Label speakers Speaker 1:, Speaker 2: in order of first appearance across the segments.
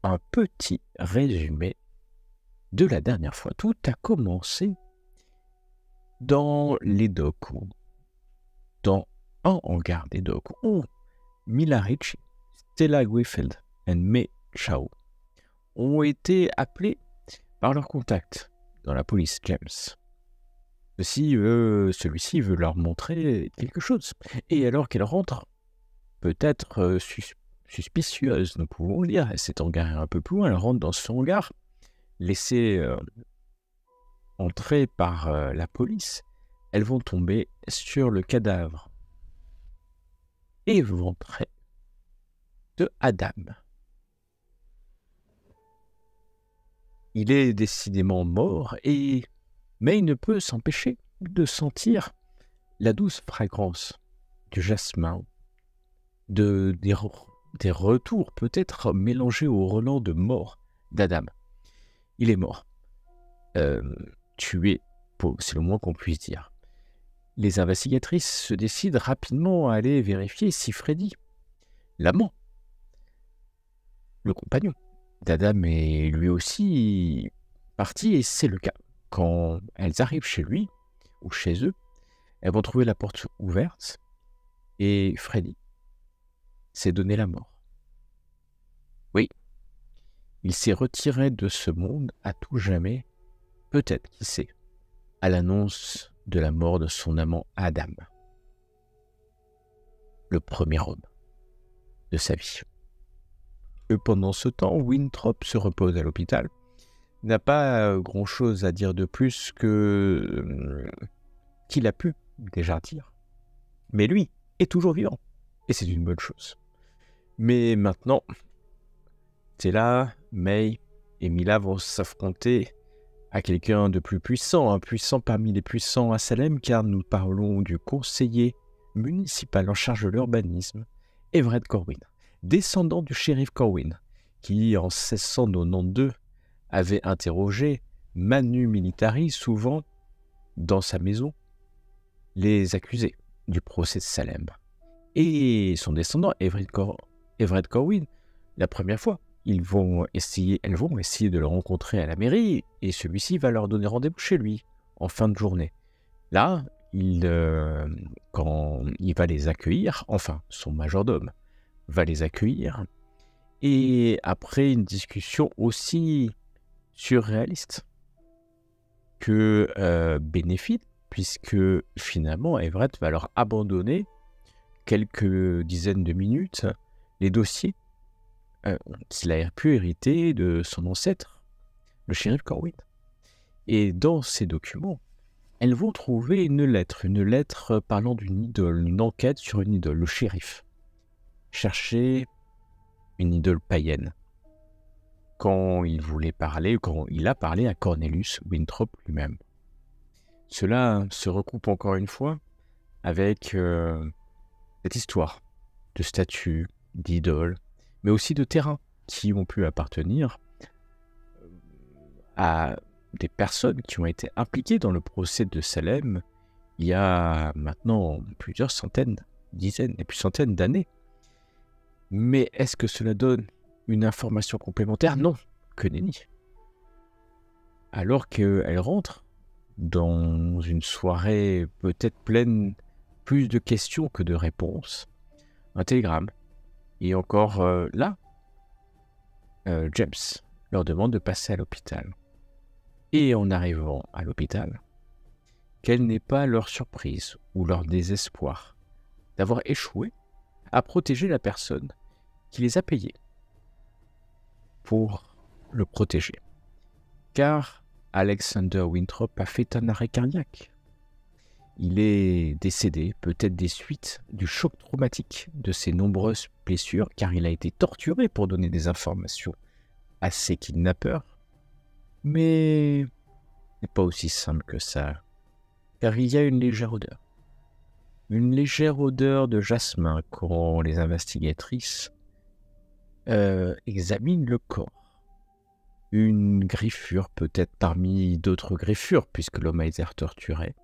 Speaker 1: un petit résumé de la dernière fois. Tout a commencé dans les docks, dans un hangar des docks, où Mila Ricci, Stella Griffith et May Chao ont été appelés par leur contact dans la police, James. Celui-ci veut leur montrer quelque chose. Et alors qu'elle rentre, peut-être suspicieuse, nous pouvons le dire, elle s'est engarée un peu plus loin, elle rentre dans son hangar, laissée entrer par la police, elles vont tomber sur le cadavre éventré de Adam. Il est décidément mort, mais il ne peut s'empêcher de sentir la douce fragrance du jasmin, des retours peut-être mélangés au relent de mort d'Adam. Il est mort. Tué, c'est le moins qu'on puisse dire. Les investigatrices se décident rapidement à aller vérifier si Freddy, l'amant, le compagnon d'Adam, est lui aussi parti, et c'est le cas. Quand elles arrivent chez lui, ou chez eux, elles vont trouver la porte ouverte, et Freddy s'est donné la mort. Oui, il s'est retiré de ce monde à tout jamais, peut-être, qui sait, à l'annonce de la mort de son amant Adam, le premier homme de sa vie. Et pendant ce temps, Winthrop se repose à l'hôpital, n'a pas grand-chose à dire de plus qu'il a pu déjà dire. Mais lui est toujours vivant, et c'est une bonne chose. Mais maintenant, c'est là, May et Mila vont s'affronter à quelqu'un de plus puissant, un puissant parmi les puissants à Salem, car nous parlons du conseiller municipal en charge de l'urbanisme, Everett Corwin, descendant du shérif Corwin, qui en 1692 avait interrogé Manu Militari, souvent dans sa maison, les accusés du procès de Salem. Et son descendant, Everett Corwin, la première fois, elles vont essayer de le rencontrer à la mairie, et celui-ci va leur donner rendez-vous chez lui, en fin de journée. Là, quand il va les accueillir, enfin, son majordome va les accueillir, et après une discussion aussi surréaliste que bénéfique, puisque finalement, Everett va leur abandonner quelques dizaines de minutes les dossiers qu'il a pu hériter de son ancêtre, le shérif Corwin. Et dans ces documents, elles vont trouver une lettre parlant d'une idole, une enquête sur une idole, le shérif cherchait une idole païenne. Quand il a parlé à Cornelius Winthrop lui-même. Cela se recoupe encore une fois avec cette histoire de statues, d'idoles, mais aussi de terrains qui ont pu appartenir à des personnes qui ont été impliquées dans le procès de Salem il y a maintenant plusieurs centaines, dizaines et puis centaines d'années. Mais est-ce que cela donne une information complémentaire? Non, que nenni. Alors qu'elle rentre dans une soirée peut-être pleine plus de questions que de réponses, un télégramme, et encore James leur demande de passer à l'hôpital. Et en arrivant à l'hôpital, quelle n'est pas leur surprise ou leur désespoir d'avoir échoué à protéger la personne qui les a payés pour le protéger. Car Alexander Winthrop a fait un arrêt cardiaque. Il est décédé, peut-être des suites du choc traumatique de ses nombreuses blessures, car il a été torturé pour donner des informations à ses kidnappeurs. Mais ce n'est pas aussi simple que ça, car il y a une légère odeur de jasmin quand les investigatrices examinent le corps. Une griffure peut-être parmi d'autres griffures, puisque l'homme a été torturé.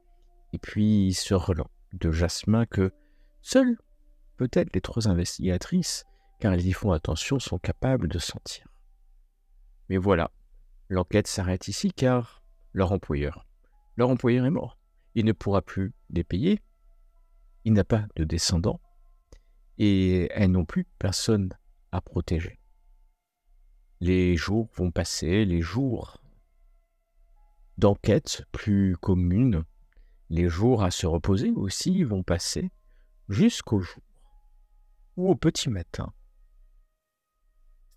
Speaker 1: Et puis ce relent de jasmin que seules, peut-être les 3 investigatrices, car elles y font attention, sont capables de sentir. Mais voilà, l'enquête s'arrête ici car leur employeur est mort. Il ne pourra plus les payer, il n'a pas de descendants et elles n'ont plus personne à protéger. Les jours vont passer, les jours d'enquête plus communes, les jours à se reposer aussi vont passer jusqu'au jour où au petit matin,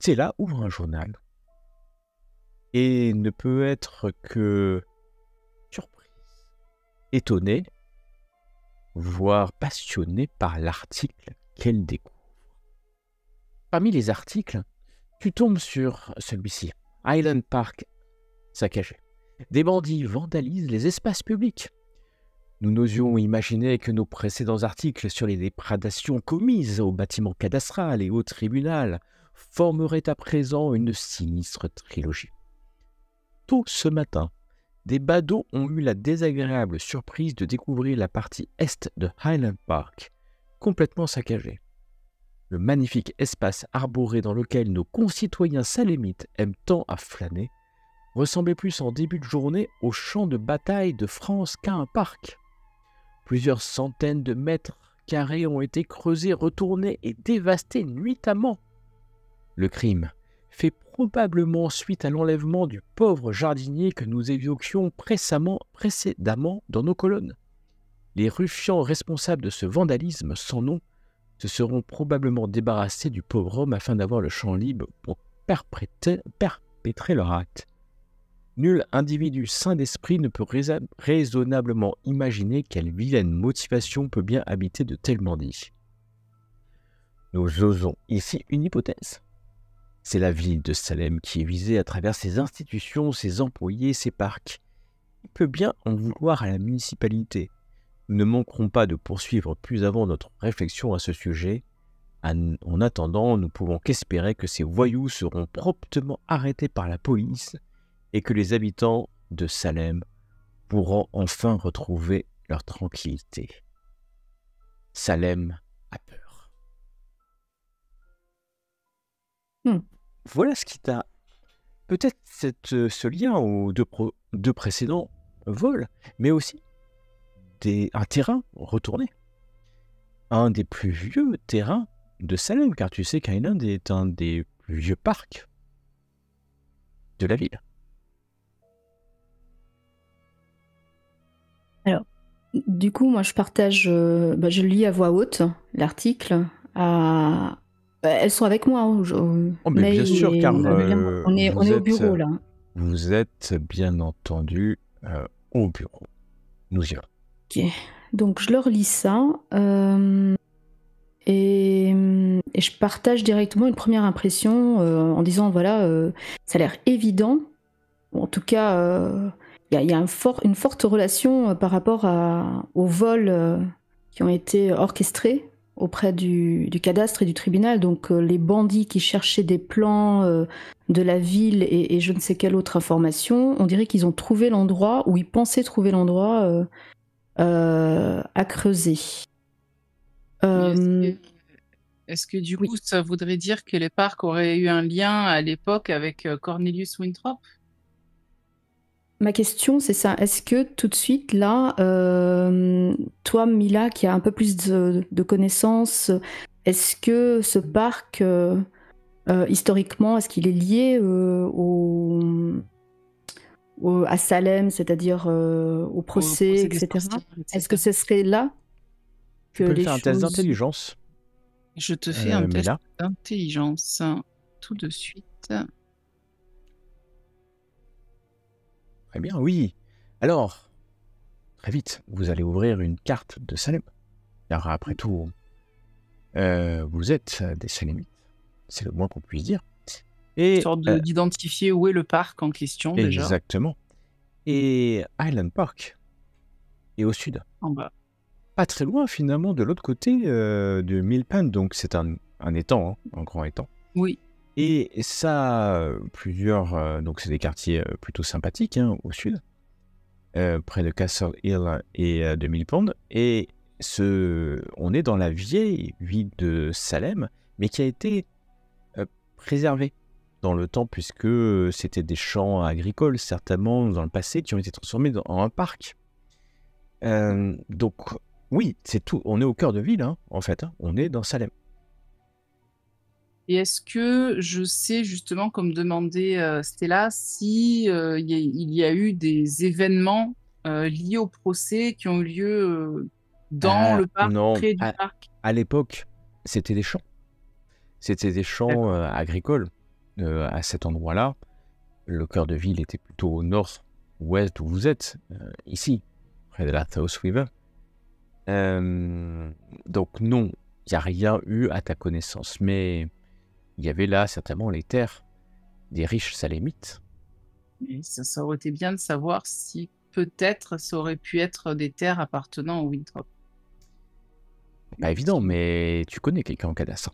Speaker 1: Stella ouvre un journal et ne peut être que surprise, étonnée, voire passionnée par l'article qu'elle découvre. Parmi les articles, tu tombes sur celui-ci, Highland Park saccagé. Des bandits vandalisent les espaces publics. Nous n'osions imaginer que nos précédents articles sur les déprédations commises au bâtiment cadastral et au tribunal formeraient à présent une sinistre trilogie. Tôt ce matin, des badauds ont eu la désagréable surprise de découvrir la partie est de Highland Park, complètement saccagée. Le magnifique espace arboré dans lequel nos concitoyens salémites aiment tant à flâner ressemblait plus en début de journée au champ de bataille de France qu'à un parc. Plusieurs centaines de mètres carrés ont été creusés, retournés et dévastés nuitamment. Le crime fait probablement suite à l'enlèvement du pauvre jardinier que nous évoquions précédemment dans nos colonnes. Les ruffians responsables de ce vandalisme sans nom se seront probablement débarrassés du pauvre homme afin d'avoir le champ libre pour perpétrer leur acte. Nul individu sain d'esprit ne peut raisonnablement imaginer quelle vilaine motivation peut bien habiter de tels bandits. Nous osons ici une hypothèse. C'est la ville de Salem qui est visée à travers ses institutions, ses employés, ses parcs. Il peut bien en vouloir à la municipalité. Nous ne manquerons pas de poursuivre plus avant notre réflexion à ce sujet. En attendant, nous pouvons qu'espérer que ces voyous seront promptement arrêtés par la police et que les habitants de Salem pourront enfin retrouver leur tranquillité. Salem a peur. Voilà ce qui t'a... Peut-être ce lien aux deux précédents vols, mais aussi un terrain retourné. Un des plus vieux terrains de Salem, car tu sais qu'Highland est un des plus vieux parcs de la ville.
Speaker 2: Alors, du coup, moi, je partage, je lis à voix haute l'article. Elles sont avec moi.
Speaker 1: Bien sûr, car
Speaker 2: on est au bureau, là.
Speaker 1: Vous êtes bien entendu au bureau. Nous y allons.
Speaker 2: Ok. Donc, je leur lis ça. Et je partage directement une première impression en disant, voilà, ça a l'air évident. En tout cas... Il y a une forte relation par rapport aux vols qui ont été orchestrés auprès du cadastre et du tribunal. Donc les bandits qui cherchaient des plans de la ville et je ne sais quelle autre information, on dirait qu'ils ont trouvé l'endroit, ou ils pensaient trouver l'endroit à creuser.
Speaker 3: Est-ce que du coup, ça voudrait dire que les parcs auraient eu un lien à l'époque avec Cornelius Winthrop ?
Speaker 2: Ma question, c'est ça. Est-ce que tout de suite, là, toi, Mila, qui a un peu plus de connaissances, est-ce que ce parc, historiquement, est-ce qu'il est lié à Salem, c'est-à-dire au procès, etc. Est-ce que ce serait là que
Speaker 1: tu peux faire un test d'intelligence.
Speaker 3: Je te fais un test d'intelligence tout de suite.
Speaker 1: Très bien, oui. Alors, très vite, vous allez ouvrir une carte de Salem. Car après tout, vous êtes des Salémites. C'est le moins qu'on puisse dire.
Speaker 3: Et une sorte d'identifier où est le parc en question, déjà.
Speaker 1: Exactement. Et Highland Park est au sud.
Speaker 3: En bas.
Speaker 1: Pas très loin, finalement, de l'autre côté de Millpan. Donc, c'est un étang, un grand étang.
Speaker 3: Oui.
Speaker 1: Et ça, plusieurs... donc, c'est des quartiers plutôt sympathiques au sud, près de Castle Hill et de Mill Pond. Et on est dans la vieille ville de Salem, mais qui a été préservée. dans le temps, puisque c'était des champs agricoles, certainement, dans le passé, qui ont été transformés en un parc. Donc, oui, c'est tout. On est au cœur de ville, hein, en fait. Hein. On est dans Salem.
Speaker 3: Et est-ce que je sais justement, comme demandait Stella, si il y a eu des événements liés au procès qui ont eu lieu dans le parc,
Speaker 1: Non,
Speaker 3: près du parc?
Speaker 1: à l'époque, c'était des champs. C'était des champs agricoles. À cet endroit-là, le cœur de ville était plutôt au nord-ouest où vous êtes, ici, près de la South River. Donc non, il n'y a rien eu à ta connaissance, mais il y avait là certainement les terres des riches salémites.
Speaker 3: Et ça aurait été bien de savoir si peut-être ça aurait pu être des terres appartenant au Winthrop.
Speaker 1: Pas évident, mais tu connais quelqu'un en cadastre.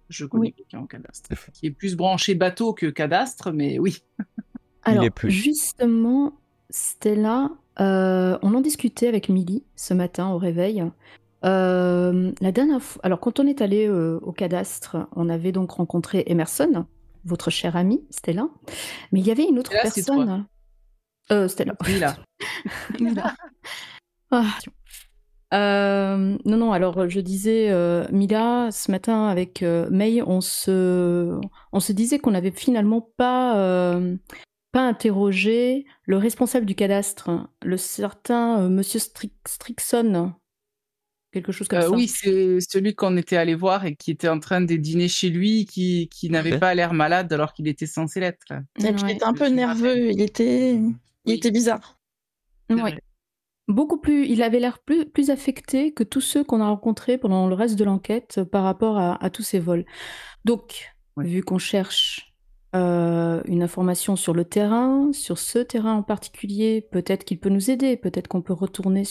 Speaker 3: Je connais quelqu'un en cadastre, qui est plus branché bateau que cadastre, mais oui.
Speaker 2: Alors,
Speaker 1: est plus.
Speaker 2: justement, Stella, on en discutait avec Milly ce matin au réveil. La dernière fois, alors quand on est allé au cadastre, on avait donc rencontré Emerson, votre cher ami Stella, mais il y avait une autre
Speaker 3: Stella, c'est
Speaker 2: personne. Stella.
Speaker 3: Mila.
Speaker 2: Mila. Non, alors je disais, Mila, ce matin avec May, on se disait qu'on n'avait finalement pas interrogé le responsable du cadastre, le certain Monsieur Strixon, quelque chose comme ça.
Speaker 3: Oui, c'est celui qu'on était allé voir et qui était en train de dîner chez lui, qui n'avait pas l'air malade alors qu'il était censé l'être.
Speaker 4: Et puis il était un peu nerveux, il était bizarre.
Speaker 2: Oui. Beaucoup plus, il avait l'air plus affecté que tous ceux qu'on a rencontrés pendant le reste de l'enquête par rapport à tous ces vols. Donc, vu qu'on cherche une information sur le terrain, sur ce terrain en particulier, peut-être qu'il peut nous aider, peut-être qu'on peut retourner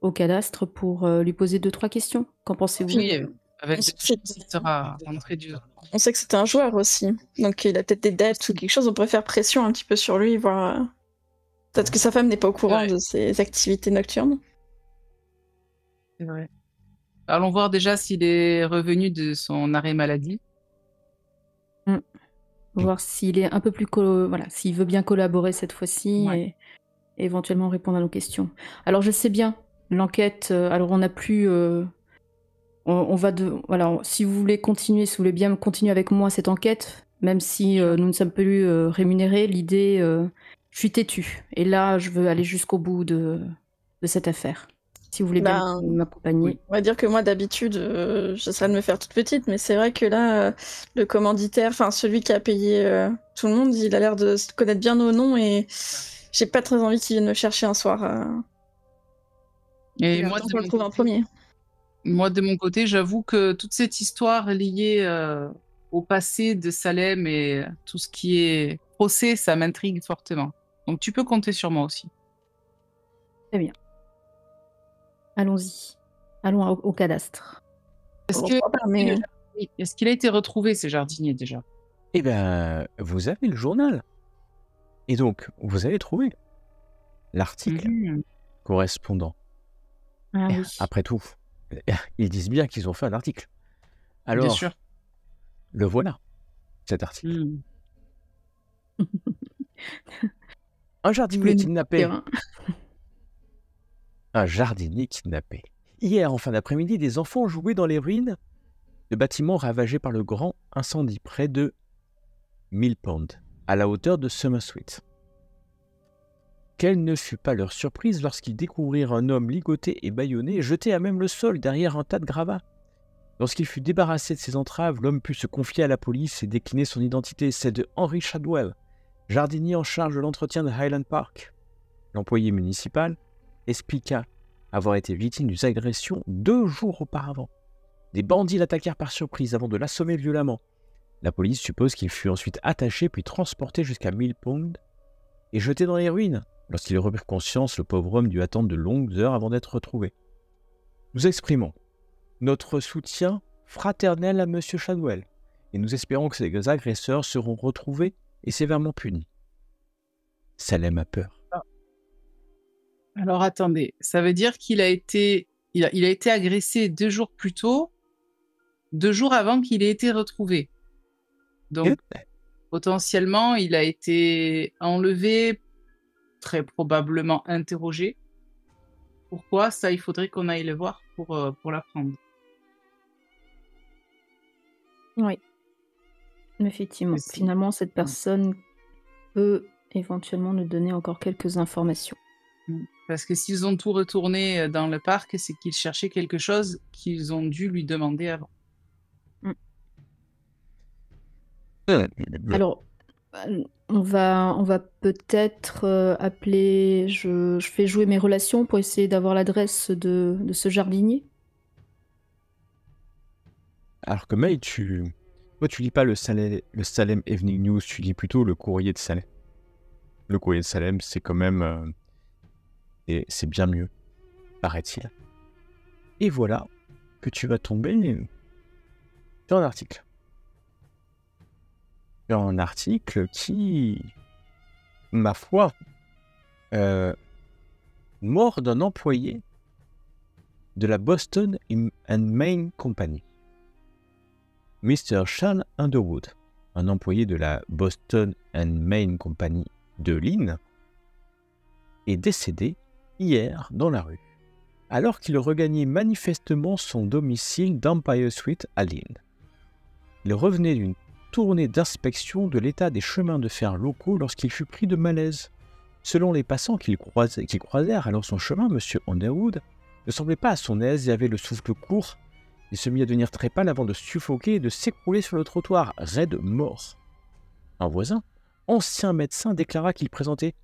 Speaker 2: au cadastre pour lui poser 2-3 questions. Qu'en pensez-vous?
Speaker 3: Oui, avec il sera rentré du...
Speaker 4: On sait que c'était un joueur aussi, donc il a peut-être des dettes ou quelque chose, on pourrait faire pression un petit peu sur lui, voir... Peut-être que sa femme n'est pas au courant de ses activités nocturnes.
Speaker 3: C'est vrai. Allons voir déjà s'il est revenu de son arrêt maladie.
Speaker 2: Voir s'il est un peu plus... voilà, s'il veut bien collaborer cette fois-ci et éventuellement répondre à nos questions. Alors je sais bien, l'enquête... alors on n'a plus... on va voilà, si vous voulez continuer, si vous voulez bien continuer avec moi cette enquête, même si nous ne sommes plus rémunérés, l'idée... je suis têtue. Et là, je veux aller jusqu'au bout de cette affaire. Si vous voulez bien m'accompagner.
Speaker 4: On va dire que moi, d'habitude, j'essaierai de me faire toute petite, mais c'est vrai que là, le commanditaire, enfin celui qui a payé tout le monde, il a l'air de connaître bien nos noms et j'ai pas très envie qu'il vienne me chercher un soir.
Speaker 3: Et moi,
Speaker 4: on le trouve en premier.
Speaker 3: Moi, de mon côté, j'avoue que toute cette histoire liée au passé de Salem et tout ce qui est procès, ça m'intrigue fortement. Donc tu peux compter sur moi aussi.
Speaker 2: Très bien. Allons-y. Allons au cadastre.
Speaker 3: Est-ce qu'il a été retrouvé, ce jardinier, déjà?
Speaker 1: Eh bien, vous avez le journal. Et donc, vous avez trouvé l'article correspondant.
Speaker 2: Ah oui.
Speaker 1: Après tout, ils disent bien qu'ils ont fait un article. Alors,
Speaker 3: bien sûr.
Speaker 1: Le voilà, cet article. Un jardinier kidnappé. Un jardinier kidnappé. Hier, en fin d'après-midi, des enfants jouaient dans les ruines de bâtiments ravagés par le grand incendie près de Mill Pond, à la hauteur de Summersweet. Quelle ne fut pas leur surprise lorsqu'ils découvrirent un homme ligoté et bâillonné, jeté à même le sol derrière un tas de gravats. Lorsqu'il fut débarrassé de ses entraves, l'homme put se confier à la police et décliner son identité, celle de Henry Shadwell, jardinier en charge de l'entretien de Highland Park. L'employé municipal expliqua avoir été victime d'une agression 2 jours auparavant. Des bandits l'attaquèrent par surprise avant de l'assommer violemment. La police suppose qu'il fut ensuite attaché puis transporté jusqu'à Mill Pond et jeté dans les ruines. Lorsqu'il reprit conscience, le pauvre homme dut attendre de longues heures avant d'être retrouvé. Nous exprimons notre soutien fraternel à M. Shadwell et nous espérons que ces agresseurs seront retrouvés et sévèrement punis. Salem a peur.
Speaker 3: Alors attendez, ça veut dire qu'il a été, il a été agressé 2 jours plus tôt, 2 jours avant qu'il ait été retrouvé. Donc, Potentiellement, il a été enlevé, très probablement interrogé. Pourquoi? Ça, il faudrait qu'on aille le voir pour l'apprendre.
Speaker 2: Oui, effectivement.
Speaker 3: Mais si-
Speaker 2: Finalement, cette personne peut éventuellement nous donner encore quelques informations.
Speaker 3: Parce que s'ils ont tout retourné dans le parc, c'est qu'ils cherchaient quelque chose qu'ils ont dû lui demander avant.
Speaker 2: Alors, on va peut-être appeler. Je fais jouer mes relations pour essayer d'avoir l'adresse de ce jardinier.
Speaker 1: Alors que May, toi, tu lis pas le Salem Evening News, tu lis plutôt le courrier de Salem. Le courrier de Salem, c'est quand même... et c'est bien mieux, paraît-il. Et voilà que tu vas tomber sur un article. Sur un article qui, ma foi, mort d'un employé de la Boston and Main Company. Mr. Sean Underwood, un employé de la Boston and Main Company de Lynn, est décédé hier dans la rue, alors qu'il regagnait manifestement son domicile d'Empire Street à Lynn. Il revenait d'une tournée d'inspection de l'état des chemins de fer locaux lorsqu'il fut pris de malaise. Selon les passants qui croisèrent alors son chemin, M. Underwood ne semblait pas à son aise et avait le souffle court. Il se mit à devenir très pâle avant de suffoquer et de s'écrouler sur le trottoir, raide mort. Un voisin, ancien médecin, déclara qu'il présentait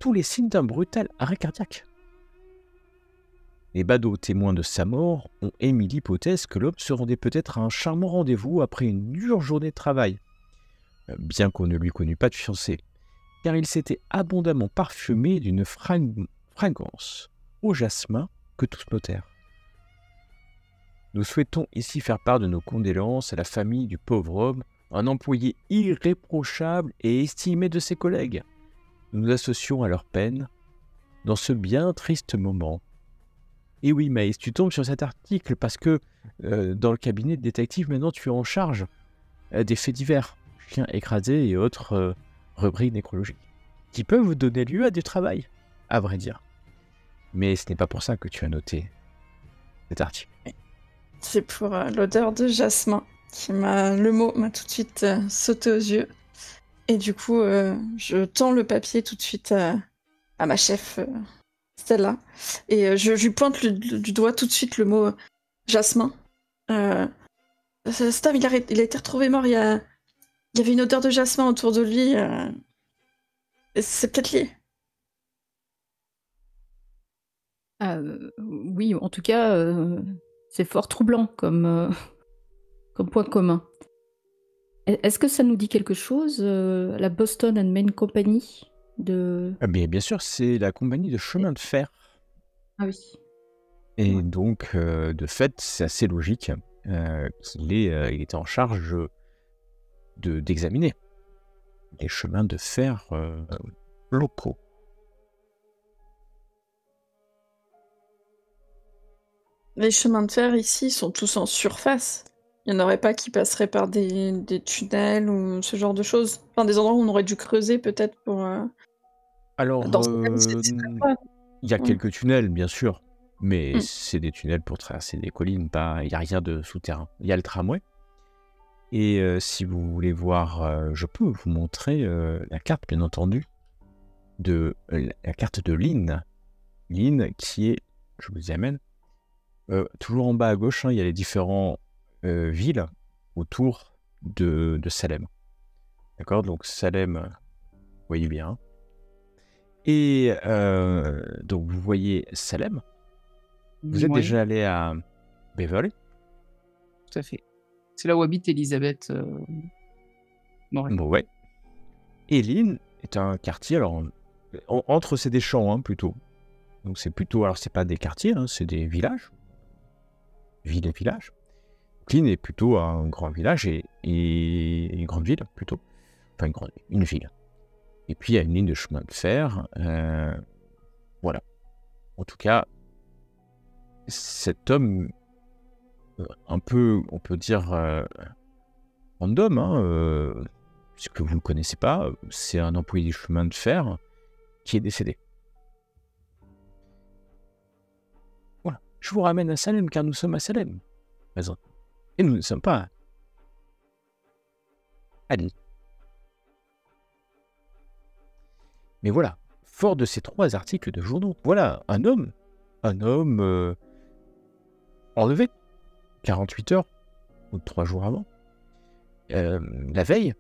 Speaker 1: tous les signes d'un brutal arrêt cardiaque. Les badauds témoins de sa mort ont émis l'hypothèse que l'homme se rendait peut-être à un charmant rendez-vous après une dure journée de travail, bien qu'on ne lui connût pas de fiancé, car il s'était abondamment parfumé d'une fragrance au jasmin que tous notèrent. Nous souhaitons ici faire part de nos condoléances à la famille du pauvre homme, un employé irréprochable et estimé de ses collègues. Nous nous associons à leur peine dans ce bien triste moment. Et oui, Maïs, tu tombes sur cet article parce que dans le cabinet de détective, maintenant, tu es en charge des faits divers, chiens écrasés et autres rubriques nécrologiques, qui peuvent vous donner lieu à du travail, à vrai dire. Mais ce n'est pas pour ça que tu as noté cet article.
Speaker 4: C'est pour l'odeur de jasmin le mot m'a tout de suite sauté aux yeux. Et du coup, je tends le papier tout de suite à ma chef Stella. Et je lui pointe du doigt tout de suite le mot jasmin. Stav, il a été retrouvé mort. Il y avait une odeur de jasmin autour de lui. C'est peut-être lié.
Speaker 2: Oui, en tout cas, c'est fort troublant comme point commun. Est-ce que ça nous dit quelque chose, la Boston and Main Company de...
Speaker 1: Mais bien sûr, c'est la compagnie de chemin de fer.
Speaker 2: Ah oui.
Speaker 1: Et donc, de fait, c'est assez logique qu'il était en charge d'examiner les chemins de fer locaux.
Speaker 4: Les chemins de fer ici sont tous en surface. Il n'y en aurait pas qui passeraient par des tunnels ou ce genre de choses. Enfin, des endroits où on aurait dû creuser peut-être pour...
Speaker 1: Alors,
Speaker 4: Dans ce cas, c'est très loin.
Speaker 1: il y a quelques tunnels, bien sûr, mais
Speaker 4: Mm.
Speaker 1: c'est des tunnels pour traverser des collines, il n'y a rien de souterrain. Il y a le tramway. Et si vous voulez voir, je peux vous montrer la carte, bien entendu, la carte de Lynn. Lynn qui est, je vous y amène, toujours en bas à gauche, hein, il y a les différentes villes autour de Salem. D'accord, donc Salem, vous voyez bien. Et donc vous voyez Salem. Vous êtes
Speaker 3: Oui,
Speaker 1: déjà allé à Beverly?
Speaker 3: tout à fait. C'est là où habite Elisabeth Moret.
Speaker 1: Bon, ouais. Et Lynn est un quartier, alors entre c'est des champs, hein, plutôt. Donc c'est plutôt, alors c'est pas des quartiers, hein, c'est des villages. Villes et villages. Lynn est plutôt un grand village et une grande ville, plutôt. Enfin, une ville. Et puis il y a une ligne de chemin de fer. Voilà. En tout cas, cet homme, un peu, on peut dire, random, hein, puisque vous ne le connaissez pas, c'est un employé du chemin de fer qui est décédé. Voilà. Je vous ramène à Salem, car nous sommes à Salem. Présent. Et nous ne sommes pas à Lille. Mais voilà, fort de ces 3 articles de journaux, voilà, un homme enlevé, 48 heures, ou 3 jours avant. La veille,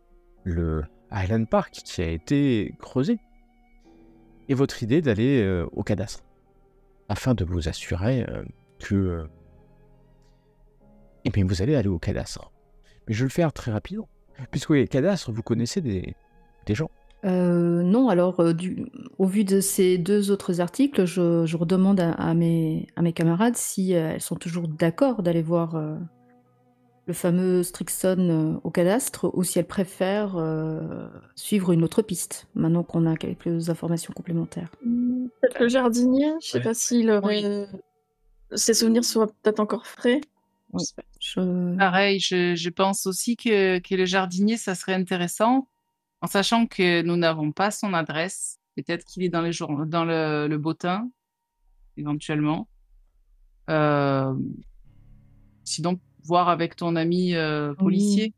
Speaker 1: le Highland Park qui a été creusé. Et votre idée d'aller au cadastre, afin de vous assurer que... Eh bien, vous allez aller au cadastre. Mais je vais le faire très rapidement. Puisque le cadastre, vous connaissez des gens.
Speaker 2: Non, alors au vu de ces 2 autres articles, je redemande à mes camarades si elles sont toujours d'accord d'aller voir le fameux Strixon au cadastre ou si elles préfèrent suivre une autre piste, maintenant qu'on a quelques informations complémentaires.
Speaker 4: Peut-être le jardinier, je sais pas s'il aurait... Ses souvenirs soient peut-être encore frais.
Speaker 2: Oui.
Speaker 3: Pareil, je pense aussi que le jardinier, ça serait intéressant, en sachant que nous n'avons pas son adresse. Peut-être qu'il est dans le bottin, éventuellement. Sinon, voir avec ton ami policier.
Speaker 2: Oui.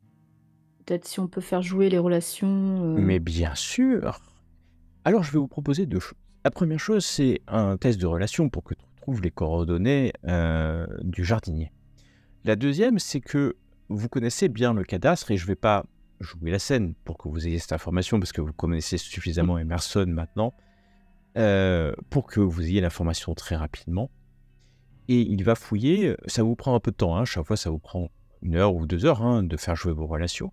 Speaker 2: Peut-être si on peut faire jouer les relations.
Speaker 1: Mais bien sûr. Alors, je vais vous proposer 2 choses. La première chose, c'est un test de relation pour que tu trouves les coordonnées du jardinier. La deuxième, c'est que vous connaissez bien le cadastre et je ne vais pas jouer la scène pour que vous ayez cette information parce que vous connaissez suffisamment Emerson maintenant pour que vous ayez l'information très rapidement. Et il va fouiller, ça vous prend un peu de temps, chaque fois ça vous prend 1 heure ou 2 heures de faire jouer vos relations.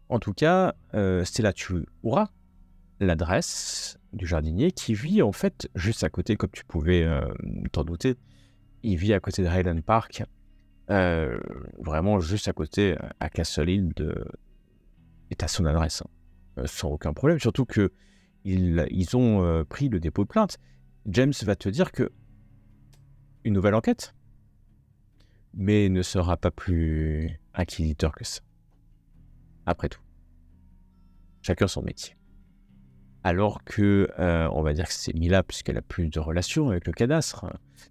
Speaker 1: En tout cas, Stella, tu auras l'adresse du jardinier qui vit en fait juste à côté, comme tu pouvais t'en douter. Il vit à côté de Highland Park, vraiment juste à côté, à Castle Hill, et t'as son adresse, sans aucun problème. Surtout que ils ont pris le dépôt de plainte. James va te dire que une nouvelle enquête, mais ne sera pas plus inquisiteur que ça. Après tout, chacun son métier. Alors que, on va dire que c'est Mila, puisqu'elle a plus de relations avec le cadastre.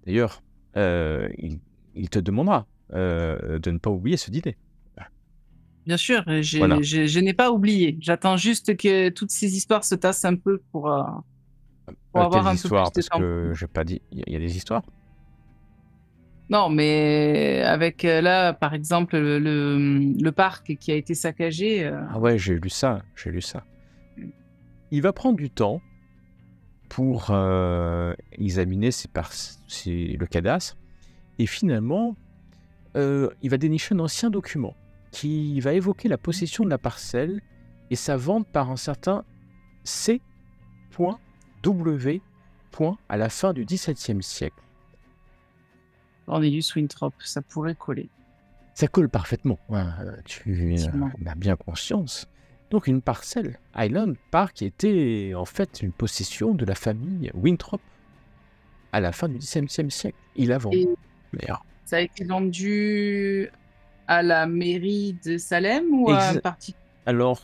Speaker 1: D'ailleurs, il te demandera de ne pas oublier ce dîner.
Speaker 3: Bien sûr,
Speaker 1: Voilà.
Speaker 3: je n'ai pas oublié. J'attends juste que toutes ces histoires se tassent un peu pour avoir un peu plus de
Speaker 1: Parce
Speaker 3: temps.
Speaker 1: que j'ai pas dit, il y a des histoires.
Speaker 3: Non, mais avec là, par exemple, le parc qui a été saccagé.
Speaker 1: Ah ouais, j'ai lu ça. Il va prendre du temps pour examiner le cadastre. Et finalement, il va dénicher un ancien document qui va évoquer la possession de la parcelle et sa vente par un certain C.W. à la fin du XVIIe siècle.
Speaker 3: Cornelius Winthrop, ça pourrait coller.
Speaker 1: Ça colle parfaitement, tu
Speaker 3: Effectivement.
Speaker 1: en as bien conscience. Donc une parcelle, Highland Park, était en fait une possession de la famille Winthrop à la fin du XVIIe siècle. Il a vendu.
Speaker 3: Et
Speaker 1: D'ailleurs.
Speaker 3: ça a été vendu à la mairie de Salem ou à un parti?
Speaker 1: Alors,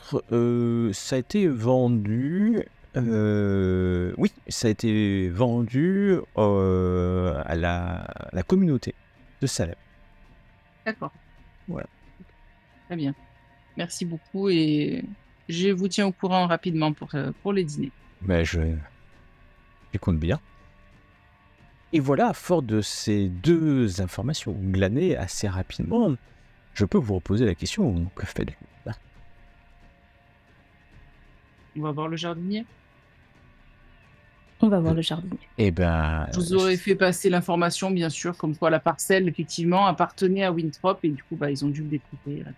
Speaker 1: ça a été vendu... oui, ça a été vendu à la communauté de Salem.
Speaker 3: D'accord.
Speaker 1: Voilà.
Speaker 3: Très bien. Merci beaucoup et je vous tiens au courant rapidement pour les dîners.
Speaker 1: Mais je compte bien. Et voilà, fort de ces 2 informations glanées assez rapidement, je peux vous reposer la question, que faites-vous là?
Speaker 3: On va voir le jardinier.
Speaker 2: On va voir le jardinier.
Speaker 1: Eh ben...
Speaker 3: Je vous aurais fait passer l'information, bien sûr, comme quoi la parcelle, effectivement, appartenait à Winthrop et du coup, ils ont dû le découper. Etc.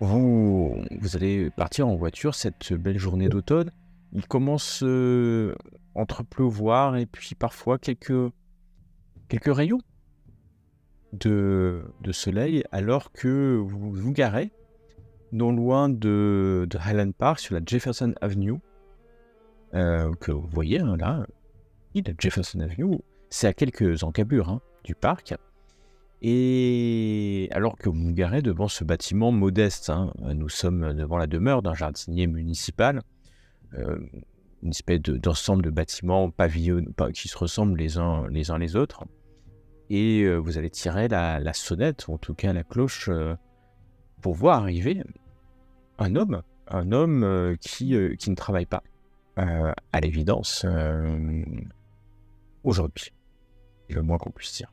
Speaker 1: Vous allez partir en voiture cette belle journée d'automne. Il commence entre pleuvoir et puis parfois quelques rayons de soleil alors que vous vous garez non loin de Highland Park sur la Jefferson Avenue que vous voyez là. La Jefferson Avenue, c'est à quelques encablures du parc. Et alors que vous vous garez devant ce bâtiment modeste, hein, nous sommes devant la demeure d'un jardinier municipal, une espèce d'ensemble de bâtiments pavillons qui se ressemblent les uns les autres. Et vous allez tirer la sonnette, ou en tout cas la cloche, pour voir arriver un homme qui ne travaille pas, à l'évidence, aujourd'hui, le moins qu'on puisse dire.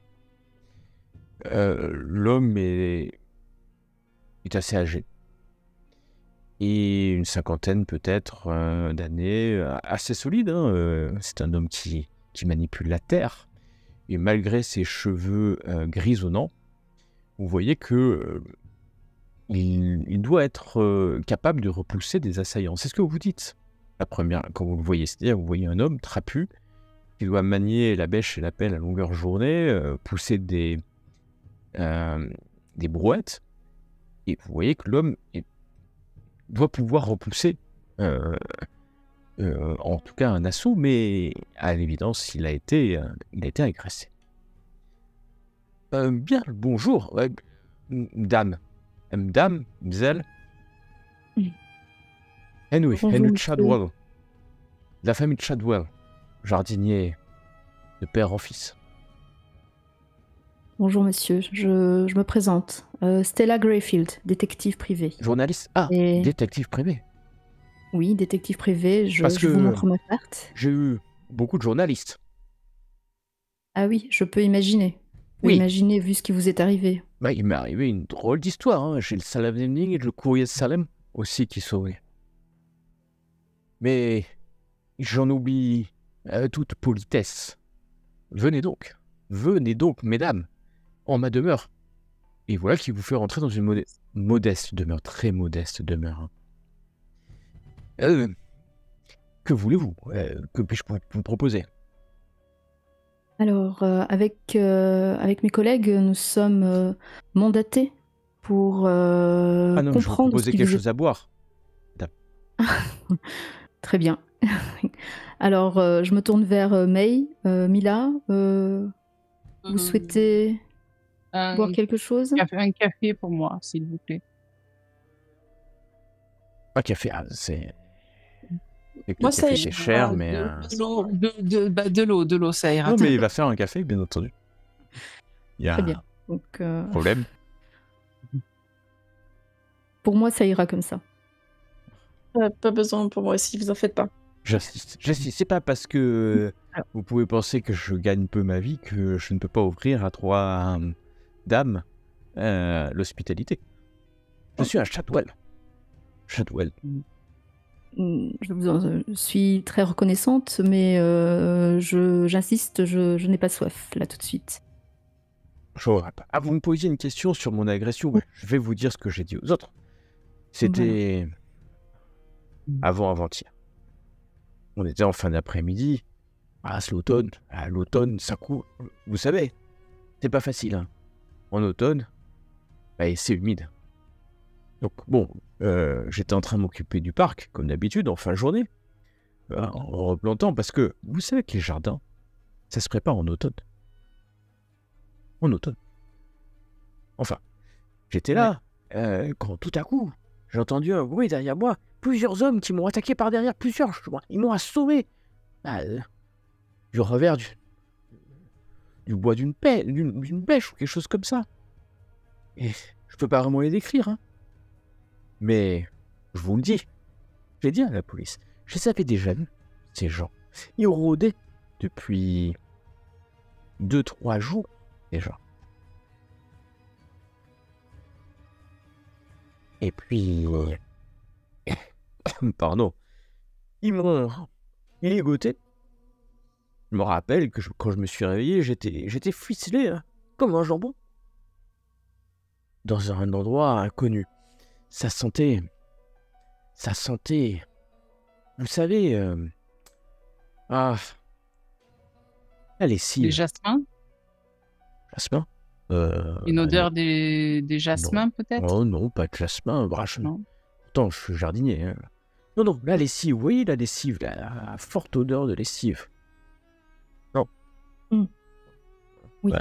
Speaker 1: L'homme est assez âgé, et une cinquantaine peut-être d'années, assez solide, hein, c'est un homme qui manipule la terre, et malgré ses cheveux grisonnants, vous voyez que il doit être capable de repousser des assaillants. C'est ce que vous dites la première, quand vous le voyez. C'est-à-dire, vous voyez un homme trapu qui doit manier la bêche et la pelle à longueur journée, pousser des brouettes, et vous voyez que l'homme doit pouvoir repousser, en tout cas un assaut, mais à l'évidence, il a été agressé. Bien, bonjour, dame. Madame, Mzelle. Henry
Speaker 2: Bonjour,
Speaker 1: Chadwell. La famille Chadwell, jardinier de père en fils.
Speaker 2: Bonjour monsieur, je me présente. Stella Greyfield, détective privée.
Speaker 1: Journaliste. Ah,
Speaker 2: Et-
Speaker 1: détective privé.
Speaker 2: Oui, détective privé,
Speaker 1: Parce
Speaker 2: je vous
Speaker 1: que-
Speaker 2: montre ma carte.
Speaker 1: J'ai eu beaucoup de journalistes.
Speaker 2: Ah oui, je peux imaginer. Je peux
Speaker 1: Oui.
Speaker 2: imaginer vu ce qui vous est arrivé.
Speaker 1: Bah, il m'est arrivé une drôle d'histoire. Hein. J'ai le Salem Evening et le Courrier de Salem aussi qui sauvaient. Mais j'en oublie toute politesse. Venez donc, mesdames, en ma demeure. Et voilà qui vous fait rentrer dans une modeste demeure, très modeste demeure. Que voulez-vous? Que puis-je vous proposer?
Speaker 2: Alors, avec mes collègues, nous sommes mandatés pour
Speaker 1: Ah non, je vous
Speaker 2: comprendre ce
Speaker 1: proposais
Speaker 2: qui
Speaker 1: quelque
Speaker 2: vous est...
Speaker 1: chose à boire.
Speaker 2: Très bien. Alors, je me tourne vers May, Mila. Vous souhaitez boire quelque chose?
Speaker 3: Un café pour moi, s'il vous plaît.
Speaker 1: Un café, c'est... Le
Speaker 4: Moi,
Speaker 1: café,
Speaker 4: ça y est.
Speaker 1: c'est cher, mais...
Speaker 3: De l'eau, ça ira.
Speaker 1: Non, mais il va faire un café, bien entendu. Il y a
Speaker 2: Très bien. Donc,
Speaker 1: un problème.
Speaker 2: pour moi, ça ira comme ça.
Speaker 4: Pas besoin pour moi aussi, vous en faites pas.
Speaker 1: J'insiste. C'est pas parce que vous pouvez penser que je gagne peu ma vie que je ne peux pas offrir à 3 dames l'hospitalité. Je suis un Chadwell.
Speaker 2: Je vous en suis très reconnaissante, mais j'insiste, je n'ai pas soif, là, tout de suite.
Speaker 1: Ah, vous me posiez une question sur mon agression. Ouais, je vais vous dire ce que j'ai dit aux autres. C'était avant-hier. On était en fin d'après-midi. Ah, c'est l'automne. Ah, l'automne, ça court. Vous savez, c'est pas facile. Hein. En automne, c'est humide. Donc bon, j'étais en train de m'occuper du parc, comme d'habitude, en fin de journée, en replantant, parce que vous savez que les jardins, ça se prépare en automne. Enfin, j'étais là, quand tout à coup, j'ai entendu un bruit derrière moi, plusieurs hommes qui m'ont attaqué par derrière, ils m'ont assommé. Du revers du bois d'une bêche ou quelque chose comme ça. Et je peux pas vraiment les décrire, hein. Mais je vous le dis, je l'ai dit à la police, je les avais déjà vus, ces gens. Ils rôdaient depuis 2-3 jours déjà. Et puis, pardon, ils m'ont ligoté. Je me rappelle que quand je me suis réveillé, j'étais ficelé, hein, comme un jambon. Dans un endroit inconnu. Ça sentait, vous savez, la lessive.
Speaker 3: Les jasmins?
Speaker 1: Jasmin?
Speaker 3: Une odeur des jasmins, peut-être?
Speaker 1: Oh non, pas de jasmin,
Speaker 3: Non.
Speaker 1: Pourtant, je suis jardinier. Hein. Non, la lessive, vous voyez la lessive, la forte odeur de lessive. Non.
Speaker 2: Oui.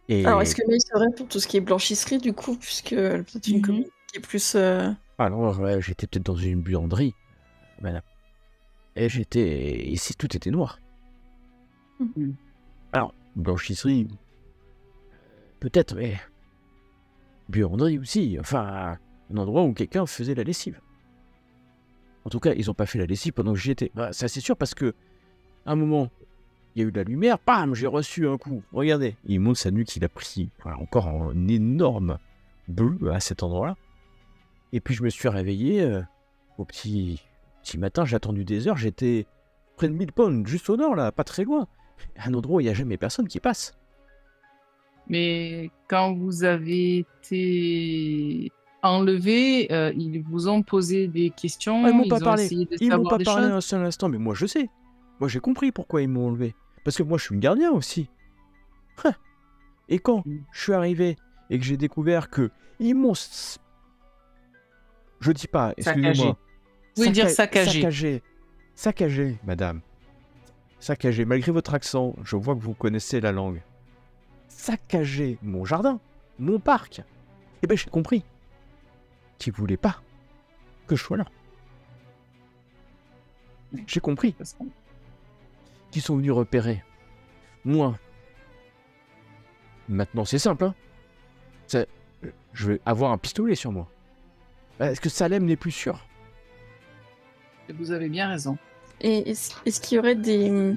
Speaker 1: Et
Speaker 4: Alors, est-ce que May serait pour tout ce qui est blanchisserie, du coup, puisque elle est peut-être une commune qui est plus...
Speaker 1: alors, j'étais peut-être dans une buanderie, madame. Et ici, tout était noir.
Speaker 3: Mhm.
Speaker 1: Alors, blanchisserie, peut-être, mais buanderie aussi. Enfin, un endroit où quelqu'un faisait la lessive. En tout cas, ils n'ont pas fait la lessive pendant que j'y étais. Bah, ça, c'est sûr, parce que à un moment, il y a eu de la lumière, bam, j'ai reçu un coup. Regardez, il montre sa nuque, il a pris encore un énorme bleu à cet endroit-là. Et puis, je me suis réveillé au petit matin, j'ai attendu des heures, j'étais près de Millpond, juste au nord, là, pas très loin. Un endroit où il n'y a jamais personne qui passe.
Speaker 3: Mais quand vous avez été enlevé, ils vous ont posé des questions,
Speaker 1: Ah, ils m'ont pas
Speaker 3: ils ont
Speaker 1: parlé.
Speaker 3: essayé de
Speaker 1: Ils m'ont
Speaker 3: savoir
Speaker 1: pas
Speaker 3: des
Speaker 1: parlé
Speaker 3: choses.
Speaker 1: un seul instant, mais moi je sais. Moi j'ai compris pourquoi ils m'ont enlevé. Parce que moi je suis une gardien aussi. Hein. Et quand je suis arrivé et que j'ai découvert que ils m'ont... Je dis pas,
Speaker 3: Saccagé.
Speaker 1: excusez-moi.
Speaker 3: Vous voulez dire saccagé.
Speaker 1: Saccagé, madame. Saccagé, malgré votre accent, je vois que vous connaissez la langue. Saccagé mon jardin, mon parc. Eh ben j'ai compris qu'ils voulaient pas que je sois là. J'ai compris qu'ils sont venus repérer. Moi. Maintenant c'est simple, hein. Je vais avoir un pistolet sur moi. Est-ce que Salem n'est plus sûr?
Speaker 3: Vous avez bien raison.
Speaker 4: Et est-ce qu'il y aurait des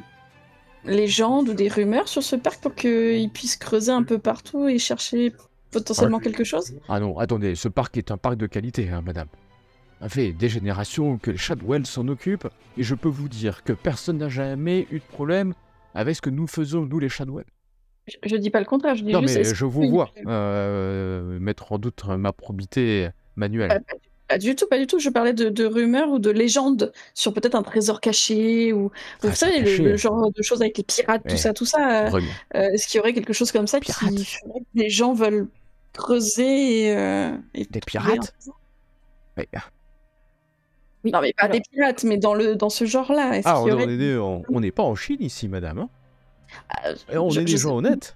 Speaker 4: légendes ou des rumeurs sur ce parc pour qu'ils puissent creuser un peu partout et chercher potentiellement quelque chose?
Speaker 1: Ah non, attendez, ce parc est un parc de qualité, hein, madame. Ça fait des générations que les Shadwell s'en occupent, et je peux vous dire que personne n'a jamais eu de problème avec ce que nous faisons, nous les Shadwell.
Speaker 4: Je dis pas le contraire, je dis
Speaker 1: Non,
Speaker 4: juste...
Speaker 1: mais
Speaker 4: est-ce
Speaker 1: je vous
Speaker 4: qu'il-
Speaker 1: vois mettre en doute ma probité manuelle.
Speaker 4: Pas du tout, pas du tout. Je parlais de rumeurs ou de légendes sur peut-être un trésor caché ou vous
Speaker 1: Trésor
Speaker 4: savez,
Speaker 1: caché.
Speaker 4: le genre de choses avec les pirates,
Speaker 1: Ouais.
Speaker 4: tout ça.
Speaker 1: Regarde.
Speaker 4: Est-ce qu'il y aurait quelque chose comme ça
Speaker 1: Pirates.
Speaker 4: qui ferait que les gens veulent creuser et
Speaker 1: Des
Speaker 4: trouver
Speaker 1: pirates
Speaker 4: un trésor?
Speaker 1: Mais-
Speaker 2: Oui,
Speaker 4: Non, mais pas
Speaker 2: alors,
Speaker 4: des pirates, mais dans ce genre-là. Est-ce
Speaker 1: Ah,
Speaker 4: qu'il y aurait...
Speaker 1: on n'est pas en Chine ici, madame. Hein.
Speaker 4: Ah,
Speaker 1: Et on est des
Speaker 4: sais-
Speaker 1: gens honnêtes.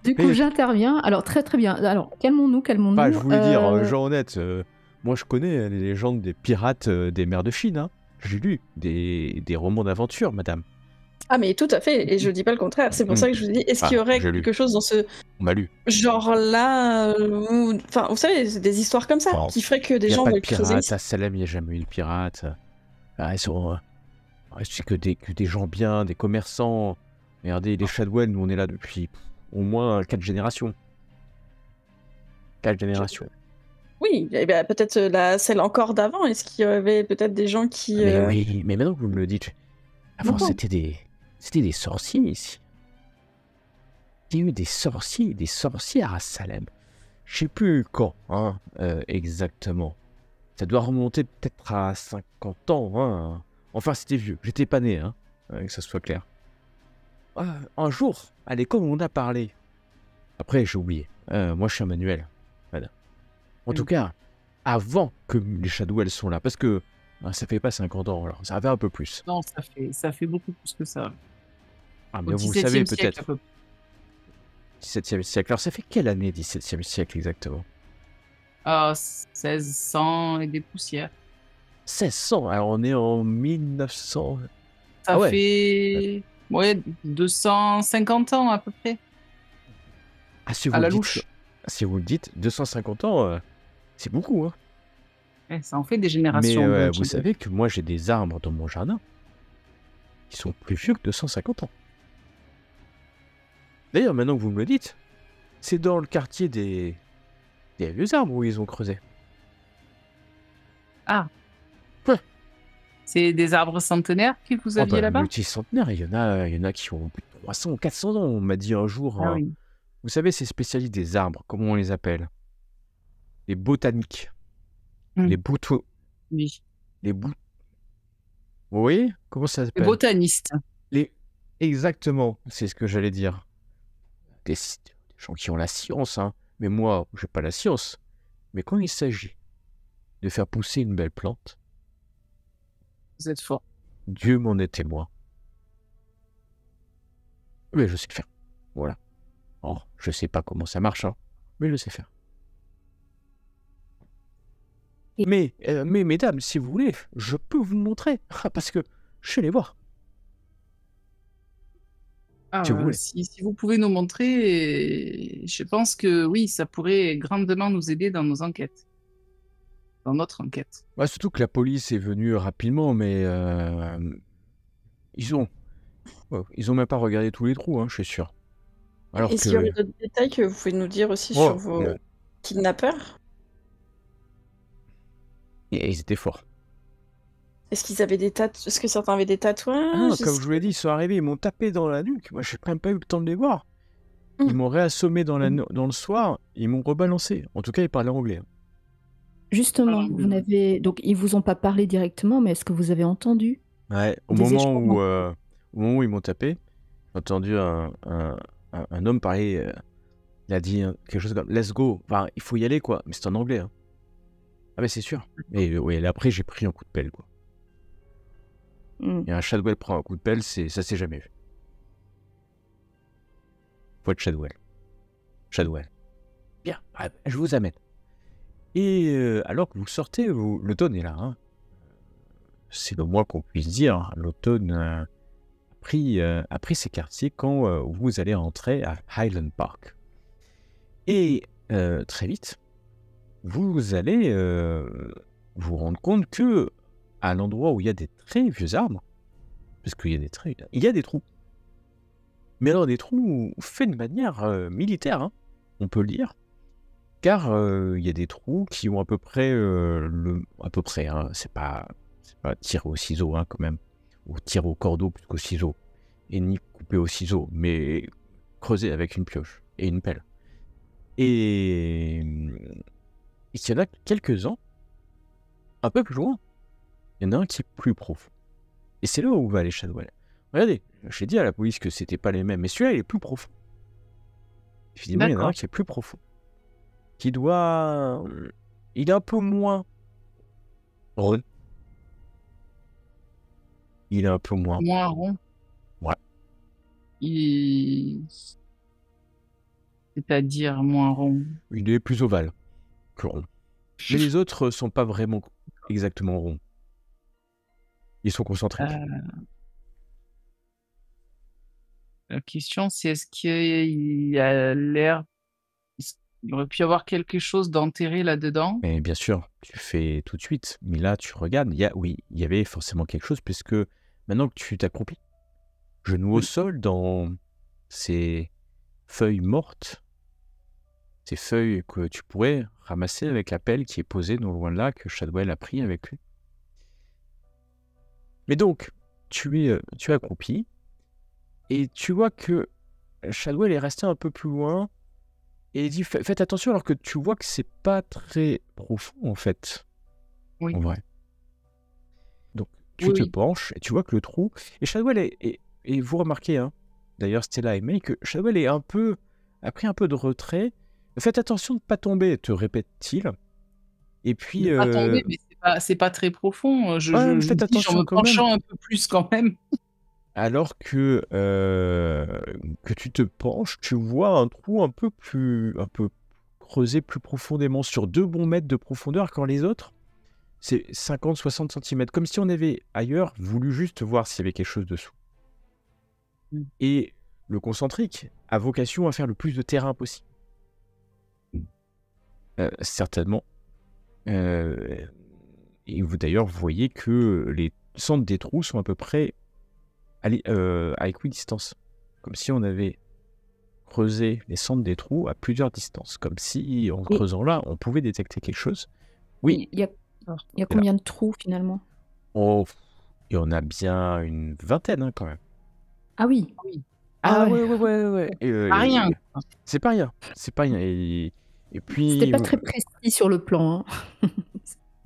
Speaker 2: du coup,
Speaker 1: Mais-
Speaker 2: j'interviens. Alors, très très bien. Alors, calmons-nous.
Speaker 1: Bah, je voulais dire, gens honnêtes. Moi, je connais les légendes des pirates des mers de Chine. Hein. J'ai lu des romans d'aventure, madame.
Speaker 4: Ah, mais tout à fait, et je dis pas le contraire. C'est pour ça que je vous dis, est-ce qu'il y aurait
Speaker 1: j'ai lu.
Speaker 4: quelque chose dans ce
Speaker 1: On m'a lu.
Speaker 4: genre-là Enfin, vous savez, c'est des histoires comme ça
Speaker 1: Bon,
Speaker 4: qui feraient que des
Speaker 1: Il n'y a
Speaker 4: gens
Speaker 1: pas de
Speaker 4: veulent creuser
Speaker 1: pirates.
Speaker 4: ici.
Speaker 1: À Salem, il n'y a jamais eu de pirates. Ah, ils sont... c'est que des gens bien, des commerçants. Regardez, les Shadwell, nous, on est là depuis au moins 4 générations. 4 générations.
Speaker 4: Oui, eh ben, peut-être celle encore d'avant. Est-ce qu'il y avait peut-être des gens qui...
Speaker 1: Mais oui, mais maintenant que vous me le dites, avant,
Speaker 4: Pourquoi
Speaker 1: c'était des sorciers ici. Il y a eu des sorciers et des sorcières à Salem. Je sais plus quand, hein, exactement. Ça doit remonter peut-être à 50 ans, hein. Enfin, c'était vieux. J'étais pas né, hein, que ça soit clair. Un jour, à l'école, on en a parlé. Après, j'ai oublié. Moi, je suis un manuel. Voilà. En tout cas, avant que les Shadwell sont là, parce que ça fait pas 50 ans, alors ça fait un peu plus.
Speaker 3: Non, ça fait beaucoup plus que ça.
Speaker 1: Ah,
Speaker 3: Au
Speaker 1: mais vous
Speaker 3: 17e
Speaker 1: savez
Speaker 3: siècle,
Speaker 1: peut-être.
Speaker 3: à peu près.
Speaker 1: 17e siècle. Alors, ça fait quelle année, 17e siècle exactement?
Speaker 3: 1600 et des poussières.
Speaker 1: 1600. Alors, on est en 1900.
Speaker 3: Ça
Speaker 1: Ah ouais.
Speaker 3: fait 250 ans à peu près.
Speaker 1: Ah, si vous,
Speaker 3: À
Speaker 1: le
Speaker 3: la
Speaker 1: dites,
Speaker 3: louche.
Speaker 1: si vous le dites, 250 ans, c'est beaucoup, hein.
Speaker 3: Ouais, ça en fait des
Speaker 1: Mais
Speaker 3: générations. donc,
Speaker 1: vous savez que moi, j'ai des arbres dans mon jardin qui sont plus vieux que 250 ans. D'ailleurs, maintenant que vous me le dites, c'est dans le quartier des vieux arbres où ils ont creusé.
Speaker 3: C'est des arbres centenaires que vous aviez là-bas?
Speaker 1: Multicentenaires, il y en a qui ont plus de 300 ou 400 ans. On m'a dit un jour,
Speaker 3: Ah oui.
Speaker 1: vous savez, ces spécialistes des arbres, comment on les appelle? Les botaniques. Les bouteaux.
Speaker 3: Oui.
Speaker 1: Les bouts. Vous voyez? Comment ça
Speaker 3: Les
Speaker 1: s'appelle?
Speaker 3: botanistes.
Speaker 1: Exactement, c'est ce que j'allais dire. Des gens qui ont la science, hein. Mais moi, j'ai pas la science. Mais quand il s'agit de faire pousser une belle plante,
Speaker 3: Vous êtes fort.
Speaker 1: Dieu m'en est témoin. Mais je sais le faire. Voilà. Alors, je sais pas comment ça marche, hein, mais je sais faire.
Speaker 2: Et-
Speaker 1: Mais mesdames, si vous voulez, je peux vous montrer. Parce que je suis allé voir, si vous voulez.
Speaker 3: Si vous pouvez nous montrer, je pense que oui, ça pourrait grandement nous aider dans nos enquêtes, dans notre enquête.
Speaker 1: Ouais, surtout que la police est venue rapidement, mais ils ont même pas regardé tous les trous, hein, je suis sûr. Alors
Speaker 4: Est-ce qu'il y aurait
Speaker 1: que
Speaker 4: d'autres détails que vous pouvez nous dire aussi
Speaker 1: Oh,
Speaker 4: sur vos
Speaker 1: non.
Speaker 4: kidnappeurs?
Speaker 1: Ils étaient forts.
Speaker 4: Est-ce qu'ils avaient Est-ce que certains avaient des
Speaker 1: Ah,
Speaker 4: tatouages?
Speaker 1: comme je vous l'ai dit, ils sont arrivés, ils m'ont tapé dans la nuque. Moi, j'ai même pas eu le temps de les voir. Ils m'ont réassommé dans le soir, ils m'ont rebalancé. En tout cas, ils parlaient anglais, hein.
Speaker 2: Justement, vous n'avez donc ils vous ont pas parlé directement, mais est-ce que vous avez entendu
Speaker 1: Ouais, au
Speaker 2: des
Speaker 1: moment
Speaker 2: échanges?
Speaker 1: où ils m'ont tapé, j'ai entendu un homme parler. Il a dit quelque chose comme Let's go. Enfin, il faut y aller, quoi. Mais c'est en anglais, hein. Ah, mais c'est sûr. Et ouais, après, j'ai pris un coup de pelle, quoi. Et un Shadwell prend un coup de pelle, ça s'est jamais vu. Faut être Shadwell. Bien, je vous amène. Et alors que vous sortez, l'automne est là, hein. C'est le moins qu'on puisse dire. L'automne a pris ses quartiers quand vous allez entrer à Highland Park. Et très vite, vous allez vous rendre compte que à l'endroit où il y a des très vieux arbres, parce qu'il y a il y a des trous. Mais alors des trous faits de manière militaire, hein, on peut le dire, car il y a des trous qui ont à peu près hein, c'est pas tiré au ciseau, hein, quand même, ou tiré au cordeau plus qu'au ciseau, et ni coupé au ciseau, mais creusé avec une pioche et une pelle. Et il y en a quelques-uns, un peu plus loin, il y en a un qui est plus profond. Et c'est là où va aller Shadwell. Regardez, j'ai dit à la police que c'était pas les mêmes, mais celui-là, il est plus profond. Effectivement, il y en a un qui est plus profond. Il est un peu moins rond. Il est un peu moins...
Speaker 3: Moins rond.
Speaker 1: Ouais.
Speaker 3: C'est-à-dire moins rond.
Speaker 1: Il est plus ovale que rond. Mais les autres sont pas vraiment exactement ronds. Ils sont concentriques.
Speaker 3: La question, c'est est-ce qu'il a l'air... Il aurait pu y avoir quelque chose d'enterré là-dedans?
Speaker 1: Mais bien sûr, tu fais tout de suite. Mais là, tu regardes. Il y avait forcément quelque chose, puisque maintenant que tu t'accroupis, genou au sol, dans ces feuilles mortes, ces feuilles que tu pourrais ramasser avec la pelle qui est posée non loin de là, que Shadwell a pris avec lui. Mais donc, tu es accroupi, et tu vois que Shadwell est resté un peu plus loin, et il dit faites attention, alors que tu vois que c'est pas très profond en fait.
Speaker 3: Oui.
Speaker 1: En vrai. Donc tu te penches et tu vois que le trou. Et Shadwell et vous remarquez, hein, d'ailleurs Stella et May, que Shadwell a pris un peu de retrait. Faites attention de ne pas tomber, te répète-t-il. Et puis.
Speaker 3: Pas tomber, mais c'est pas très profond.
Speaker 1: Faites attention
Speaker 3: en me
Speaker 1: quand même.
Speaker 3: penchant un peu plus quand même.
Speaker 1: Alors que tu te penches, tu vois un trou un peu creusé plus profondément, sur 2 bons mètres de profondeur, quand les autres, c'est 50-60 cm, comme si on avait ailleurs voulu juste voir s'il y avait quelque chose dessous. Et le concentrique a vocation à faire le plus de terrain possible. Certainement. Et vous d'ailleurs voyez que les centres des trous sont à peu près à équidistance, comme si on avait creusé les centres des trous à plusieurs distances, comme si en creusant là, on pouvait détecter quelque chose. Oui.
Speaker 2: Il y a combien de trous finalement?
Speaker 1: Oh, il y en a bien une vingtaine, hein, quand même.
Speaker 2: Ah oui.
Speaker 1: Ah ouais.
Speaker 3: Pas rien.
Speaker 1: C'est pas rien. Et puis.
Speaker 2: C'était pas très précis sur le plan, hein.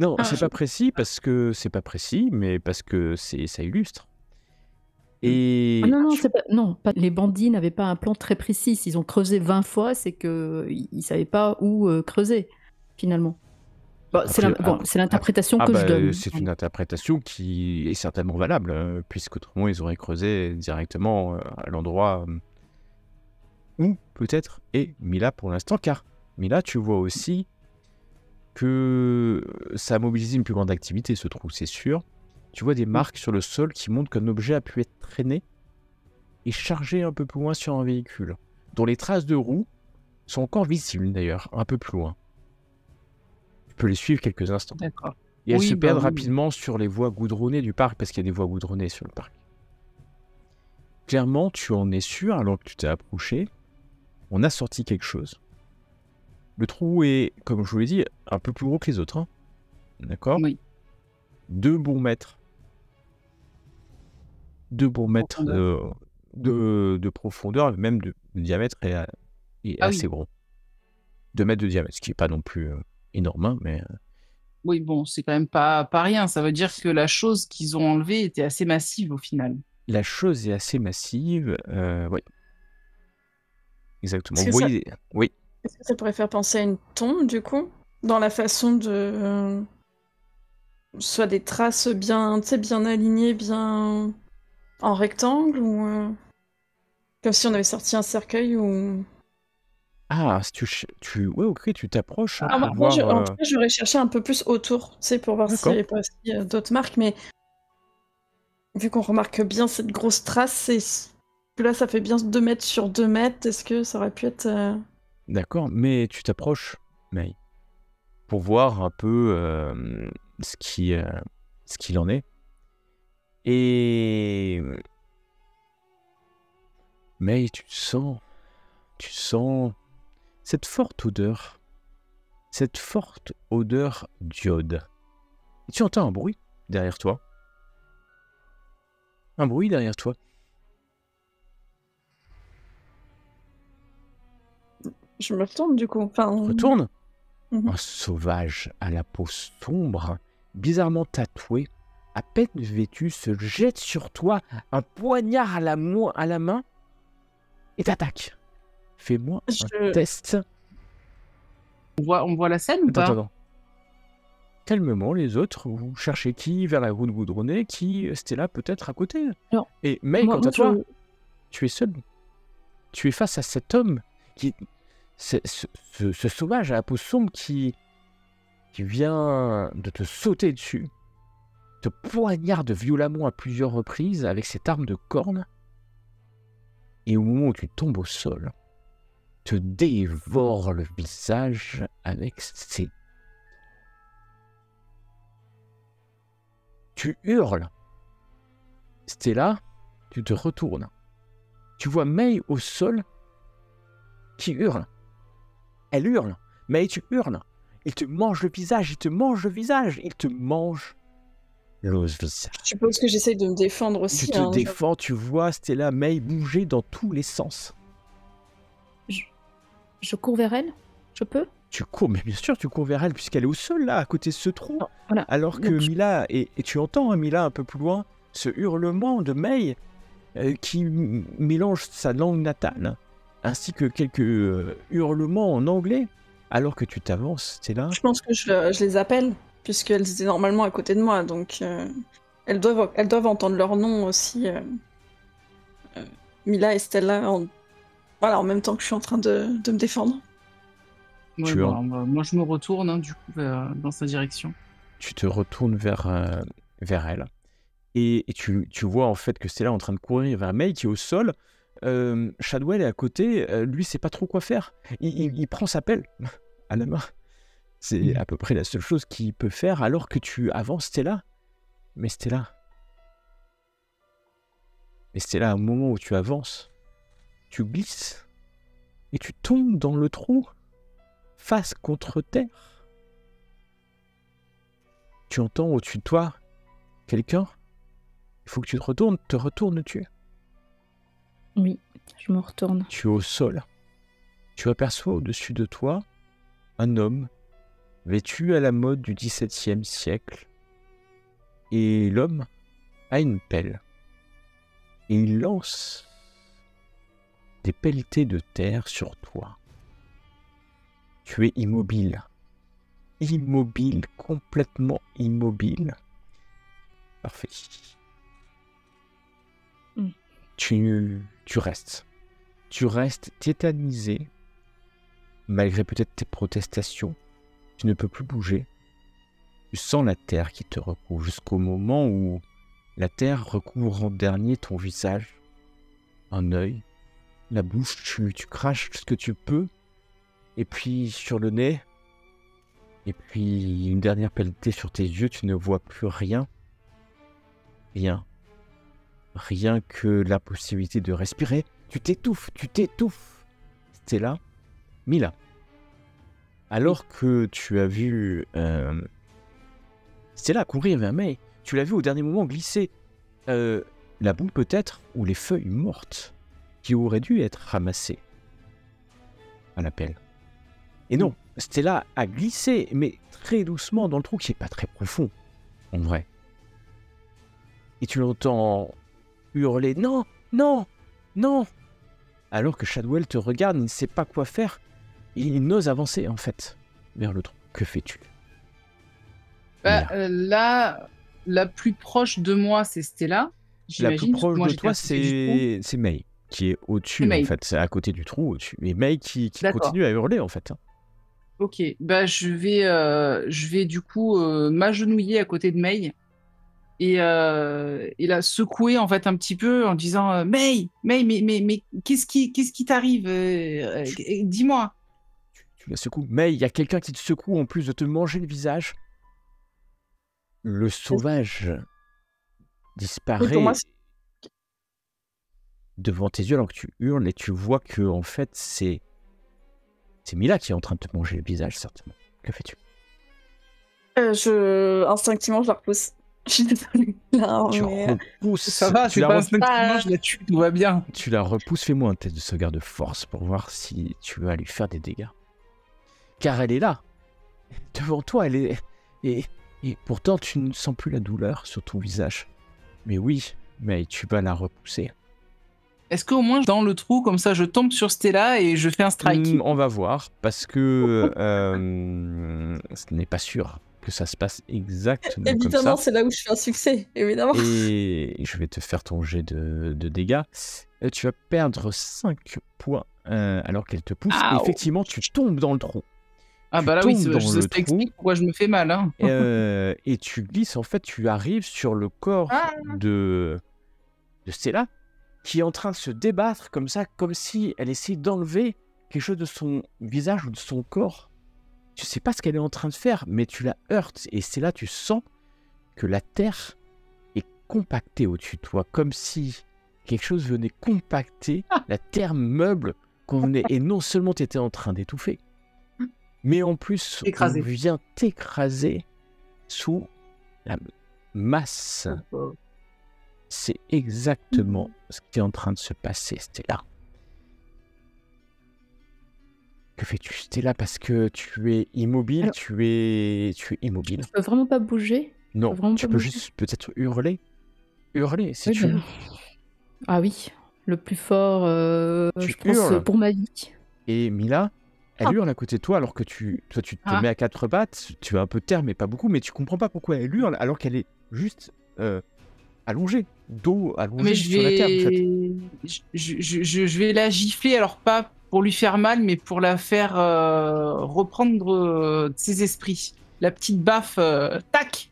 Speaker 1: Non, c'est pas précis parce que c'est pas précis, mais parce que ça illustre. Et
Speaker 2: Non, les bandits n'avaient pas un plan très précis. S'ils ont creusé 20 fois, c'est qu'ils ne savaient pas où creuser, finalement. C'est l'interprétation que je donne.
Speaker 1: C'est une interprétation qui est certainement valable, puisqu'autrement ils auraient creusé directement à l'endroit où peut-être est Mila pour l'instant, car Mila, tu vois aussi que ça a mobilisé une plus grande activité, ce trou, c'est sûr. Tu vois des marques sur le sol qui montrent qu'un objet a pu être traîné et chargé un peu plus loin sur un véhicule, dont les traces de roues sont encore visibles d'ailleurs, un peu plus loin. Tu peux les suivre quelques instants.
Speaker 3: D'accord.
Speaker 1: Et elles
Speaker 3: Oui,
Speaker 1: se
Speaker 3: bah
Speaker 1: perdent
Speaker 3: oui.
Speaker 1: rapidement sur les voies goudronnées du parc, parce qu'il y a des voies goudronnées sur le parc. Clairement, tu en es sûr, alors que tu t'es approché, on a sorti quelque chose. Le trou est, comme je vous l'ai dit, un peu plus gros que les autres. Hein. D'accord ?
Speaker 3: Oui.
Speaker 1: 2 bons mètres. 2 bons mètres de profondeur, même de diamètre, est
Speaker 3: Ah
Speaker 1: assez
Speaker 3: oui.
Speaker 1: gros. 2 mètres de diamètre, ce qui n'est pas non plus énorme, hein, mais
Speaker 3: Oui, bon, c'est quand même pas rien. Ça veut dire que la chose qu'ils ont enlevée était assez massive au final.
Speaker 1: la chose est assez massive. Oui, exactement.
Speaker 4: Est-ce
Speaker 1: Vous
Speaker 4: que ça,
Speaker 1: voyez, oui,
Speaker 4: est-ce que ça pourrait faire penser à une tombe, du coup? Dans la façon de... soit des traces bien, tu sais, bien alignées, bien en rectangle, ou comme si on avait sorti un cercueil, ou...
Speaker 1: ah, si ouais, ok, tu t'approches hein,
Speaker 4: Ah,
Speaker 1: pour
Speaker 4: moi,
Speaker 1: voir.
Speaker 4: en tout cas, j'aurais cherché un peu plus autour, tu sais, pour voir s'il n'y
Speaker 1: D'accord.
Speaker 4: avait pas aussi d'autres marques, mais vu qu'on remarque bien cette grosse trace, que là, ça fait bien 2 mètres sur 2 mètres, est-ce que ça aurait pu être...
Speaker 1: D'accord, mais tu t'approches, May, pour voir un peu ce qu'il en est. Et May, tu sens cette forte odeur d'iode. Et tu entends un bruit derrière toi. Un bruit derrière toi.
Speaker 4: Je me retourne, du coup. Enfin...
Speaker 1: Retourne.
Speaker 4: Mhm.
Speaker 1: Un sauvage à la peau sombre, bizarrement tatoué, à peine vêtu, se jette sur toi, un poignard à la main, et t'attaque. Fais-moi un
Speaker 4: Je...
Speaker 1: test.
Speaker 3: On voit la scène ou pas?
Speaker 1: Attends. Calmement, les autres, vous cherchez qui vers la route goudronnée, qui Stella peut-être à côté.
Speaker 2: Alors,
Speaker 1: Et May,
Speaker 2: moi,
Speaker 1: quant à toi,
Speaker 2: je...
Speaker 1: tu es seul. Tu es face à cet homme qui, ce sauvage à la peau sombre qui vient de te sauter dessus, te poignarde violemment à plusieurs reprises avec cette arme de corne, et au moment où tu tombes au sol, te dévore le visage avec ses... Tu hurles. Stella, tu te retournes. Tu vois May au sol qui hurle. Elle hurle. May, tu hurles. Il te mange le visage, il te mange le visage, il te mange le visage.
Speaker 4: Je suppose que j'essaye de me défendre aussi.
Speaker 1: Tu te défends, tu vois Stella May bouger dans tous les sens.
Speaker 2: Je cours vers elle. Je peux?
Speaker 1: Tu cours, mais bien sûr tu cours vers elle puisqu'elle est au sol là, à côté de ce trou.
Speaker 2: Non, voilà.
Speaker 1: Alors que
Speaker 2: Donc,
Speaker 1: Mila, et tu entends hein, Mila un peu plus loin, ce hurlement de May qui mélange sa langue natale, ainsi que quelques hurlements en anglais, alors que tu t'avances, Stella.
Speaker 4: Je pense que je les appelle, puisqu'elles étaient normalement à côté de moi, donc elles doivent entendre leur nom aussi. Mila et Stella, voilà, en même temps que je suis en train de me défendre.
Speaker 3: Ouais,
Speaker 1: Tu
Speaker 3: bon, moi, je me retourne hein, du coup dans sa direction.
Speaker 1: Tu te retournes vers elle. Et tu vois en fait que Stella est en train de courir vers May qui est au sol. Shadwell est à côté. Lui, sait pas trop quoi faire. Il prend sa pelle à la main. C'est à peu près la seule chose qu'il peut faire alors que tu avances, Stella. Mais Stella, au moment où tu avances, tu glisses et tu tombes dans le trou, face contre terre. Tu entends au-dessus de toi quelqu'un. Il faut que tu te retournes-tu.
Speaker 2: oui, je me retourne.
Speaker 1: Tu es au sol. Tu aperçois au-dessus de toi un homme vêtu à la mode du XVIIe siècle. Et l'homme a une pelle. Et il lance des pelletées de terre sur toi. Tu es immobile. Immobile, complètement immobile. Parfait. Tu restes. Tu restes tétanisé, malgré peut-être tes protestations. Tu ne peux plus bouger. Tu sens la terre qui te recouvre jusqu'au moment où la terre recouvre en dernier ton visage, un œil, la bouche, tu craches ce que tu peux, et puis sur le nez, et puis une dernière pelletée sur tes yeux, tu ne vois plus rien. Rien. Rien que la possibilité de respirer. Tu t'étouffes. Stella, Mila. Alors que tu as vu Stella courir vers May, tu l'as vu au dernier moment glisser la boue peut-être, ou les feuilles mortes qui auraient dû être ramassées à la pelle. Et non, Stella a glissé, mais très doucement dans le trou qui n'est pas très profond, en vrai. Et tu l'entends hurler « Non, non, non !» Alors que Shadwell te regarde, il ne sait pas quoi faire. Il n'ose avancer, en fait, vers le trou. Que fais-tu?
Speaker 3: Là, la plus proche de moi, c'est Stella.
Speaker 1: La plus
Speaker 3: J'imagine, parce que
Speaker 1: proche
Speaker 3: moi,
Speaker 1: de
Speaker 3: j'étais
Speaker 1: toi,
Speaker 3: à côté du trou.
Speaker 1: c'est May, qui est au-dessus,
Speaker 3: C'est May.
Speaker 1: en fait. C'est à côté du trou, au-dessus. Et May qui
Speaker 3: D'accord.
Speaker 1: continue à hurler, en fait.
Speaker 3: Ok, je vais du coup m'agenouiller à côté de May et la secouer en fait un petit peu en disant May, mais qu'est-ce qui t'arrive dis-moi.
Speaker 1: Tu la secoues. May, il y a quelqu'un qui te secoue en plus de te manger le visage. Le sauvage
Speaker 4: Oui,
Speaker 1: disparaît
Speaker 4: pour moi,
Speaker 1: devant tes yeux alors que tu hurles et tu vois que en fait c'est Mila qui est en train de te manger le visage, certainement. Que fais-tu?
Speaker 4: instinctivement, je la repousse. Je suis désolée. Là,
Speaker 1: Tu
Speaker 4: mais...
Speaker 1: repousses.
Speaker 3: Ça va,
Speaker 1: tu
Speaker 3: c'est
Speaker 1: la
Speaker 3: pas
Speaker 1: repousses.
Speaker 3: instinctivement, je la tue, tout va bien.
Speaker 1: Tu la repousses. Fais-moi un test de sauvegarde de force pour voir si tu vas lui faire des dégâts. Car elle est là, devant toi, elle est... Et pourtant, tu ne sens plus la douleur sur ton visage. Mais oui, mais tu vas la repousser.
Speaker 3: Est-ce qu'au moins dans le trou, comme ça, je tombe sur Stella et je fais un strike?
Speaker 1: On va voir, parce que ce n'est pas sûr que ça se passe exactement comme ça.
Speaker 4: Évidemment, c'est là où je fais un succès, évidemment.
Speaker 1: Et je vais te faire ton jet de dégâts. Tu vas perdre 5 points alors qu'elle te pousse. Et effectivement, tu tombes dans le trou.
Speaker 3: Ah
Speaker 1: Tu
Speaker 3: bah là oui,
Speaker 1: tombes dans
Speaker 3: ça
Speaker 1: le trou.
Speaker 3: explique pourquoi je me fais mal. Hein.
Speaker 1: Et tu glisses, en fait, tu arrives sur le corps de Stella, qui est en train de se débattre comme ça, comme si elle essayait d'enlever quelque chose de son visage ou de son corps. Tu sais pas ce qu'elle est en train de faire, mais tu la heurtes. Et c'est là tu sens que la terre est compactée au-dessus de toi, comme si quelque chose venait compacter la terre meuble qu'on venait. Et non seulement tu étais en train d'étouffer, mais en plus
Speaker 3: Écrasé.
Speaker 1: on vient t'écraser sous la masse. C'est exactement ce qui est en train de se passer, Stella. Que fais-tu, Stella? Parce que tu es immobile,
Speaker 2: Alors,
Speaker 1: tu es immobile.
Speaker 2: Je peux vraiment pas bouger.
Speaker 1: Non,
Speaker 2: vraiment
Speaker 1: tu
Speaker 2: pas
Speaker 1: peux
Speaker 2: bouger.
Speaker 1: juste peut-être hurler. Hurler, si
Speaker 2: Oui,
Speaker 1: tu
Speaker 2: bah.
Speaker 1: veux.
Speaker 2: Ah oui, le plus fort,
Speaker 1: Tu
Speaker 2: je pense,
Speaker 1: hurles.
Speaker 2: pour ma vie.
Speaker 1: Et Mila, elle hurle à côté de toi alors que toi, tu te mets à 4 pattes. Tu as un peu de terre, mais pas beaucoup. Mais tu comprends pas pourquoi elle hurle alors qu'elle est juste allongée, dos allongé sur la terre, en fait.
Speaker 3: Je vais la gifler, alors pas pour lui faire mal, mais pour la faire reprendre ses esprits. La petite baffe, tac.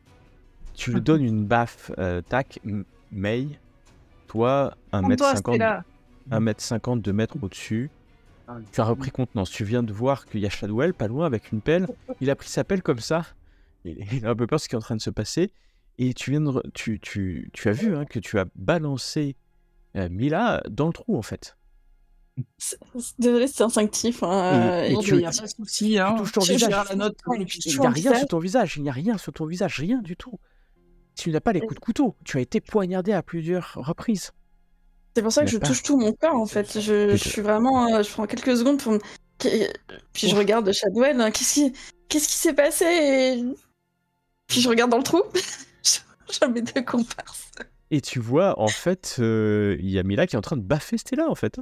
Speaker 1: Tu lui donnes une baffe, tac, May, toi, 1m50, 1m50, 2 mètres au-dessus. Tu as repris contenance. Tu viens de voir qu'il y a Shadwell pas loin avec une pelle. Il a pris sa pelle comme ça. Il a un peu peur de ce qui est en train de se passer. Et tu as vu que tu as balancé Mila dans le trou, en fait.
Speaker 4: Désolé, c'est instinctif.
Speaker 1: Et
Speaker 3: Il n'y a pas de souci.
Speaker 1: tu touches ton visage.
Speaker 3: La note.
Speaker 1: Il n'y a rien sur ton visage. Il n'y a rien sur ton visage. Rien du tout. Tu n'as pas les coups de couteau. Tu as été poignardé à plusieurs reprises.
Speaker 4: C'est pour ça que je touche tout mon corps, en fait. Je suis vraiment... je prends quelques secondes pour me... Puis je regarde Shadwell. Qu'est-ce qui s'est passé? Et... Puis je regarde dans le trou. J'ai mes deux comparses.
Speaker 1: Et tu vois, en fait, il y a Mila qui est en train de baffer Stella, en fait.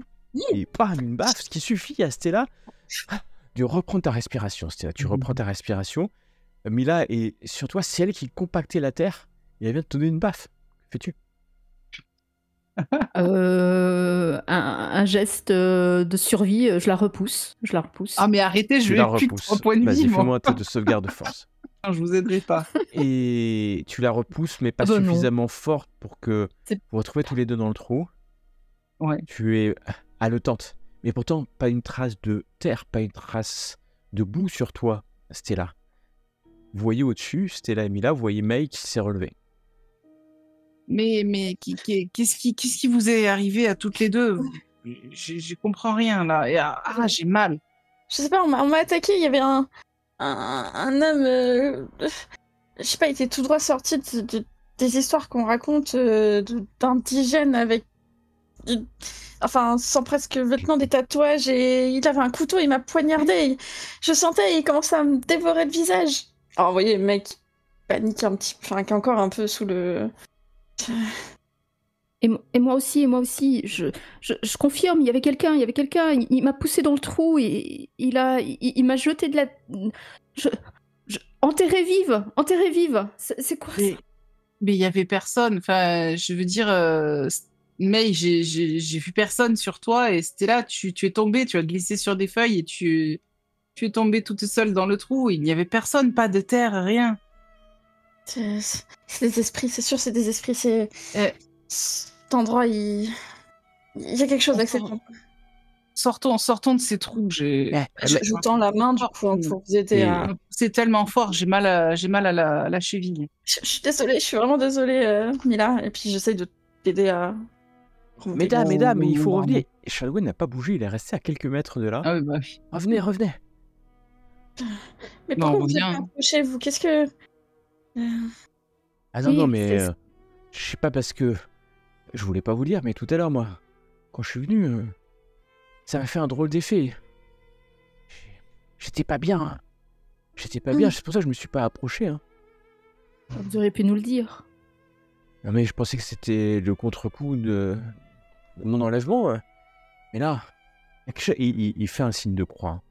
Speaker 1: Et bam, une baffe, ce qui suffit à Stella de reprendre ta respiration, Stella. Tu reprends ta respiration. Mila est sur toi, c'est elle qui compactait la terre. Et elle vient de te donner une baffe. Que fais-tu?
Speaker 2: Un geste de survie, je la repousse.
Speaker 3: Ah, mais arrêtez, je
Speaker 1: Tu
Speaker 3: vais
Speaker 1: la
Speaker 3: plus de
Speaker 1: repousses.
Speaker 3: 3 points de
Speaker 1: Vas-y,
Speaker 3: vie, moi.
Speaker 1: fais-moi un test de sauvegarde de force.
Speaker 3: Non, je vous aiderai pas.
Speaker 1: Et tu la repousses, mais pas
Speaker 2: Ah bah non.
Speaker 1: suffisamment forte pour que
Speaker 2: C'est-
Speaker 1: vous vous retrouvez tous les deux dans le trou.
Speaker 3: Ouais.
Speaker 1: Tu es haletante, mais pourtant pas une trace de terre, pas une trace de boue sur toi, Stella. Vous voyez au-dessus, Stella et Mila, vous voyez May qui s'est relevée.
Speaker 3: Mais qu'est-ce qui vous est arrivé à toutes les deux? Je comprends rien, là. Et, j'ai mal.
Speaker 4: Je sais pas, on m'a attaqué, il y avait un homme, je sais pas, il était tout droit sorti des histoires qu'on raconte d'indigènes avec, enfin, sans presque vêtements, des tatouages, et il avait un couteau, il m'a poignardé. Je sentais, il commençait à me dévorer le visage. Alors, vous voyez, le mec panique un petit peu, enfin, qui est encore un peu sous le...
Speaker 2: Et moi aussi, je confirme, il y avait quelqu'un, il m'a poussé dans le trou et il m'a jeté de la... enterrée vive. C'est quoi ça?
Speaker 3: Mais il y avait personne. Enfin, je veux dire, May, j'ai vu personne sur toi et c'était là, tu es tombée, tu as glissé sur des feuilles et tu es tombée toute seule dans le trou. Il n'y avait personne, pas de terre, rien.
Speaker 4: C'est des esprits, c'est sûr, c'est des esprits, c'est... Cet endroit, il y a quelque chose d'acceptable.
Speaker 3: Sortons de ces trous.
Speaker 4: Je vous tends la main du coup pour vous aider à...
Speaker 3: C'est tellement fort, j'ai mal à la cheville.
Speaker 4: Je suis désolée, je suis vraiment désolée, Mila. Et puis j'essaye de t'aider à...
Speaker 1: Mesdames, mais il faut revenir. Shadowell n'a pas bougé, il est resté à quelques mètres de là.
Speaker 3: Ah oui, bah oui.
Speaker 1: Revenez.
Speaker 4: Mais
Speaker 3: Non,
Speaker 4: pourquoi vous
Speaker 3: reviens.
Speaker 4: êtes pas approché, vous? Qu'est-ce que...
Speaker 1: Ah non,
Speaker 2: Oui,
Speaker 1: non, mais
Speaker 2: c'est-
Speaker 1: je sais pas parce que je voulais pas vous dire, mais tout à l'heure, moi, quand je suis venu, ça m'a fait un drôle d'effet. J'étais pas bien. Hein. C'est pour ça que je me suis pas approché. Hein.
Speaker 2: Vous auriez pu nous le dire.
Speaker 1: Non, mais je pensais que c'était le contre-coup de mon enlèvement. Mais là, il fait un signe de croix. Hein.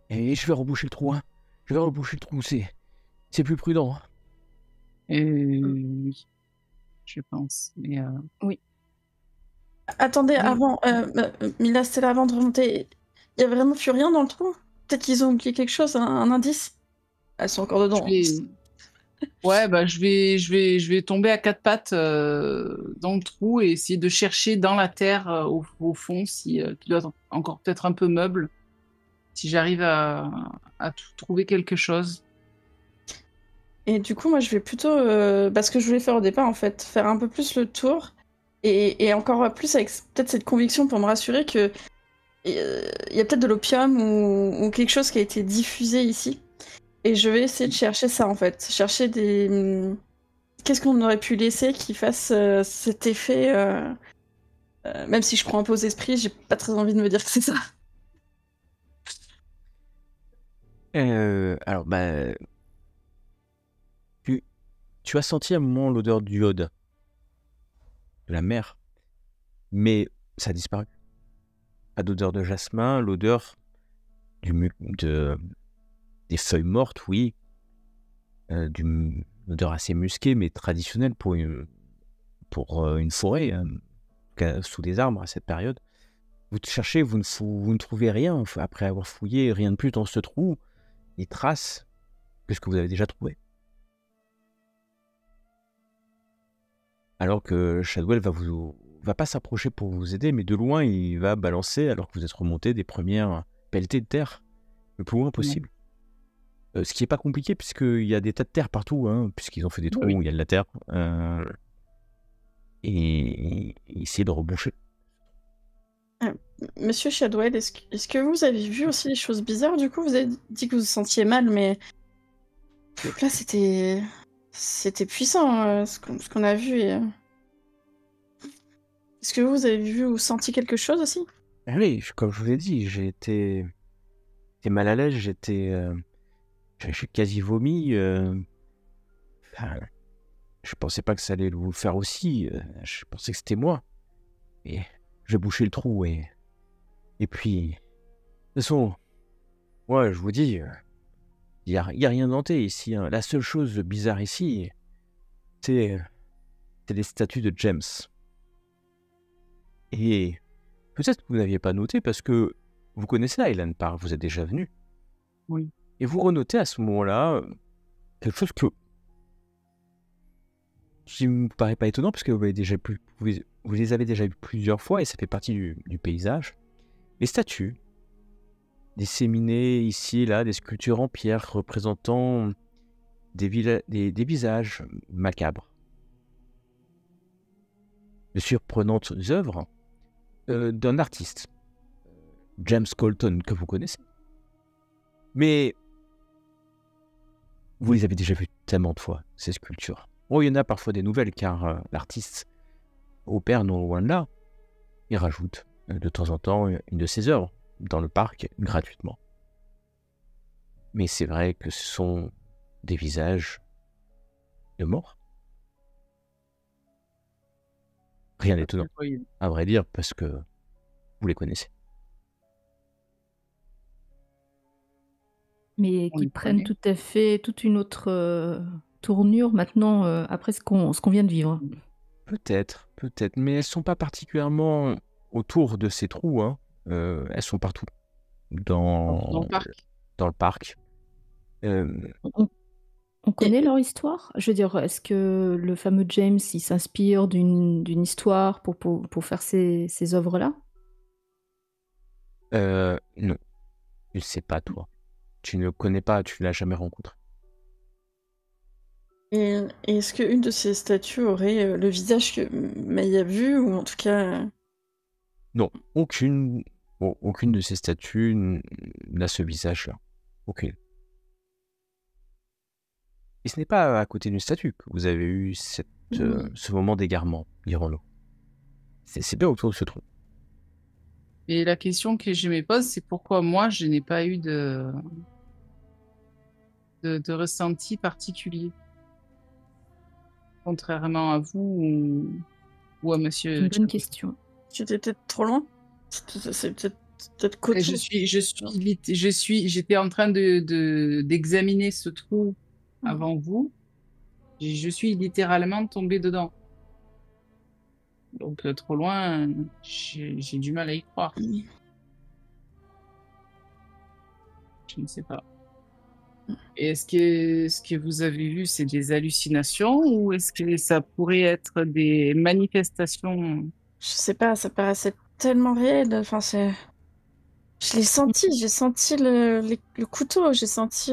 Speaker 1: Et je vais reboucher le trou. Hein. C'est plus prudent. Hein.
Speaker 3: Oui, je pense. Mais
Speaker 4: Attendez,
Speaker 3: Oui.
Speaker 4: avant... Mila, Stella, avant de remonter, il y a vraiment plus rien dans le trou? Peut-être qu'ils ont oublié quelque chose, un indice? Elles sont encore dedans.
Speaker 3: ouais, bah je vais tomber à quatre pattes dans le trou et essayer de chercher dans la terre au fond si qui doit être encore peut-être un peu meuble, si j'arrive à trouver quelque chose.
Speaker 4: Et du coup, moi, je vais plutôt... ce que je voulais faire au départ, en fait, faire un peu plus le tour, et encore plus avec peut-être cette conviction pour me rassurer que il y a peut-être de l'opium ou quelque chose qui a été diffusé ici. Et je vais essayer de chercher ça, en fait. Chercher des... Qu'est-ce qu'on aurait pu laisser qui fasse cet effet... même si je crois un peu aux esprits, j'ai pas très envie de me dire que c'est ça.
Speaker 1: Alors, tu as senti à un moment l'odeur du iode de la mer, mais ça a disparu. Pas d'odeur de jasmin, l'odeur des feuilles mortes, oui, d'une odeur assez musquée, mais traditionnelle pour une forêt, sous des arbres à cette période. Vous cherchez, vous ne trouvez rien, après avoir fouillé, rien de plus dans ce trou, les traces que ce que vous avez déjà trouvé. Alors que Shadowell va pas s'approcher pour vous aider, mais de loin, il va balancer, alors que vous êtes remonté des premières pelletées de terre, le plus loin possible. Ce qui n'est pas compliqué, puisqu'il y a des tas de terre partout, hein, puisqu'ils ont fait des trous où il y a de la terre. Et essayer de reboucher.
Speaker 4: Monsieur Shadowell, est-ce que vous avez vu aussi des choses bizarres? Du coup, vous avez dit que vous vous sentiez mal, mais... Là, c'était puissant, ce qu'on a vu. Est-ce que vous avez vu ou senti quelque chose aussi?
Speaker 1: Ah oui, comme je vous l'ai dit, j'étais mal à l'aise, j'ai quasi vomi. Enfin, je pensais pas que ça allait vous le faire aussi. Je pensais que c'était moi. Et j'ai bouché le trou et puis... De toute façon, moi, je vous dis, y a rien d'inventé ici. Hein. La seule chose bizarre ici, c'est c'est les statues de James. Et peut-être que vous n'aviez pas noté parce que vous connaissez Highland Park, vous êtes déjà venu.
Speaker 3: Oui.
Speaker 1: Et vous renotez à ce moment-là quelque chose qui ne me paraît pas étonnant parce que vous les avez déjà vus plusieurs fois et ça fait partie du paysage. Les statues, disséminées ici et là, des sculptures en pierre représentant des visages macabres. De surprenantes œuvres d'un artiste, James Colton, que vous connaissez. Mais vous les avez déjà vues tellement de fois, ces sculptures. Bon, il y en a parfois des nouvelles, car l'artiste opère non loin de là. Il rajoute de temps en temps une de ses œuvres dans le parc gratuitement. Mais c'est vrai que ce sont des visages de morts. Rien d'étonnant,
Speaker 3: Oui.
Speaker 1: à vrai dire, parce que vous les connaissez.
Speaker 2: Mais
Speaker 3: On
Speaker 2: qui
Speaker 3: les
Speaker 2: prennent
Speaker 3: connaît.
Speaker 2: tout à fait toute une autre tournure maintenant après ce qu'on vient de vivre.
Speaker 1: Peut-être, mais elles sont pas particulièrement autour de ces trous, hein. Elles sont partout
Speaker 3: Dans le parc.
Speaker 1: dans le parc.
Speaker 2: On connaît leur histoire? Je veux dire, est-ce que le fameux James, il s'inspire d'une histoire pour faire ces œuvres-là?
Speaker 1: Non, tu ne sais pas, toi. Tu ne le connais pas, tu ne l'as jamais rencontré.
Speaker 4: Et est-ce qu'une de ces statues aurait le visage que May a vu, ou en tout cas...
Speaker 1: Non, aucune de ces statues n'a ce visage-là. Aucune. Et ce n'est pas à côté d'une statue que vous avez eu ce moment d'égarement, dirons-nous. C'est bien autour de ce trou.
Speaker 3: Et la question que je me pose, c'est pourquoi moi, je n'ai pas eu de ressenti particulier, contrairement à vous ou à
Speaker 2: C'est
Speaker 3: monsieur.
Speaker 2: une bonne question.
Speaker 4: J'étais peut-être trop loin. C'est peut-être
Speaker 3: Et
Speaker 4: coton.
Speaker 3: j'étais en train d'examiner ce trou avant vous. Je suis littéralement tombée dedans. Donc trop loin, j'ai du mal à y croire. Je ne sais pas. Et est-ce que vous avez vu, c'est des hallucinations ou est-ce que ça pourrait être des manifestations?
Speaker 4: Je sais pas, ça paraissait tellement réel. Enfin, c'est... Je l'ai senti, j'ai senti le couteau, j'ai senti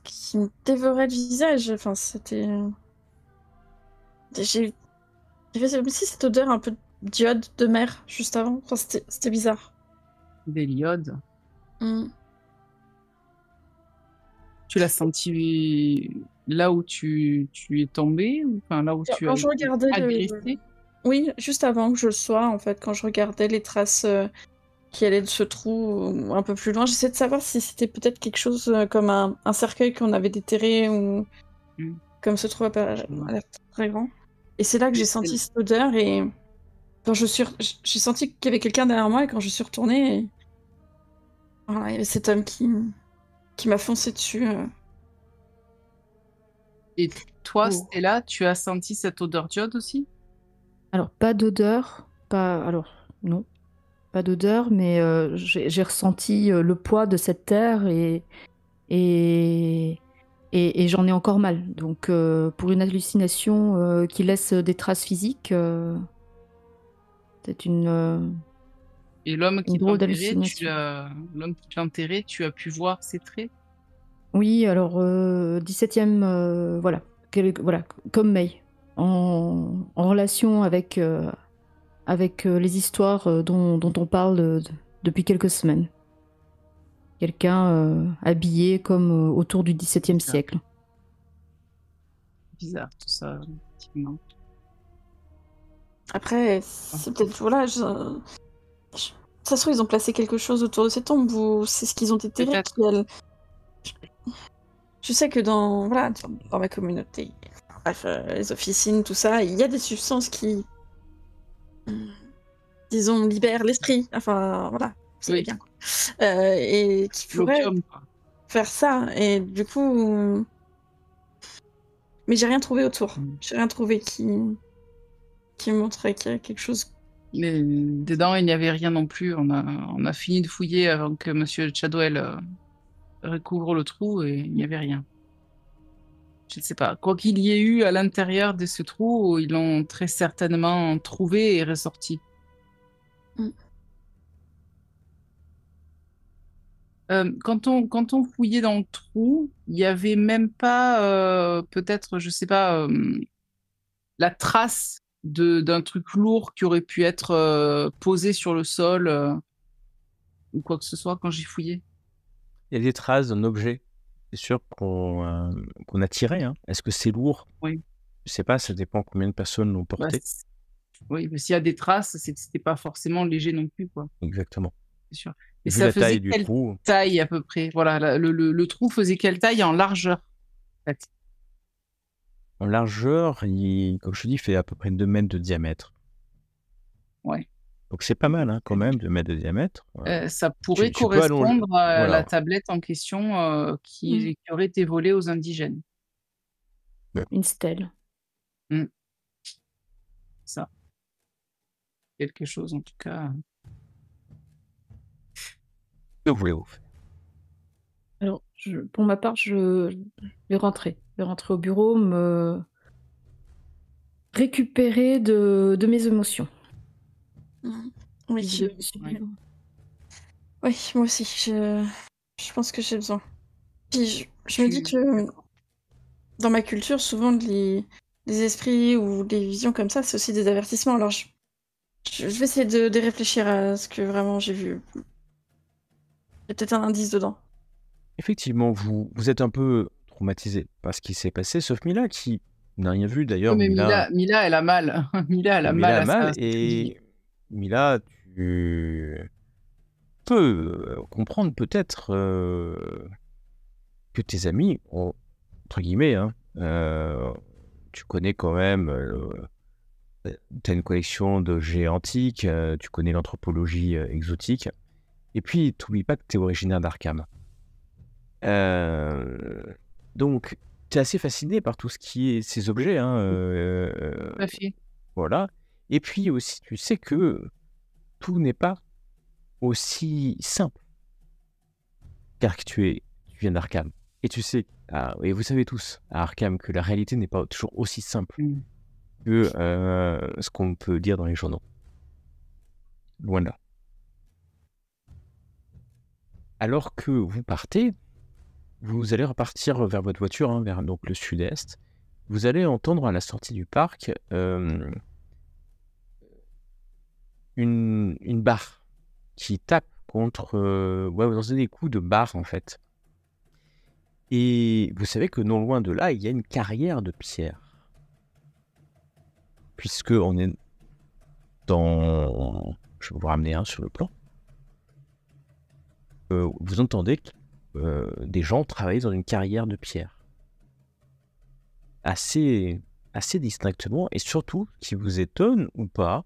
Speaker 4: qu'il me dévorait le visage. Enfin, c'était... Il y avait aussi cette odeur un peu d'iode de mer juste avant. Enfin, c'était bizarre.
Speaker 3: Des liodes. Tu l'as senti là où tu es tombé ou enfin là où tu
Speaker 4: Quand
Speaker 3: as
Speaker 4: je
Speaker 3: été
Speaker 4: regardais
Speaker 3: agressé?
Speaker 4: Oui, juste avant que je le sois, en fait, quand je regardais les traces qui allaient de ce trou un peu plus loin, j'essayais de savoir si c'était peut-être quelque chose comme un cercueil qu'on avait déterré ou comme ce trou a l'air très grand. Et c'est là que j'ai senti cette odeur et quand j'ai senti qu'il y avait quelqu'un derrière moi et quand je suis retournée, voilà, il y avait cet homme qui m'a foncé dessus.
Speaker 3: Et toi, Stella, tu as senti cette odeur d'iode aussi?
Speaker 2: Alors, pas d'odeur, non, pas d'odeur, mais j'ai ressenti le poids de cette terre et j'en ai encore mal. Donc, pour une hallucination qui laisse des traces physiques, c'est une
Speaker 3: Et l'homme qui
Speaker 2: drôle
Speaker 3: l'homme qui t'a enterré, tu as pu voir ses traits?
Speaker 2: Oui, alors 17e, voilà, voilà, comme May, en relation avec les histoires dont on parle depuis quelques semaines. Quelqu'un habillé comme autour du XVIIe siècle.
Speaker 3: Bizarre tout ça, effectivement.
Speaker 4: Après, c'est peut-être... Voilà, ça se trouve, ils ont placé quelque chose autour de cette tombe ou c'est ce qu'ils ont déterré. Je sais que dans ma communauté, bref, les officines, tout ça, il y a des substances qui, disons, libèrent l'esprit. Enfin, voilà, vous savez bien. Et qui pourraient faire ça. Et du coup... Mais j'ai rien trouvé autour.
Speaker 3: Mm.
Speaker 4: J'ai rien trouvé qui montrait qu'il y a quelque chose.
Speaker 3: Mais dedans, il n'y avait rien non plus. On a fini de fouiller avant que Monsieur Chadwell recouvre le trou et il n'y avait rien. Je ne sais pas. Quoi qu'il y ait eu à l'intérieur de ce trou, ils l'ont très certainement trouvé et ressorti.
Speaker 4: Mm.
Speaker 3: Quand on fouillait dans le trou, il n'y avait même pas, peut-être, je sais pas, la trace d'un truc lourd qui aurait pu être posé sur le sol ou quoi que ce soit quand j'ai fouillé.
Speaker 1: Il y a des traces d'un objet, c'est sûr, qu'on a tiré. Hein. Est-ce que c'est lourd?
Speaker 3: Oui.
Speaker 1: Je sais pas, ça dépend combien de personnes l'ont
Speaker 3: Bah,
Speaker 1: porté.
Speaker 3: oui, mais s'il y a des traces, c'est que c'était pas forcément léger non plus, quoi.
Speaker 1: Exactement.
Speaker 3: C'est sûr. Et
Speaker 1: Vu
Speaker 3: ça
Speaker 1: la
Speaker 3: faisait
Speaker 1: taille du
Speaker 3: quelle
Speaker 1: trou,
Speaker 3: taille à peu près? Voilà, le trou faisait quelle taille en largeur? En fait.
Speaker 1: en largeur, comme je te dis, il fait à peu près 2 mètres de diamètre.
Speaker 3: Ouais.
Speaker 1: Donc c'est pas mal, hein, quand même, 2 mètres de diamètre.
Speaker 3: Ça pourrait
Speaker 1: tu peux allonger.
Speaker 3: correspondre à
Speaker 1: Voilà.
Speaker 3: la tablette en question qui aurait été volée aux indigènes.
Speaker 2: Une stèle.
Speaker 3: Ça. Quelque chose, en tout cas.
Speaker 1: Que voulez-vous faire?
Speaker 2: Alors, pour ma part, je vais rentrer. Je vais rentrer au bureau, me récupérer de mes émotions.
Speaker 4: Oui, oui, moi aussi. Je pense que j'ai besoin. Puis je me dis que dans ma culture, souvent les esprits ou les visions comme ça, c'est aussi des avertissements. Alors je vais essayer de réfléchir à ce que vraiment j'ai vu. Il y a peut-être un indice dedans.
Speaker 1: Effectivement, vous êtes un peu traumatisé par ce qui s'est passé, sauf Mila qui n'a rien vu d'ailleurs.
Speaker 3: Oui, mais Mila, elle a mal. Mila, elle a
Speaker 1: Mila
Speaker 3: mal
Speaker 1: a
Speaker 3: à
Speaker 1: mal
Speaker 3: ça.
Speaker 1: et Mila, tu peux comprendre peut-être que tes amis ont, entre guillemets, hein, tu connais quand même, tu as une collection d'objets antiques, tu connais l'anthropologie exotique, et puis t'oublies pas que tu es originaire d'Arkham. Donc, tu es assez fasciné par tout ce qui est ces objets. Hein,
Speaker 3: Tout à fait.
Speaker 1: voilà. Et puis aussi, tu sais que tout n'est pas aussi simple. Car que tu viens d'Arkham. Et tu sais, et vous savez tous, à Arkham, que la réalité n'est pas toujours aussi simple que ce qu'on peut dire dans les journaux. Loin de là. Alors que vous partez, vous allez repartir vers votre voiture, hein, vers donc, le sud-est. Vous allez entendre à la sortie du parc une barre qui tape contre... ouais, vous entendez des coups de barre en fait. Et vous savez que non loin de là, il y a une carrière de pierre. Puisque on est dans... Je vais vous ramener un sur le plan. Vous entendez que des gens travaillent dans une carrière de pierre. Assez distinctement. Et surtout, qui vous étonne ou pas,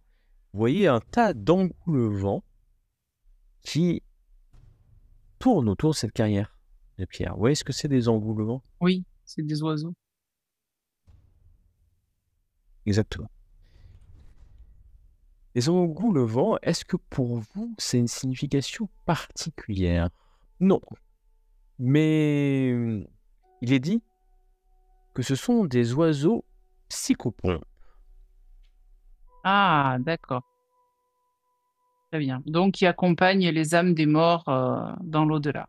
Speaker 1: vous voyez un tas d'engoulevents qui tournent autour de cette carrière de pierre. Vous voyez ce que c'est des engoulevents?
Speaker 3: Oui, c'est des oiseaux.
Speaker 1: Exactement. Les engoulevents, est-ce que pour vous, c'est une signification particulière? Non. Mais il est dit que ce sont des oiseaux psychopompes.
Speaker 3: Ah, d'accord. Très bien. Donc, qui accompagnent les âmes des morts dans l'au-delà.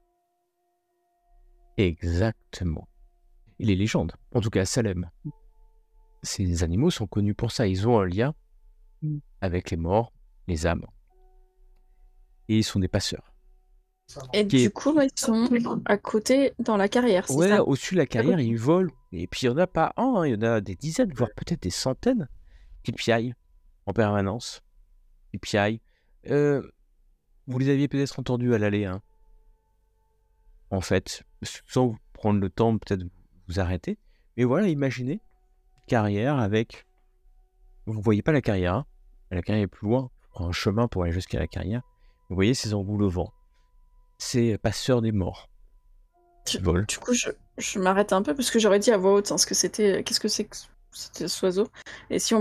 Speaker 1: Exactement. Et les légendes, en tout cas à Salem. Ces animaux sont connus pour ça. Ils ont un lien avec les morts, les âmes. Et ils sont des passeurs.
Speaker 4: Et du coup, ils sont à côté dans la carrière, c'est
Speaker 1: ouais,
Speaker 4: ça?
Speaker 1: au-dessus de la carrière, ils volent. Et puis il n'y en a pas un, hein, il y en a des dizaines, voire peut-être des centaines qui piaillent en permanence. Ils piaillent. Vous les aviez peut-être entendus à l'aller, hein. En fait, sans vous prendre le temps peut-être de vous arrêter. Mais voilà, imaginez une carrière avec... Vous ne voyez pas la carrière, hein. La carrière est plus loin. Il faut prendre un chemin pour aller jusqu'à la carrière. Vous voyez ces engoulevents. Ces passeurs des morts.
Speaker 4: Du coup, je m'arrête un peu parce que j'aurais dit à voix haute hein, qu'est-ce que c'est que c'était ce oiseau. Et si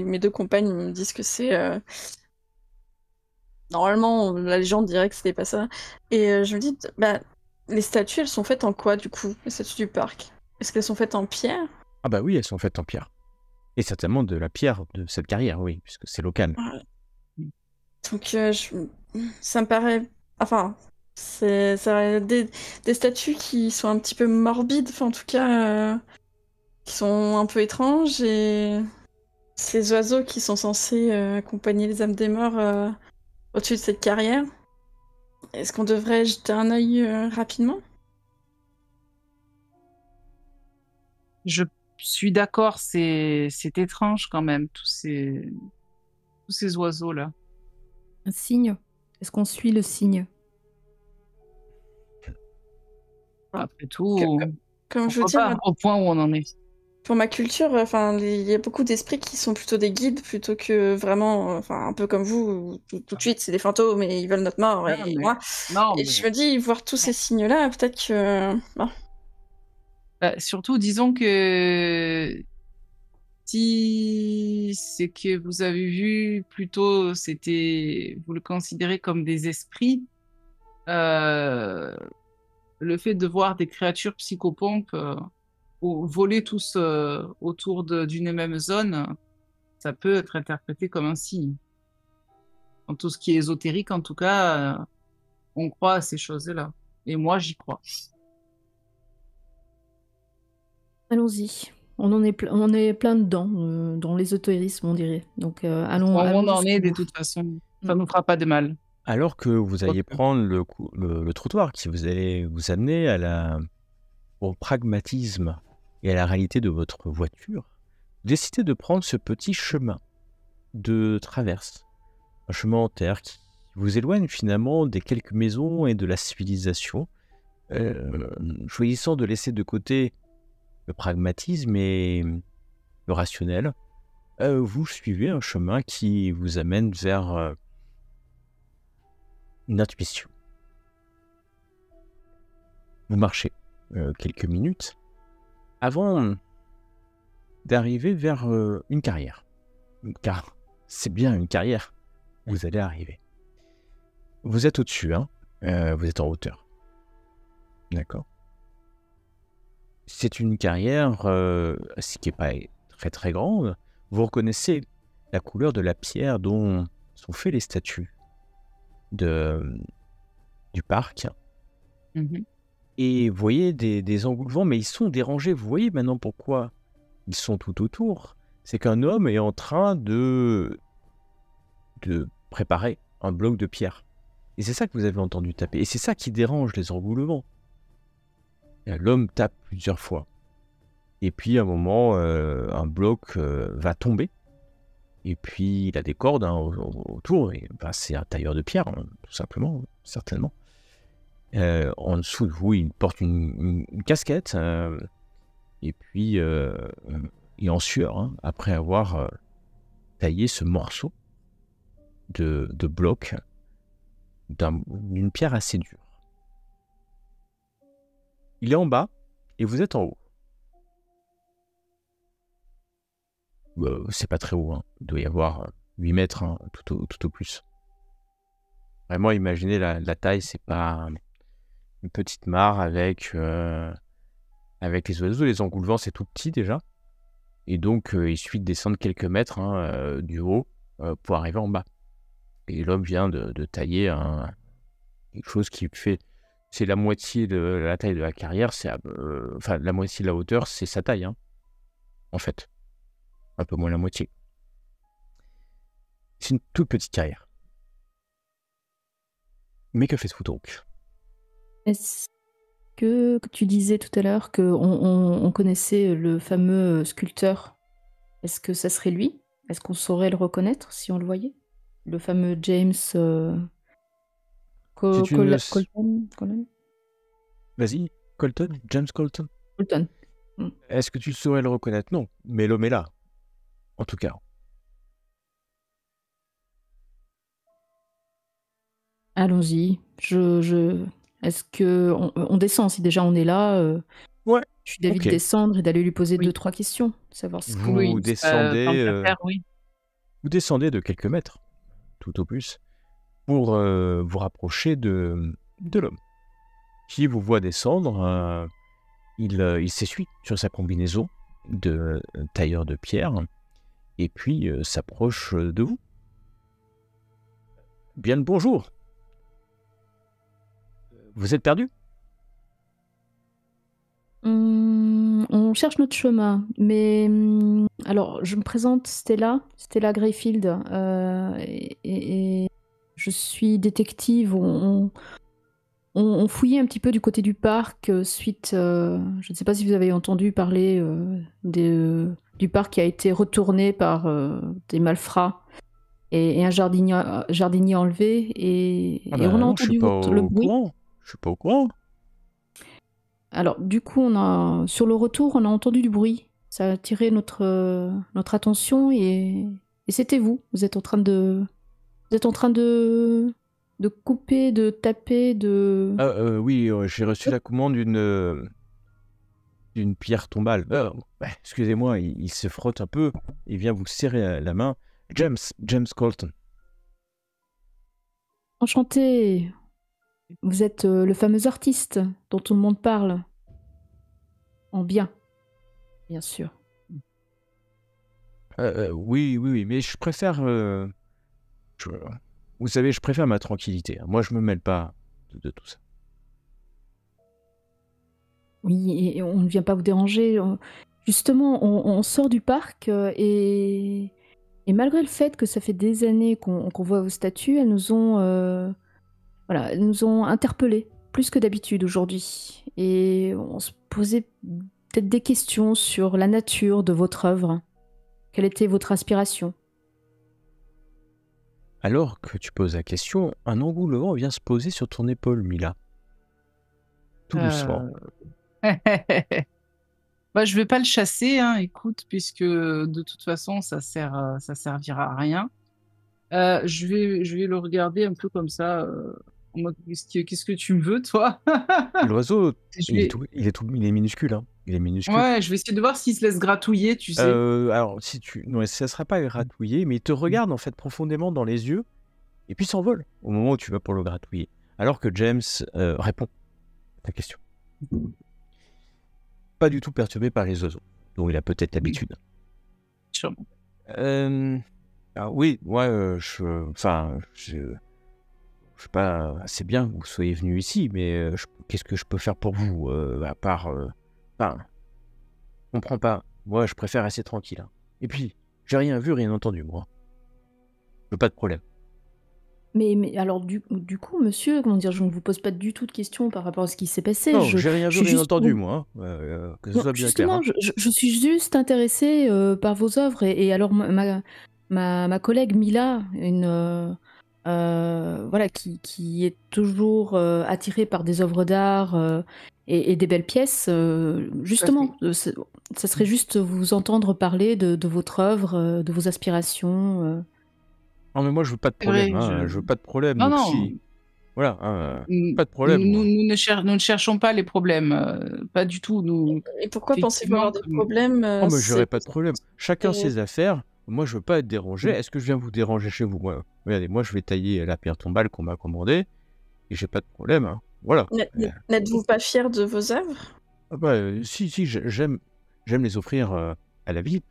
Speaker 4: mes deux compagnes me disent que c'est normalement la légende dirait que c'était pas ça. Et je me dis bah les statues elles sont faites en quoi du coup, les statues du parc? Est-ce qu'elles sont faites en pierre?
Speaker 1: Ah bah oui, elles sont faites en pierre. Et certainement de la pierre de cette carrière, oui, puisque c'est local.
Speaker 4: Ouais. Donc ça me paraît enfin ça des statues qui sont un petit peu morbides, enfin en tout cas qui sont un peu étranges et ces oiseaux qui sont censés accompagner les âmes des morts au-dessus de cette carrière. Est-ce qu'on devrait jeter un œil rapidement?
Speaker 3: Je suis d'accord, c'est étrange quand même, tous ces oiseaux-là.
Speaker 2: Un signe. Est-ce qu'on suit le signe?
Speaker 3: Après
Speaker 4: Que-
Speaker 3: tout,
Speaker 4: Comme je vous
Speaker 3: pourquoi
Speaker 4: dis,
Speaker 3: pas, au point où on en est.
Speaker 4: pour ma culture, enfin, il y a beaucoup d'esprits qui sont plutôt des guides plutôt que vraiment, enfin, un peu comme vous, où tout de suite c'est des fantômes et ils veulent notre mort
Speaker 3: Ah,
Speaker 4: et
Speaker 3: mais...
Speaker 4: moi.
Speaker 3: Non,
Speaker 4: Et je me dis, voir tous ces signes-là, peut-être que. Bon.
Speaker 3: surtout, disons que si c'est que vous avez vu plutôt, vous le considérez comme des esprits, euh, le fait de voir des créatures psychopompes ou voler tous autour d'une même zone, ça peut être interprété comme un signe. En tout ce qui est ésotérique, en tout cas, on croit à ces choses-là. Et moi, j'y crois.
Speaker 2: Allons-y. On est plein dedans, dans l'ésotérisme, on dirait. Donc,
Speaker 3: Où
Speaker 2: allons
Speaker 3: on en
Speaker 2: jusqu'au
Speaker 3: est, de
Speaker 2: bout.
Speaker 3: toute façon, ça nous fera pas de mal.
Speaker 1: Alors que vous alliez
Speaker 3: Ok.
Speaker 1: prendre le trottoir qui vous allait vous amener au pragmatisme et à la réalité de votre voiture, vous décidez de prendre ce petit chemin de traverse, un chemin en terre qui vous éloigne finalement des quelques maisons et de la civilisation, choisissant de laisser de côté le pragmatisme et le rationnel. Vous suivez un chemin qui vous amène vers une intuition. Vous marchez quelques minutes avant d'arriver vers une carrière. Car c'est bien une carrière où vous allez arriver. Vous êtes au-dessus, hein, vous êtes en hauteur. D'accord. C'est une carrière ce qui n'est pas très très grande. Vous reconnaissez la couleur de la pierre dont sont faits les statues du parc.
Speaker 3: Mhm.
Speaker 1: Et vous voyez des engoulevents, mais ils sont dérangés. Vous voyez maintenant pourquoi ils sont tout autour. C'est qu'un homme est en train de préparer un bloc de pierre. Et c'est ça que vous avez entendu taper. Et c'est ça qui dérange les engoulevents. L'homme tape plusieurs fois. Et puis à un moment, un bloc va tomber. Et puis il a des cordes autour. Et, c'est un tailleur de pierre, hein, tout simplement, certainement. En dessous de vous, il porte une casquette. Et puis, il est en sueur, hein, après avoir taillé ce morceau de bloc d'une pierre assez dure. Il est en bas et vous êtes en haut. C'est pas très haut, hein. Il doit y avoir 8 mètres, hein, tout au plus. Vraiment, imaginez la taille, c'est pas une petite mare avec les oiseaux. Les engoulevents, c'est tout petit déjà. Et donc, il suffit de descendre quelques mètres du haut pour arriver en bas. Et l'homme vient de tailler quelque chose qui fait... C'est la moitié de la taille de la carrière, enfin, la moitié de la hauteur, c'est sa taille, hein, en fait. Un peu moins la moitié. C'est une toute petite carrière. Mais que faites-vous donc?
Speaker 2: Est-ce que tu disais tout à l'heure qu'on connaissait le fameux sculpteur? Est-ce que ça serait lui? Est-ce qu'on saurait le reconnaître si on le voyait? Le fameux James
Speaker 1: C'est une...
Speaker 2: Colton?
Speaker 1: Vas-y, Colton, James Colton.
Speaker 2: Colton.
Speaker 1: Est-ce que tu saurais le reconnaître? Non, mais l'homme est là, en tout cas.
Speaker 2: Allons-y. Est-ce que on descend si déjà on est là?
Speaker 1: Ouais,
Speaker 2: Je suis d'avis de
Speaker 1: ok.
Speaker 2: descendre et d'aller lui poser
Speaker 3: Oui,
Speaker 2: 2-3 questions, savoir ce
Speaker 1: Vous
Speaker 2: que.
Speaker 3: oui,
Speaker 1: descendez,
Speaker 3: tant qu'à faire, oui.
Speaker 1: vous descendez de quelques mètres, tout au plus, pour vous rapprocher de l'homme, qui vous voit descendre. Il s'essuie sur sa combinaison de tailleur de pierre, et puis s'approche de vous. Bien le bonjour. Vous êtes perdu?
Speaker 2: On cherche notre chemin, mais alors je me présente Stella Greyfield, et je suis détective. On fouillait un petit peu du côté du parc suite. Je ne sais pas si vous avez entendu parler du parc qui a été retourné par des malfrats et un jardinier enlevé,
Speaker 1: Ah
Speaker 2: et on a
Speaker 1: bah non, je suis
Speaker 2: entendu
Speaker 1: pas
Speaker 2: le
Speaker 1: au
Speaker 2: bruit.
Speaker 1: courant. Je suis pas au courant.
Speaker 2: Alors, du coup, sur le retour, on a entendu du bruit. Ça a attiré notre attention, et c'était vous. Vous êtes en train de couper, de taper, de.
Speaker 1: Oui, j'ai reçu la commande d'une pierre tombale. Excusez-moi, il se frotte un peu. Il vient vous serrer la main. James Colton.
Speaker 2: Enchanté. Vous êtes le fameux artiste dont tout le monde parle. En bien, bien sûr.
Speaker 1: Oui, mais je préfère... je- vous savez, je préfère ma tranquillité. Moi, je me mêle pas de tout ça.
Speaker 2: Oui, et on ne vient pas vous déranger. Justement, on sort du parc, et malgré le fait que ça fait des années qu'on voit vos statues, elles nous ont interpellés plus que d'habitude aujourd'hui. Et on se posait peut-être des questions sur la nature de votre œuvre. Quelle était votre inspiration?
Speaker 1: Alors que tu poses la question, un engoulevent vient se poser sur ton épaule, Mila. Tout doucement.
Speaker 3: Bah, je vais pas le chasser, hein, écoute, puisque de toute façon, ça servira à rien. Je vais le regarder un peu comme ça, en mode, qu'est-ce que tu me veux, toi?
Speaker 1: L'oiseau,
Speaker 3: Je vais,
Speaker 1: il est minuscule, hein. Il est minuscule.
Speaker 3: ouais, je vais essayer de voir s'il se laisse gratouiller, tu sais.
Speaker 1: Alors, non, ça ne sera pas gratouillé, mais il te regarde en fait profondément dans les yeux et puis s'envole au moment où tu vas pour le gratouiller. Alors que James répond à ta question. Pas du tout perturbé par les oiseaux, dont il a peut-être l'habitude.
Speaker 3: Sûrement.
Speaker 1: Alors oui, ouais, je sais pas, c'est bien que vous soyez venu ici, mais qu'est-ce que je peux faire pour vous à part, enfin, je comprends pas. Moi, je préfère rester tranquille, hein. Et puis, j'ai rien vu, rien entendu, moi. Je veux pas de problème.
Speaker 2: Mais alors, du coup, monsieur, comment dire, je ne vous pose pas du tout de questions par rapport à ce qui s'est passé.
Speaker 1: Non, j'ai rien
Speaker 2: Je
Speaker 1: vu,
Speaker 2: suis
Speaker 1: rien
Speaker 2: juste.
Speaker 1: entendu, moi, hein. Que ce
Speaker 2: Non,
Speaker 1: soit bien clair,
Speaker 2: justement,
Speaker 1: hein.
Speaker 2: je suis juste intéressée par vos œuvres, et alors ma collègue Mila, voilà, qui est toujours attirée par des œuvres d'art et des belles pièces,
Speaker 3: Tout à fait.
Speaker 2: justement, ça serait juste vous entendre parler de votre œuvre, de vos aspirations.
Speaker 1: Non, mais moi, je veux pas de
Speaker 3: C'est
Speaker 1: problème,
Speaker 3: vrai,
Speaker 1: hein. Je veux pas de problème,
Speaker 3: non,
Speaker 1: donc
Speaker 3: non,
Speaker 1: si... Voilà, hein,
Speaker 3: nous,
Speaker 1: pas de problème, moi.
Speaker 3: nous ne cherchons pas les problèmes, pas du tout. Nous,
Speaker 4: Et pourquoi pensez-vous
Speaker 3: effectivement,
Speaker 4: avoir des problèmes
Speaker 1: Oh, mais j'aurais
Speaker 4: c'est...
Speaker 1: pas de problème. Chacun
Speaker 4: c'est-
Speaker 1: ses affaires. Moi, je veux pas être dérangé. Est-ce que je viens vous déranger chez vous? Moi, regardez, moi, je vais tailler la pierre tombale qu'on m'a commandée et j'ai pas de problème, hein. Voilà.
Speaker 4: N'êtes-vous pas fier de vos œuvres?
Speaker 1: Ah bah, si, j'aime les offrir à la vie.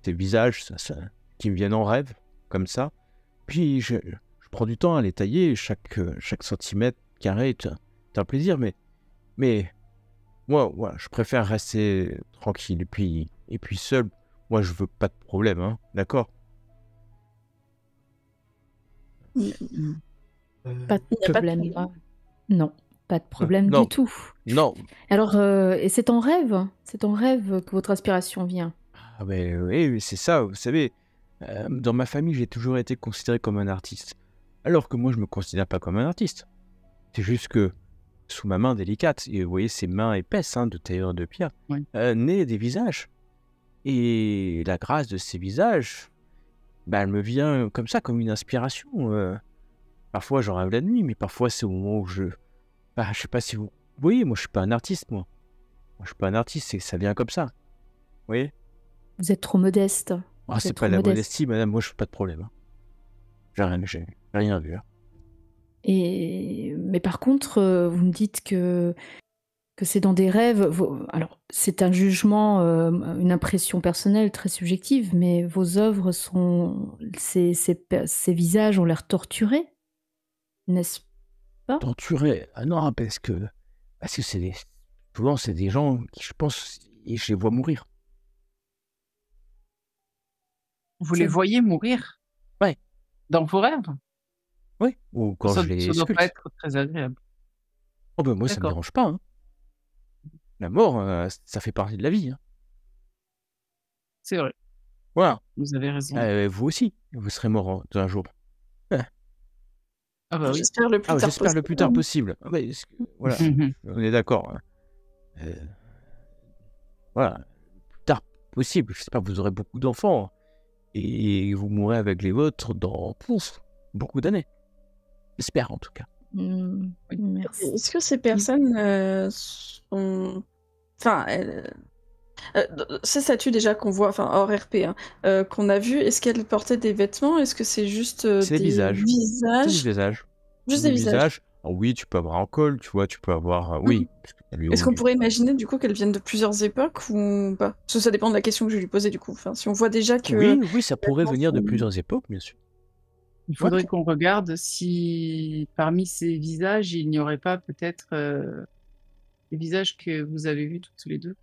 Speaker 1: Ces visages qui me viennent en rêve, comme ça. Puis, je prends du temps à les tailler. Chaque centimètre carré est un plaisir, mais moi, je préfère rester tranquille. Et puis seul, moi, je veux pas de problème, hein. D'accord?
Speaker 2: Pas de
Speaker 4: Il n'y a pas de
Speaker 2: problème.
Speaker 4: problème.
Speaker 2: Non, pas de problème du
Speaker 1: Non,
Speaker 2: tout.
Speaker 1: non.
Speaker 2: Alors, et c'est en rêve? C'est en rêve que votre inspiration vient?
Speaker 1: Ah ben oui, c'est ça, vous savez, dans ma famille, j'ai toujours été considéré comme un artiste. Alors que moi, je me considère pas comme un artiste. C'est juste que, sous ma main délicate, et vous voyez ces mains épaisses, hein, de tailleur de pierre,
Speaker 3: Oui.
Speaker 1: naissent des visages. Et la grâce de ces visages, bah, elle me vient comme ça, comme une inspiration. Parfois, j'en rêve la nuit, mais parfois, c'est au moment où je... Bah, je sais pas si vous voyez, moi, je suis pas un artiste, moi. Moi, je suis pas un artiste, ça vient comme ça. Vous voyez?
Speaker 2: Vous êtes trop modeste.
Speaker 1: Ah,
Speaker 2: Vous
Speaker 1: c'est
Speaker 2: êtes
Speaker 1: pas
Speaker 2: trop
Speaker 1: de la
Speaker 2: modeste.
Speaker 1: modestie, madame, moi, je fais pas de problème. Hein. J'ai rien vu. Hein.
Speaker 2: Mais par contre, vous me dites que c'est dans des rêves. Alors, c'est un jugement, une impression personnelle très subjective, mais vos œuvres sont. Ces visages ont l'air torturés, n'est-ce pas?
Speaker 1: Torturé. Ah non, parce que souvent, c'est des gens qui, je pense, et je les vois mourir.
Speaker 3: Vous les
Speaker 2: C'est-
Speaker 3: voyez mourir
Speaker 1: Ouais.
Speaker 3: dans vos rêves?
Speaker 1: Oui. Ou quand
Speaker 3: Ça
Speaker 1: je les
Speaker 3: doit pas
Speaker 1: sculpte.
Speaker 3: être très agréable.
Speaker 1: Oh ben moi, ça me
Speaker 3: D'accord.
Speaker 1: dérange pas. Hein. La mort, ça fait partie de la vie. Hein.
Speaker 3: C'est vrai,
Speaker 1: Voilà.
Speaker 3: vous avez raison.
Speaker 1: Vous aussi, vous serez mort un jour.
Speaker 3: Ah bah oui.
Speaker 4: J'espère le plus tard
Speaker 1: J'espère le plus tard
Speaker 4: possible.
Speaker 1: possible. Ah, mais voilà, on est d'accord. Hein. Voilà, le plus tard possible. Je sais pas, vous aurez beaucoup d'enfants et vous mourrez avec les vôtres dans beaucoup d'années. J'espère en tout cas.
Speaker 2: Merci.
Speaker 4: Est-ce que ces personnes sont... Enfin, ces statues déjà qu'on voit, enfin hors RP, hein, qu'on a vues, est-ce qu'elles portaient des vêtements? Est-ce que c'est juste
Speaker 1: C'est des visages. C'est
Speaker 4: visages?
Speaker 1: des visages.
Speaker 4: Juste
Speaker 1: Des
Speaker 4: des visages.
Speaker 1: Alors oui, tu peux avoir un col, tu vois, tu peux avoir... oui. Parce que t'as
Speaker 4: Est-ce qu'on pourrait imaginer du coup qu'elles viennent de plusieurs époques ou pas? Parce que ça dépend de la question que je lui posais du coup. Enfin, si on voit déjà que...
Speaker 1: Oui, ça pourrait venir de plusieurs époques, bien sûr.
Speaker 3: Il faudrait qu'on regarde si parmi ces visages, il n'y aurait pas peut-être les visages que vous avez vus toutes les deux.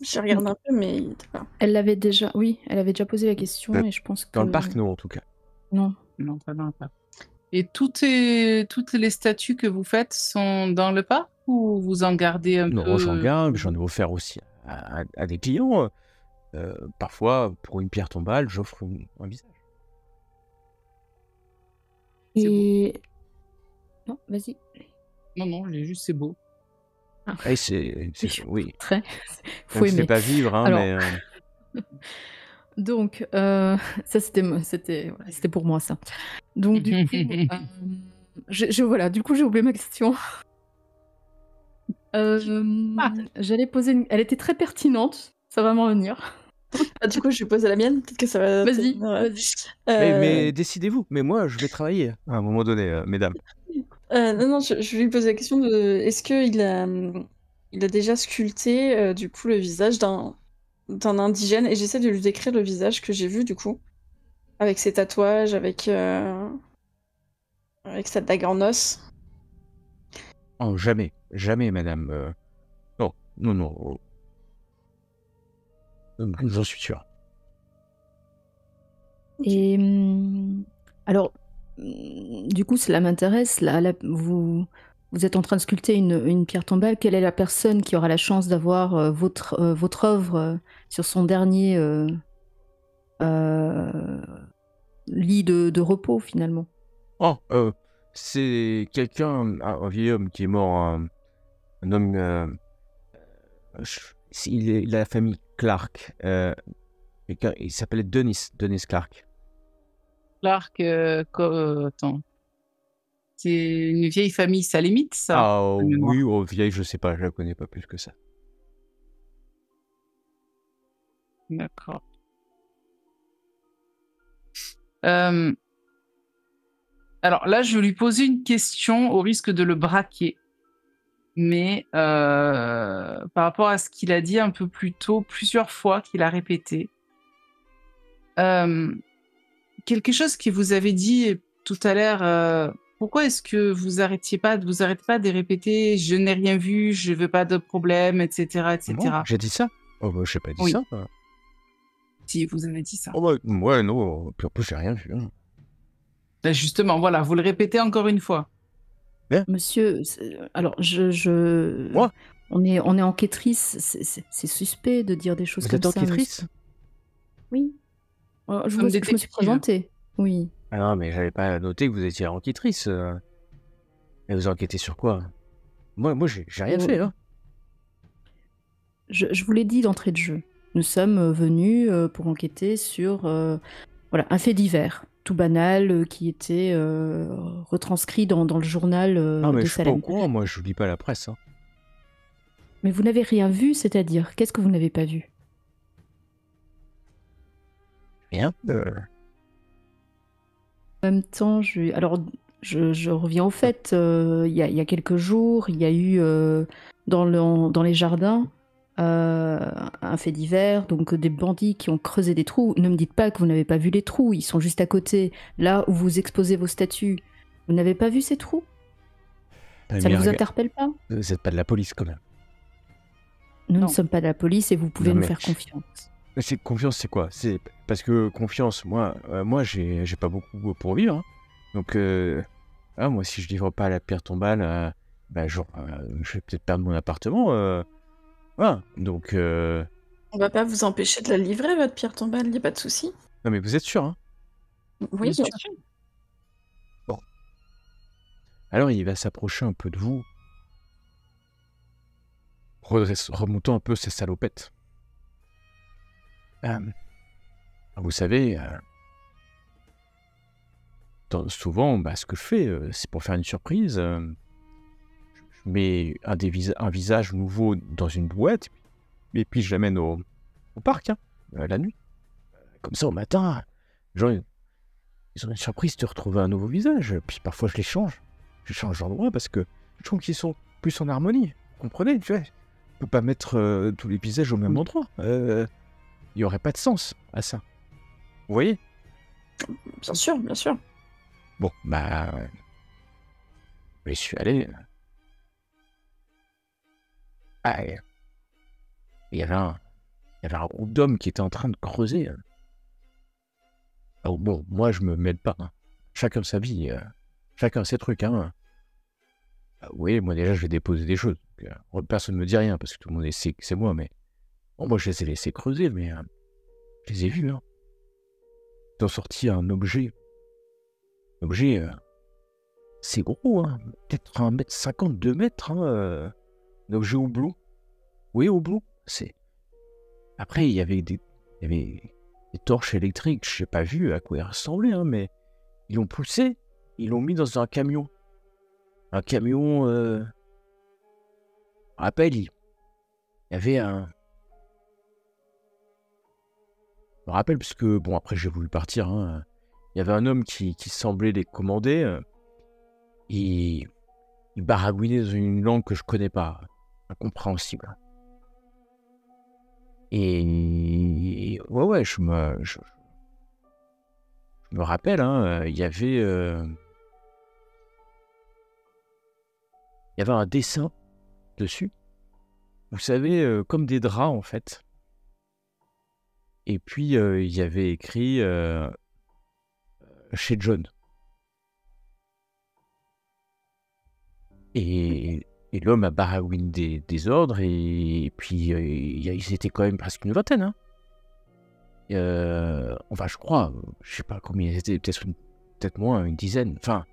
Speaker 4: Je regarde un peu, mais il était pas.
Speaker 2: Elle avait déjà posé la question et je pense que...
Speaker 1: Dans le parc, non, en tout cas.
Speaker 2: Non.
Speaker 3: Non, pas dans le parc. Et toutes les statues que vous faites sont dans le parc ou vous en gardez un peu?
Speaker 1: Non, j'en garde, j'en ai offert aussi à des clients. Parfois, pour une pierre tombale, j'offre un visage.
Speaker 2: Et... Non, vas-y.
Speaker 3: Non, juste c'est beau.
Speaker 1: Et oui.
Speaker 2: Très.
Speaker 1: On
Speaker 2: Faut
Speaker 1: ne fait
Speaker 2: aimer.
Speaker 1: pas vivre, hein,
Speaker 2: Alors,
Speaker 1: mais...
Speaker 2: Donc, ça c'était pour moi ça. Donc du coup, voilà, du coup j'ai oublié ma question. J'allais poser elle était très pertinente, ça va m'en venir.
Speaker 4: Ah, du coup, je vais poser la mienne, peut-être que ça va...
Speaker 2: Vas-y.
Speaker 1: Mais décidez-vous, mais moi je vais travailler à un moment donné, mesdames.
Speaker 4: Non, je vais lui poser la question de... Est-ce qu'il a déjà sculpté du coup le visage d'un indigène? Et j'essaie de lui décrire le visage que j'ai vu du coup. Avec ses tatouages, avec sa dague en os.
Speaker 1: Oh, jamais, madame. Non. J'en suis sûr.
Speaker 2: Et alors, du coup, cela m'intéresse. Là, vous êtes en train de sculpter une pierre tombale. Quelle est la personne qui aura la chance d'avoir votre œuvre sur son dernier lit de repos, finalement?
Speaker 1: Oh, c'est quelqu'un, un vieil homme qui est mort, un homme... il a la famille Clark. Il s'appelait Dennis Clark.
Speaker 3: Clark, attends. C'est une vieille famille salémite, ça?
Speaker 1: Ah oui, vieille, je sais pas, je la connais pas plus que ça.
Speaker 3: D'accord. Alors là, je vais lui poser une question au risque de le braquer. Mais par rapport à ce qu'il a dit un peu plus tôt, plusieurs fois qu'il a répété, quelque chose qu'il vous avait dit tout à l'heure, pourquoi est-ce que vous arrêtez pas de répéter « je n'ai rien vu, je veux pas de problème, etc. etc. »
Speaker 1: Bon, j'ai dit ça? Oh bah, j'ai pas dit
Speaker 3: Oui.
Speaker 1: ça.
Speaker 3: Si, vous avez dit ça.
Speaker 1: Oh bah, ouais, non, puis en plus, j'ai rien vu. Hein.
Speaker 3: Ben justement, voilà, vous le répétez encore une fois.
Speaker 2: Monsieur, alors
Speaker 1: Moi
Speaker 2: on est enquêtrice, c'est suspect de dire des choses
Speaker 1: Vous
Speaker 2: comme
Speaker 1: êtes
Speaker 2: ça.
Speaker 1: enquêtrice?
Speaker 2: Monsieur. Oui. Je
Speaker 3: Comme
Speaker 2: me suis
Speaker 3: détective.
Speaker 2: présentée. Oui.
Speaker 1: Ah non, mais j'avais pas noté que vous étiez enquêtrice. Et vous enquêtez sur quoi? Moi, j'ai rien fait, hein.
Speaker 2: Je vous l'ai dit d'entrée de jeu. Nous sommes venus pour enquêter sur voilà, un fait divers, tout banal, qui était retranscrit dans le journal
Speaker 1: Non, mais
Speaker 2: de
Speaker 1: je suis pas au
Speaker 2: Salem.
Speaker 1: courant, moi, je lis pas la presse. Hein.
Speaker 2: Mais vous n'avez rien vu, c'est-à-dire, qu'est-ce que vous n'avez pas vu?
Speaker 1: Rien.
Speaker 2: En même temps, je reviens au fait. Il y a quelques jours, il y a eu dans les jardins un fait divers, donc des bandits qui ont creusé des trous. Ne me dites pas que vous n'avez pas vu les trous, ils sont juste à côté, là où vous exposez vos statues. Vous n'avez pas vu ces trous? Ça ne vous interpelle pas?
Speaker 1: Vous n'êtes pas de la police quand même.
Speaker 2: Nous
Speaker 3: Non.
Speaker 2: ne sommes pas de la police et vous pouvez
Speaker 1: Non,
Speaker 2: nous
Speaker 1: mais-
Speaker 2: faire confiance.
Speaker 1: Confiance, c'est quoi? C'est parce que confiance, moi j'ai pas beaucoup pour vivre. Hein. Donc, moi, si je livre pas la pierre tombale, je vais peut-être perdre mon appartement. Voilà. Donc,
Speaker 4: On va pas vous empêcher de la livrer, votre pierre tombale, y a pas de souci.
Speaker 1: non, mais vous êtes sûr, hein?
Speaker 4: Oui,
Speaker 3: Bien
Speaker 4: bien
Speaker 3: sûr.
Speaker 4: sûr.
Speaker 1: Alors, il va s'approcher un peu de vous, remontant un peu ses salopettes. Vous savez, souvent, ce que je fais, c'est pour faire une surprise. Je mets un visage nouveau dans une boîte, et puis je l'amène au parc, hein, la nuit. Comme ça, au matin, les gens, ils ont une surprise de retrouver un nouveau visage. Puis parfois, je les change. Je change d'endroit parce que je trouve qu'ils sont plus en harmonie. Vous comprenez, tu vois? On peut pas mettre tous les visages au même endroit. Il n'y aurait pas de sens à ça. Vous voyez?
Speaker 4: Bien sûr, bien sûr.
Speaker 1: Bon, je suis allé. Il y avait un groupe d'hommes qui était en train de creuser. Alors bon, moi je me mêle pas. Hein. Chacun sa vie, chacun ses trucs. Hein. Oui, moi déjà je vais déposer des choses. Donc, personne ne me dit rien parce que tout le monde sait que c'est moi, mais bon, moi je les ai laissés creuser, mais je les ai vus. Hein. Ils ont sorti un objet. C'est gros, hein. Peut-être 1,50 m, 2 mètres. Hein, un objet houblon. Oui, houblon. Après, il y avait des torches électriques. Je n'ai pas vu à quoi elles ressemblaient, hein, mais ils l'ont poussé. Ils l'ont mis dans un camion. Un camion. Je me rappelle, il y avait un. Je me rappelle, parce que, bon, après, j'ai voulu partir. Hein. Il y avait un homme qui semblait les commander. Il baragouinait dans une langue que je connais pas. Incompréhensible. Et ouais, je me rappelle, hein, il y avait un dessin dessus. Vous savez, comme des draps en fait. Et puis il y avait écrit chez John. Et l'homme a baragouiné des ordres, et puis ils étaient quand même presque une vingtaine. Hein. Enfin, je crois, je sais pas combien ils étaient, peut-être moins, une dizaine. Enfin,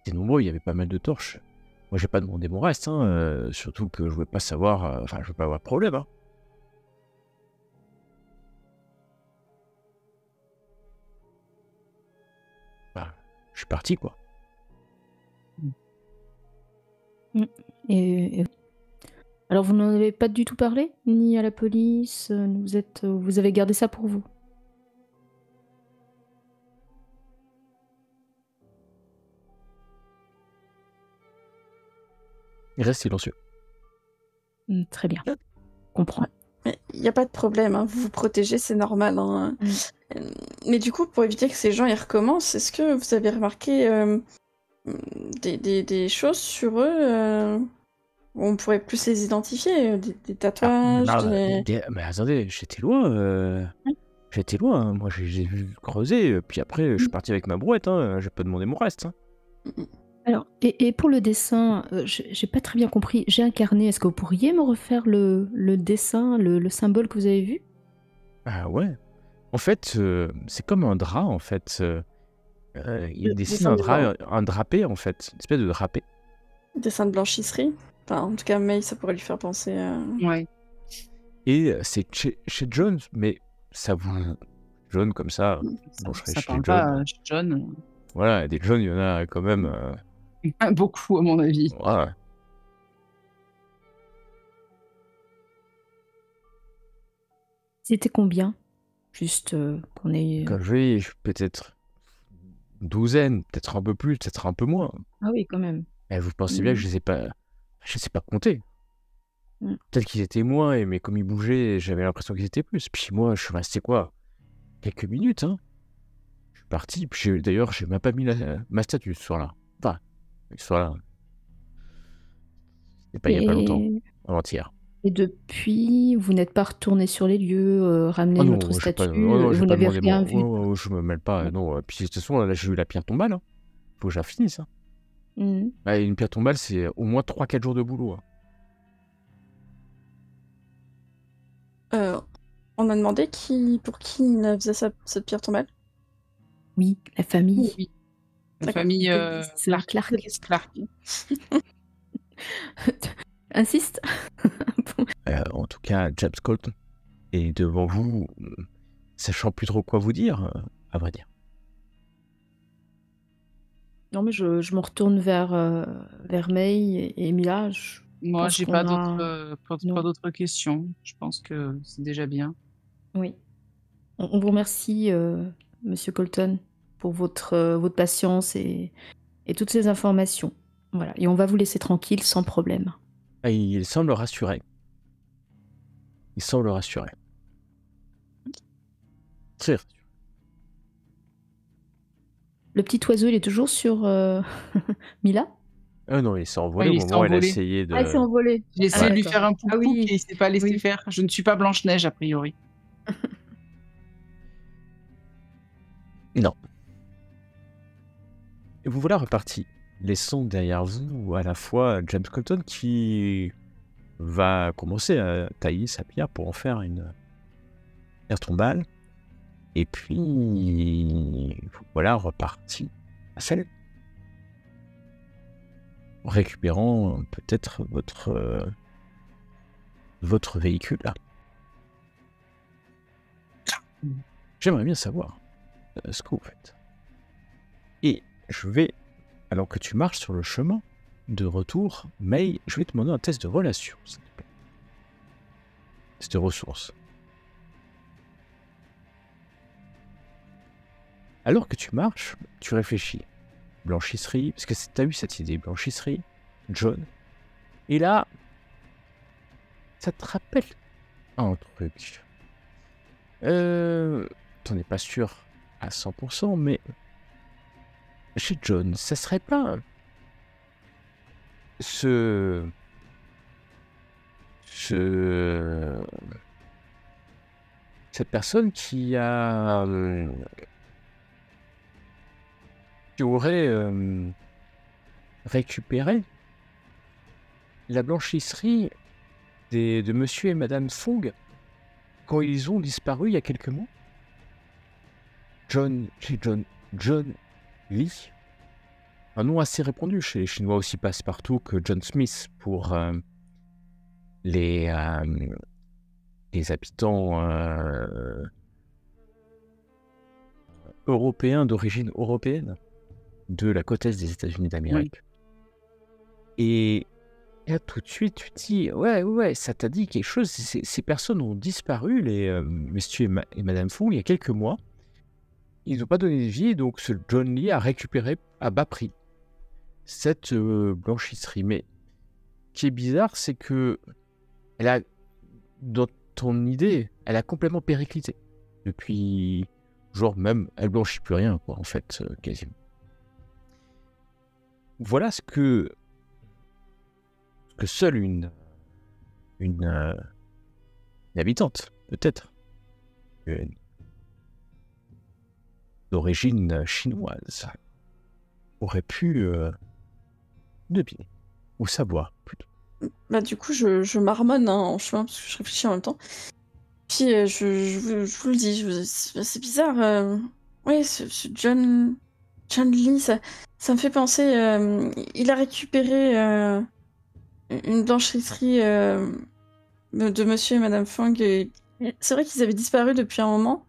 Speaker 1: ils étaient nombreux, il y avait pas mal de torches. Moi, j'ai pas demandé mon reste, hein, surtout que je veux pas savoir, je veux pas avoir de problème. Hein. Je suis parti, quoi.
Speaker 2: Et alors, vous n'en avez pas du tout parlé, ni à la police, vous avez gardé ça pour vous?
Speaker 1: Il reste silencieux.
Speaker 2: Très bien, comprends.
Speaker 4: Mais il n'y a pas de problème, hein. Vous vous protégez, c'est normal. Hein. Mais du coup, pour éviter que ces gens y recommencent, est-ce que vous avez remarqué des choses sur eux où on pourrait plus les identifier? Des tatouages
Speaker 1: Mais attendez, j'étais loin. J'étais loin. Hein. Moi, j'ai vu creuser, puis après, je suis parti avec ma brouette. Hein. J'ai pas demandé mon reste. Hein.
Speaker 2: Alors, et pour le dessin, j'ai pas très bien compris. J'ai incarné, est-ce que vous pourriez me refaire le dessin, le symbole que vous avez vu?
Speaker 1: Ah ouais. En fait, c'est comme un drap, en fait. Il dessine un drapé, en fait. Une espèce de drapé.
Speaker 4: Dessin de blanchisserie. Enfin, en tout cas, May, ça pourrait lui faire penser à...
Speaker 3: Ouais.
Speaker 1: Et c'est chez John, mais ça vous... John, comme ça, bon, je serais
Speaker 3: Ça
Speaker 1: chez
Speaker 3: parle
Speaker 1: John.
Speaker 3: pas chez John.
Speaker 1: Voilà, des John, il y en a quand même...
Speaker 3: Beaucoup, à mon avis.
Speaker 1: Voilà.
Speaker 2: C'était combien? Juste qu'on ait...
Speaker 1: Quand je vais, peut-être une douzaine, peut-être un peu plus, peut-être un peu moins.
Speaker 2: Ah oui, quand même.
Speaker 1: Et vous pensez bien que je les sais pas compter. Peut-être qu'ils étaient moins, mais comme ils bougeaient, j'avais l'impression qu'ils étaient plus. Puis moi, je suis resté quoi? Quelques minutes, hein. Je suis parti, puis d'ailleurs, j'ai même pas mis ma statue ce soir-là. Enfin, ce soir-là. C'était pas il y a pas longtemps,
Speaker 2: Et...
Speaker 1: avant-hier.
Speaker 2: et depuis, vous n'êtes pas retourné sur les lieux, ramener
Speaker 1: Oh non,
Speaker 2: votre
Speaker 1: je vais pas,
Speaker 2: statue,
Speaker 1: je
Speaker 2: vous
Speaker 1: vais pas
Speaker 2: n'avez
Speaker 1: demander
Speaker 2: rien vu?
Speaker 1: je me mêle pas, non. Puis de toute façon, là, j'ai eu la pierre tombale, hein. Faut que je la finisse, hein. Bah, une pierre tombale, c'est au moins 3-4 jours de boulot, hein.
Speaker 4: On a demandé pour qui il faisait cette pierre tombale.
Speaker 2: Oui, la famille.
Speaker 3: Oui. La
Speaker 4: D'accord.
Speaker 3: famille
Speaker 2: Sœur Clark.
Speaker 3: Clark.
Speaker 2: Insiste.
Speaker 1: En tout cas, James Colton est devant vous, sachant plus trop quoi vous dire, à vrai dire.
Speaker 2: Non, mais je me retourne vers May et Mila.
Speaker 3: Moi,
Speaker 2: pense
Speaker 3: j'ai
Speaker 2: qu'on
Speaker 3: pas
Speaker 2: a-
Speaker 3: pas
Speaker 2: Non.
Speaker 3: d'autres questions. Je pense que c'est déjà bien.
Speaker 2: Oui. On vous remercie, Monsieur Colton, pour votre patience et toutes ces informations. Voilà. Et on va vous laisser tranquille sans problème.
Speaker 1: Ah, il semble rassuré. Très rassuré.
Speaker 2: Le petit oiseau, il est toujours sur Mila?
Speaker 1: Non, il s'est envolé
Speaker 3: Ouais,
Speaker 1: au
Speaker 3: il s'est
Speaker 1: moment où elle a
Speaker 3: envolé.
Speaker 1: essayé de...
Speaker 2: Ah, il s'est envolé.
Speaker 3: J'ai essayé de lui
Speaker 2: d'accord.
Speaker 3: faire un poucou
Speaker 2: oui.
Speaker 3: et il s'est pas laissé
Speaker 2: Oui.
Speaker 3: faire. Je ne suis pas Blanche-Neige, a priori.
Speaker 1: Non. Et vous voilà reparti, laissant derrière vous à la fois James Colton qui va commencer à tailler sa pierre pour en faire une pierre tombale. Et puis, vous voilà reparti à Salem. En récupérant peut-être votre véhicule là. J'aimerais bien savoir ce que vous faites. Et je vais, alors que tu marches sur le chemin de retour, May, je vais te demander un test de relation, s'il te plaît. Test de ressources. Alors que tu marches, tu réfléchis. Blanchisserie, parce que tu as eu cette idée, blanchisserie, John. Et là, ça te rappelle un truc. T'en es pas sûr à 100%, mais chez John, ça serait pas cette personne qui aurait récupéré la blanchisserie de Monsieur et Madame Fong quand ils ont disparu il y a quelques mois. John Lee, un nom assez répandu chez les Chinois aussi passe-partout que John Smith pour les habitants européens d'origine européenne de la côte est des États-Unis d'Amérique. Oui. Et là, tout de suite, tu te dis, ouais, ça t'a dit quelque chose. Ces personnes ont disparu, les messieurs et Madame Fong, il y a quelques mois. Ils n'ont pas donné de vie, donc ce John Lee a récupéré à bas prix cette blanchisserie. Mais ce qui est bizarre, c'est que dans ton idée, elle a complètement périclité. Depuis, genre même, elle blanchit plus rien, quoi, en fait, quasiment. Voilà ce que seule une habitante, peut-être, d'origine chinoise, aurait pu deviner, ou savoir, plutôt.
Speaker 4: Bah du coup, je marmonne en chemin, parce que je réfléchis en même temps. Puis je vous le dis, c'est bizarre. Ouais, ce John Lee, ça me fait penser... il a récupéré une blanchisserie de Monsieur et Madame Fong. Et c'est vrai qu'ils avaient disparu depuis un moment.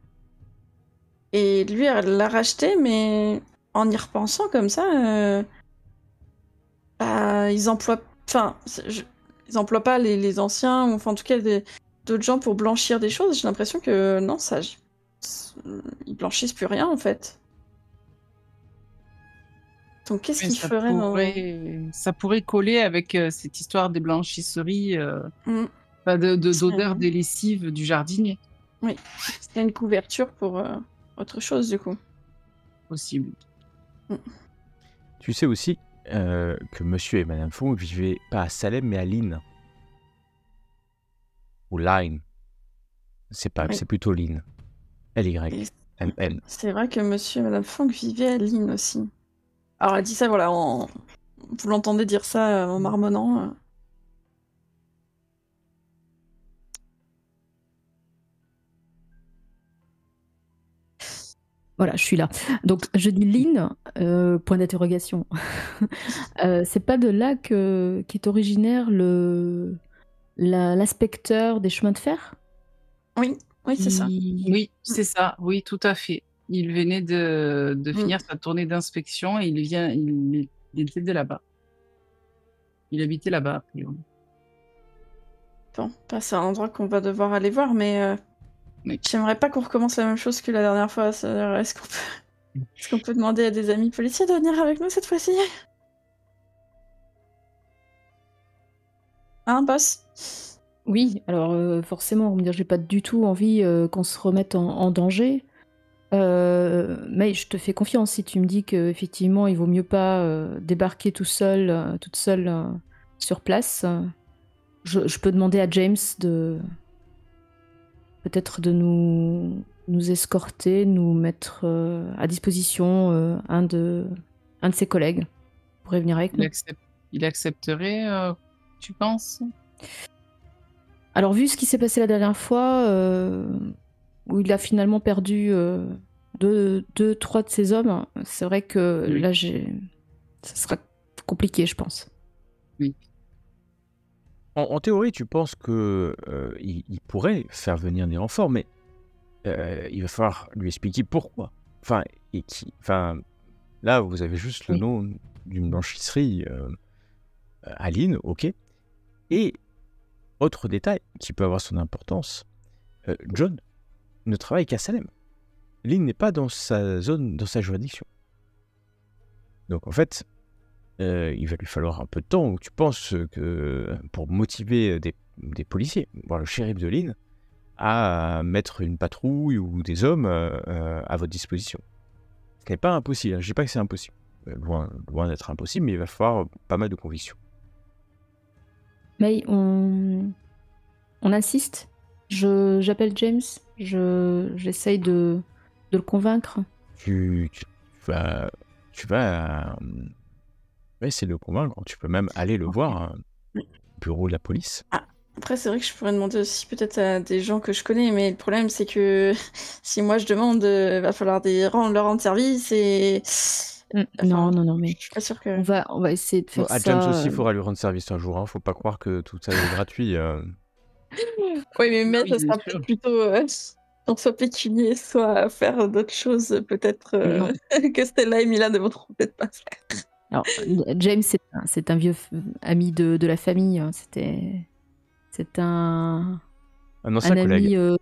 Speaker 4: Et lui, elle l'a racheté, mais en y repensant comme ça, ils emploient... Enfin, ils emploient pas les anciens, ou enfin en tout cas d'autres gens pour blanchir des choses. J'ai l'impression que non, ils blanchissent plus rien en fait. Donc qu'est-ce
Speaker 3: Mais
Speaker 4: qu'ils feraient dans...
Speaker 3: ça pourrait coller avec cette histoire des blanchisseries,
Speaker 4: Mm.
Speaker 3: d'odeur des lessives du jardinier.
Speaker 4: Oui, c'est une couverture pour autre chose du coup.
Speaker 3: Possible.
Speaker 1: Tu sais aussi que monsieur et madame Fong vivaient pas à Salem, mais à Lynn. Ou Line. C'est
Speaker 4: Oui.
Speaker 1: plutôt Lynn. L-Y.
Speaker 4: Et
Speaker 1: N-N.
Speaker 4: c'est vrai que monsieur et madame Fong vivaient à Lynn aussi. Alors elle dit ça, voilà, vous l'entendez dire ça en marmonnant.
Speaker 2: Voilà, je suis là. Donc, je dis Lynn, point d'interrogation. C'est pas de là qu'est originaire l'inspecteur des chemins de fer?
Speaker 4: Oui, c'est ça.
Speaker 3: Oui, c'est ça. Oui, tout à fait. Il venait de finir sa tournée d'inspection et il était de là-bas. Il habitait là-bas, a priori.
Speaker 4: Bon, c'est un endroit qu'on va devoir aller voir, mais
Speaker 3: Oui.
Speaker 4: j'aimerais pas qu'on recommence la même chose que la dernière fois. C'est-à-dire, est-ce qu'on peut demander à des amis policiers de venir avec nous cette fois-ci? Hein, boss?
Speaker 2: Oui, alors forcément, on me dire, j'ai pas du tout envie qu'on se remette en danger. Mais je te fais confiance si tu me dis qu'effectivement, il vaut mieux pas débarquer toute seule sur place. Je peux demander à James peut-être de nous escorter, nous mettre à disposition un de ses collègues pour venir avec nous.
Speaker 3: Il accepterait, tu penses?
Speaker 2: Alors, vu ce qui s'est passé la dernière fois, où il a finalement perdu 3 de ses hommes, c'est vrai que
Speaker 3: Oui.
Speaker 2: là, ça sera compliqué, je pense.
Speaker 3: Oui.
Speaker 1: En théorie, tu penses que il pourrait faire venir des renforts, mais il va falloir lui expliquer pourquoi. Enfin, là, vous avez juste le
Speaker 2: Oui.
Speaker 1: nom d'une blanchisserie à Lynn, ok. Et autre détail qui peut avoir son importance, John ne travaille qu'à Salem. Lynn n'est pas dans sa zone, dans sa juridiction. Donc en fait, il va lui falloir un peu de temps. Tu penses que pour motiver des policiers, voire le shérif de Lynn, à mettre une patrouille ou des hommes à votre disposition. Ce n'est pas impossible. Je ne dis pas que c'est impossible. Loin d'être impossible, mais il va falloir pas mal de conviction.
Speaker 2: Mais on insiste. J'appelle James. J'essaye de le convaincre.
Speaker 1: Tu vas essayer de le convaincre. Tu peux même aller le voir au bureau de la police.
Speaker 4: Après, c'est vrai que je pourrais demander aussi peut-être à des gens que je connais, mais le problème, c'est que si moi je demande, va falloir leur rendre service et...
Speaker 2: Non, mais
Speaker 4: je suis pas sûre que...
Speaker 2: on va essayer de faire
Speaker 1: À
Speaker 2: ça.
Speaker 1: James aussi, il faudra lui rendre service un jour. Faut pas croire que tout ça est gratuit.
Speaker 4: Oui, mais maître,
Speaker 3: Oui,
Speaker 4: ça sera
Speaker 3: bien sûr.
Speaker 4: plutôt soit pécunier, soit faire d'autres choses, peut-être
Speaker 2: Non.
Speaker 4: que Stella et Mila ne voudront peut-être pas faire.
Speaker 2: Alors, James, c'est un vieux ami de la famille. Hein. C'est un
Speaker 1: ancien collègue.
Speaker 2: ami.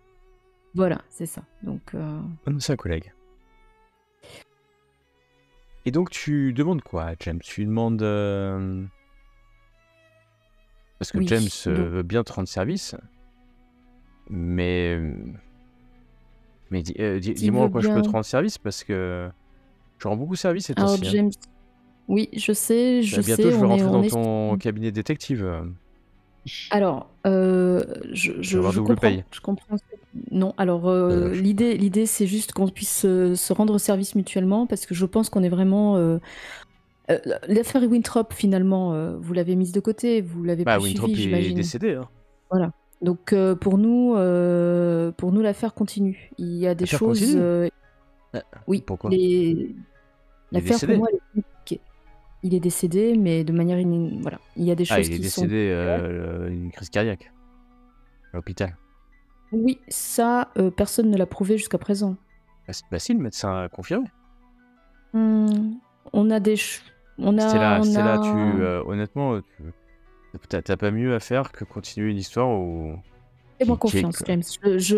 Speaker 2: Voilà, c'est ça. Donc,
Speaker 1: Un ancien collègue. Et donc, tu demandes quoi à James? Tu lui demandes... Parce que
Speaker 2: oui,
Speaker 1: James
Speaker 2: donc,
Speaker 1: veut bien te rendre service, mais dis-moi en quoi je peux te rendre service, parce que je rends beaucoup service ces
Speaker 2: alors
Speaker 1: temps-ci.
Speaker 2: James, oui, je sais,
Speaker 1: Bientôt, je vais rentrer dans ton cabinet détective.
Speaker 2: Alors, je comprends. Je comprends. Non, alors l'idée, c'est juste qu'on puisse se rendre service mutuellement, parce que je pense qu'on est vraiment. L'affaire Winthrop, finalement, vous l'avez mise de côté, vous l'avez plus
Speaker 1: Winthrop
Speaker 2: suivi, j'imagine.
Speaker 1: est décédé. Hein.
Speaker 2: Voilà. Donc pour nous, l'affaire continue. Il y a des choses. Oui.
Speaker 1: Pourquoi
Speaker 2: l'affaire pour moi, elle est compliquée. Il est décédé, mais de manière voilà. Il y a des choses qui sont.
Speaker 1: Il est décédé une crise cardiaque à l'hôpital.
Speaker 2: Oui, ça, personne ne l'a prouvé jusqu'à présent.
Speaker 1: Si, le médecin a confirmé.
Speaker 2: On a des.
Speaker 1: Honnêtement, t'as pas mieux à faire que continuer une histoire où.
Speaker 2: Fais-moi
Speaker 1: qui est
Speaker 2: confiance,
Speaker 1: que-
Speaker 2: James. Je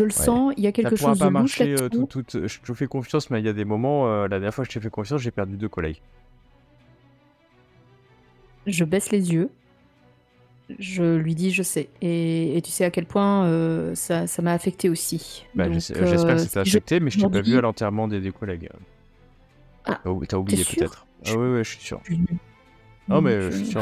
Speaker 2: le
Speaker 1: Ouais.
Speaker 2: sens, il y a
Speaker 1: Ça
Speaker 2: quelque
Speaker 1: pourra
Speaker 2: chose de
Speaker 1: pas
Speaker 2: louche
Speaker 1: marcher
Speaker 2: là-dessous.
Speaker 1: je te fais confiance, mais il y a des moments, la dernière fois que je t'ai fait confiance, j'ai perdu 2 collègues.
Speaker 2: Je baisse les yeux. Je lui dis, je sais. Et tu sais à quel point ça m'a affecté aussi.
Speaker 1: Bah,
Speaker 2: Donc,
Speaker 1: j'espère que ça t'a
Speaker 2: si je
Speaker 1: affecté, mais je t'ai pas vu à
Speaker 2: aujourd'hui.
Speaker 1: l'enterrement des collègues.
Speaker 2: Ah,
Speaker 1: T'as
Speaker 2: t'es
Speaker 1: oublié
Speaker 2: sûr?
Speaker 1: peut-être.
Speaker 2: Je
Speaker 1: Ah ouais, je suis sûr.
Speaker 2: suis nulle.
Speaker 1: Non, mais
Speaker 2: Je-
Speaker 1: je suis sûr.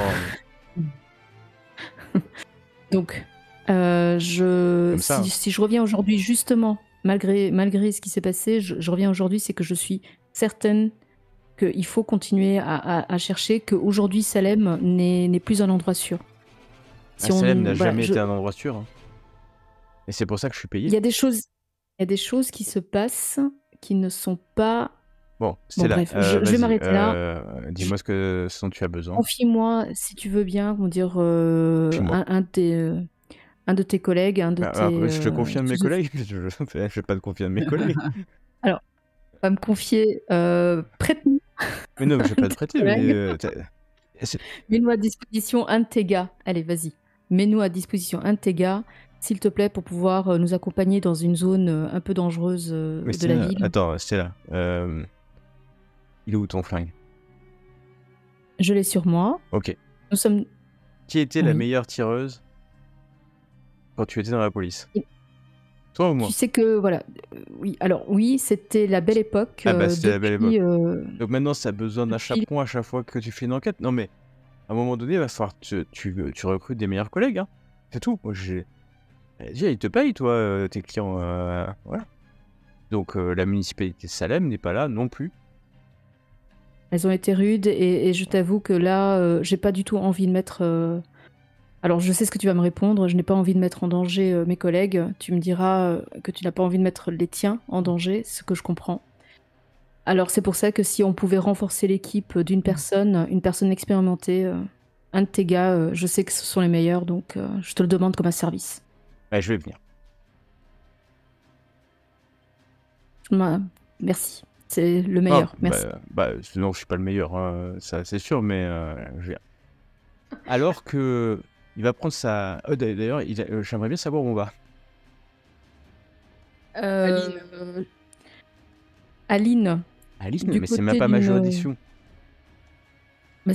Speaker 2: Donc,
Speaker 1: Comme ça.
Speaker 2: si je reviens aujourd'hui, justement, malgré ce qui s'est passé, je reviens aujourd'hui, c'est que je suis certaine qu'il faut continuer à chercher, qu'aujourd'hui, Salem n'est plus un endroit sûr.
Speaker 1: Salem n'a
Speaker 2: voilà,
Speaker 1: jamais été un endroit sûr. Hein. Et c'est pour ça que je suis
Speaker 2: il y
Speaker 1: payé.
Speaker 2: a des choses qui se passent qui ne sont pas.
Speaker 1: Bon, c'est là.
Speaker 2: Bref, je vais
Speaker 1: Vas-y,
Speaker 2: m'arrêter là.
Speaker 1: dis-moi ce dont tu as besoin.
Speaker 2: Confie-moi, si tu veux bien, comment dire,
Speaker 1: Confie-moi.
Speaker 2: un de tes collègues, un de
Speaker 1: Alors,
Speaker 2: tes
Speaker 1: je te confie un de mes collègues. Je vais pas te confier un de mes collègues.
Speaker 2: Alors, va me confier, prête-nous
Speaker 1: Mais non, je vais pas te prêter. Mais,
Speaker 2: collègue. Mets-nous à disposition un de tes gars. Allez, vas-y. Mets-nous à disposition un de tes gars, s'il te plaît, pour pouvoir nous accompagner dans une zone un peu dangereuse
Speaker 1: mais
Speaker 2: de la ville.
Speaker 1: Attends, Stella. Il est où ton flingue?
Speaker 2: Je l'ai sur moi.
Speaker 1: Ok.
Speaker 2: Nous sommes.
Speaker 1: Qui était la
Speaker 2: Oui.
Speaker 1: meilleure tireuse quand tu étais dans la police?
Speaker 2: Et-
Speaker 1: Toi ou moi?
Speaker 2: Tu sais que, voilà. Oui, alors, oui, c'était la belle époque.
Speaker 1: Ah bah, c'était la belle
Speaker 2: depuis,
Speaker 1: Donc maintenant, ça a besoin d'un
Speaker 2: depuis-
Speaker 1: chaperon à chaque fois que tu fais une enquête. Non mais, à un moment donné, il va falloir que tu recrutes des meilleurs collègues. Hein. C'est tout. Moi, déjà, ils te payent, toi, tes clients. Voilà. Donc, la municipalité de Salem n'est pas là non plus.
Speaker 2: Elles ont été rudes et je t'avoue que là, j'ai pas du tout envie de mettre. Alors, je sais ce que tu vas me répondre. Je n'ai pas envie de mettre en danger mes collègues. Tu me diras que tu n'as pas envie de mettre les tiens en danger, ce que je comprends. Alors, c'est pour ça que si on pouvait renforcer l'équipe d'une personne, une personne expérimentée, un de tes gars, je sais que ce sont les meilleurs, donc je te le demande comme un service.
Speaker 1: Ouais, je vais venir.
Speaker 2: Merci. C'est le meilleur.
Speaker 1: Ah,
Speaker 2: Merci.
Speaker 1: Sinon, je suis pas le meilleur, hein, ça c'est sûr, mais je viens. Alors que il va prendre sa. D'ailleurs, j'aimerais bien savoir où on va.
Speaker 2: Aline.
Speaker 1: Alice,
Speaker 2: Du
Speaker 1: mais c'est
Speaker 2: côté
Speaker 1: même pas ma
Speaker 2: d'une-
Speaker 1: juridiction.
Speaker 2: Bah,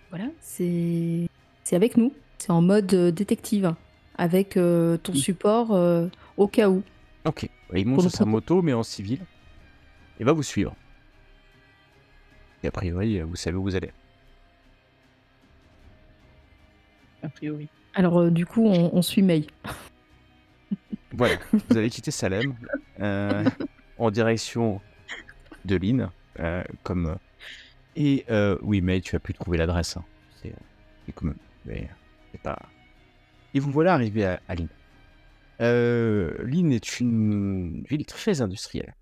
Speaker 2: voilà, c'est avec nous. C'est en mode détective, avec ton support au cas où.
Speaker 1: Ok. Il monte
Speaker 2: Pour
Speaker 1: sur
Speaker 2: le
Speaker 1: sa
Speaker 2: propos.
Speaker 1: moto, mais en civil. Il va vous suivre. Et a priori, vous savez où vous allez.
Speaker 3: A priori.
Speaker 2: Alors du coup, on suit May.
Speaker 1: Voilà. Vous allez quitter Salem en direction de Lynn. Et oui, mais tu as pu trouver l'adresse. Hein. C'est quand même. Mais c'est pas. Et vous voilà arrivé à Lynn. Lynn est une ville très industrielle.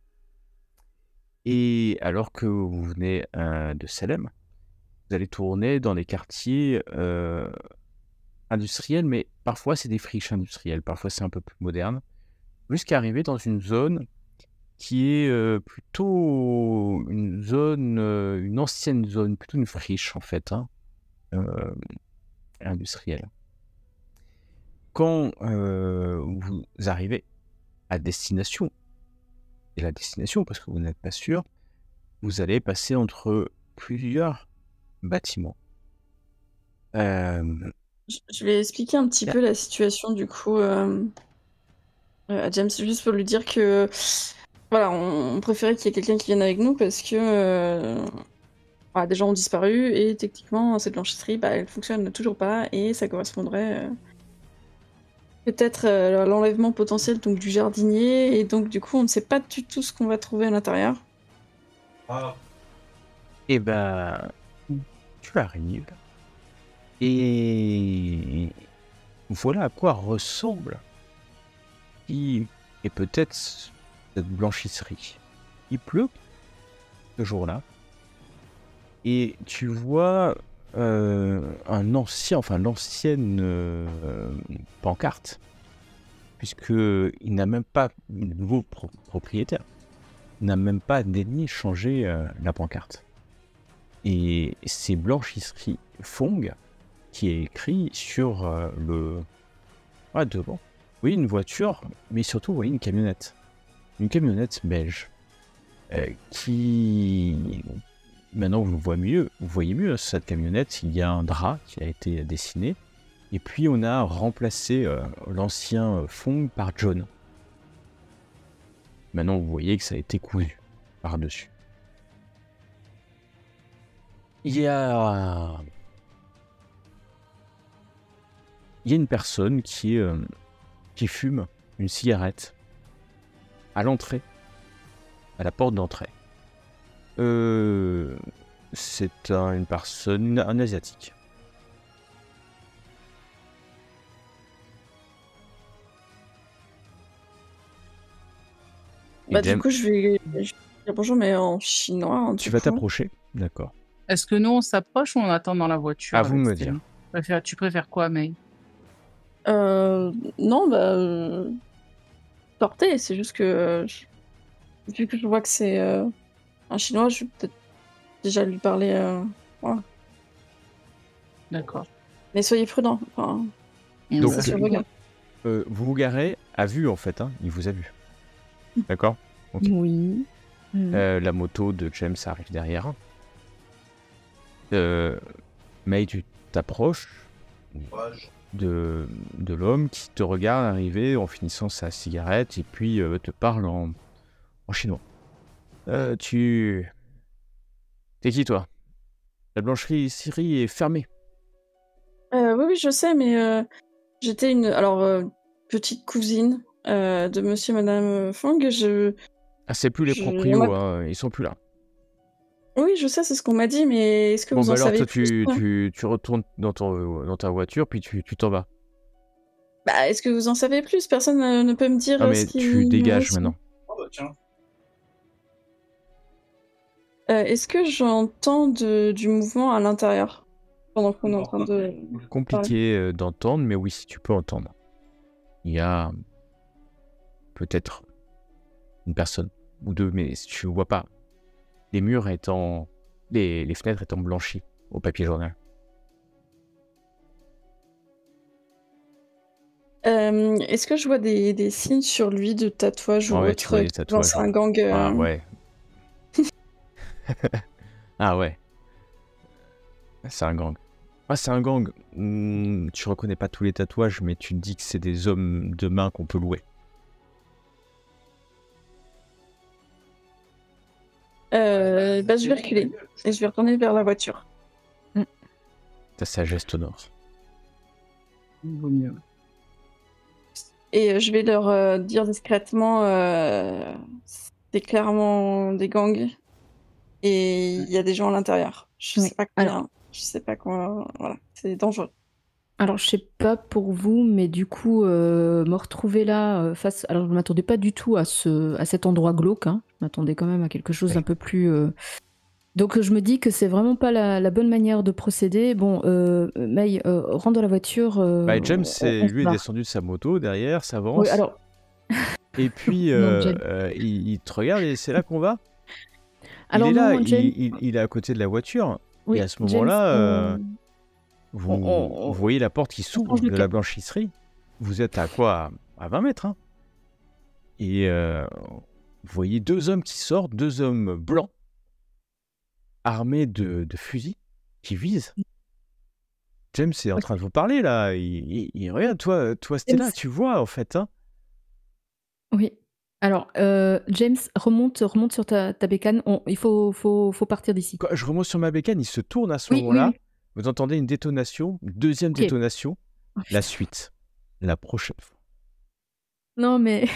Speaker 1: Et alors que vous venez de Salem, vous allez tourner dans les quartiers industriels, mais parfois c'est des friches industrielles, parfois c'est un peu plus moderne, jusqu'à arriver dans une zone qui est plutôt une ancienne zone, plutôt une friche en fait, hein, industrielle. Quand vous arrivez à destination, et la destination parce que vous n'êtes pas sûr, vous allez passer entre plusieurs bâtiments.
Speaker 4: Je vais expliquer un petit peu la situation du coup à James, juste pour lui dire que voilà, on préférait qu'il y ait quelqu'un qui vienne avec nous parce que voilà, des gens ont disparu et techniquement cette blanchisserie elle fonctionne toujours pas et ça correspondrait peut-être à l'enlèvement potentiel donc, du jardinier et donc du coup on ne sait pas du tout ce qu'on va trouver à l'intérieur.
Speaker 1: Et ben, tu arrives et voilà à quoi ressemble qui est peut-être cette blanchisserie. Il pleut ce jour-là et tu vois l'ancienne pancarte, puisque il n'a même pas le nouveau propriétaire n'a même pas daigné changer la pancarte. Et c'est Blanchisserie Fong qui est écrit sur Ah, devant. Oui, une voiture, mais surtout, vous voyez une camionnette. Une camionnette belge. Qui... Maintenant, vous voyez mieux cette camionnette. Il y a un drap qui a été dessiné. Et puis, on a remplacé l'ancien fond par John. Maintenant, vous voyez que ça a été cousu par-dessus. Il y a une personne qui fume une cigarette à l'entrée, à la porte d'entrée. C'est une personne, un asiatique.
Speaker 4: Bah, du coup, je vais dire bonjour, mais en chinois. Hein,
Speaker 1: Tu vas t'approcher, d'accord.
Speaker 3: Est-ce que nous, on s'approche ou on attend dans la voiture?
Speaker 1: À vous de me
Speaker 3: avec
Speaker 1: dire.
Speaker 3: Stéphane Tu préfères quoi, May?
Speaker 4: Non, bah. Sortez, c'est juste que. Vu que je vois que c'est un chinois, je vais peut-être déjà lui parler. Voilà.
Speaker 3: D'accord.
Speaker 4: Mais soyez prudents. Enfin,
Speaker 1: Donc,
Speaker 4: ça se regarde.
Speaker 1: vous vous garez à vue, en fait. Hein, il vous a vu. D'accord. Ok.
Speaker 2: Oui.
Speaker 1: La moto de James arrive derrière. May, tu t'approches de l'homme qui te regarde arriver en finissant sa cigarette et puis te parle en chinois. T'es qui, toi? La blancherie Siri est fermée.
Speaker 4: Oui, je sais, mais j'étais une petite cousine de monsieur et madame Fong.
Speaker 1: Ah, c'est plus les proprios, hein, ils sont plus là.
Speaker 4: Oui, je sais, c'est ce qu'on m'a dit, mais est-ce que
Speaker 1: Bon,
Speaker 4: vous
Speaker 1: bah
Speaker 4: en
Speaker 1: alors,
Speaker 4: savez
Speaker 1: toi,
Speaker 4: plus?
Speaker 1: tu retournes dans ta voiture, puis tu t'en vas.
Speaker 4: Bah, est-ce que vous en savez plus? Personne ne peut me dire
Speaker 1: Non, mais
Speaker 4: ce qui...
Speaker 1: tu dégages maintenant.
Speaker 5: Tiens.
Speaker 4: Est-ce que j'entends du mouvement à l'intérieur pendant qu'on est en train de...
Speaker 1: Compliqué d'entendre, mais oui, tu peux entendre. Il y a peut-être une personne ou deux, mais tu ne vois pas. Les murs étant... Les fenêtres étant blanchies au papier journal.
Speaker 4: Est-ce que je vois des signes sur lui de tatouage ou
Speaker 1: Ouais,
Speaker 4: autre?
Speaker 1: tu vois les tatouages.
Speaker 4: C'est un gang...
Speaker 1: Ah ouais. Ah ouais. C'est un gang. Ah, c'est un gang. Tu reconnais pas tous les tatouages, mais tu te dis que c'est des hommes de main qu'on peut louer.
Speaker 4: Bah, je vais reculer et je vais retourner vers la voiture.
Speaker 1: Ta sagesse t'honore.
Speaker 3: Il vaut mieux.
Speaker 4: Et je vais leur dire discrètement, c'est clairement des gangs et il y a des gens à l'intérieur. Je sais pas combien, je sais pas quoi, voilà, c'est dangereux.
Speaker 2: Alors, je sais pas pour vous, mais du coup, me retrouver là face. Alors, je m'attendais pas du tout à cet endroit glauque. Hein. Je m'attendais quand même à quelque chose d'un peu plus. Donc, je me dis que c'est vraiment pas la bonne manière de procéder. Bon, May, rentre dans la voiture.
Speaker 1: James, lui est
Speaker 2: part.
Speaker 1: descendu de sa moto derrière, s'avance.
Speaker 2: Oui, alors.
Speaker 1: Et puis,
Speaker 2: Non, James.
Speaker 1: il te regarde et c'est là qu'on va.
Speaker 2: Alors,
Speaker 1: il est là,
Speaker 2: non, James.
Speaker 1: il est à côté de la voiture.
Speaker 2: Oui,
Speaker 1: et à ce
Speaker 2: James,
Speaker 1: moment-là, vous voyez la porte qui s'ouvre de la blanchisserie. Vous êtes à quoi? À 20 mètres. Hein. Et vous voyez deux hommes qui sortent, deux hommes blancs, armés de fusils, qui visent. James est en train de vous parler, là. Il regarde, toi c'était là, tu vois, en fait. Hein.
Speaker 2: Oui. Alors, James, remonte sur ta bécane. Il faut partir d'ici.
Speaker 1: Je remonte sur ma bécane, il se tourne à ce moment-là. Oui. Vous entendez une détonation, une deuxième détonation. La suite, la prochaine fois.
Speaker 2: Non, mais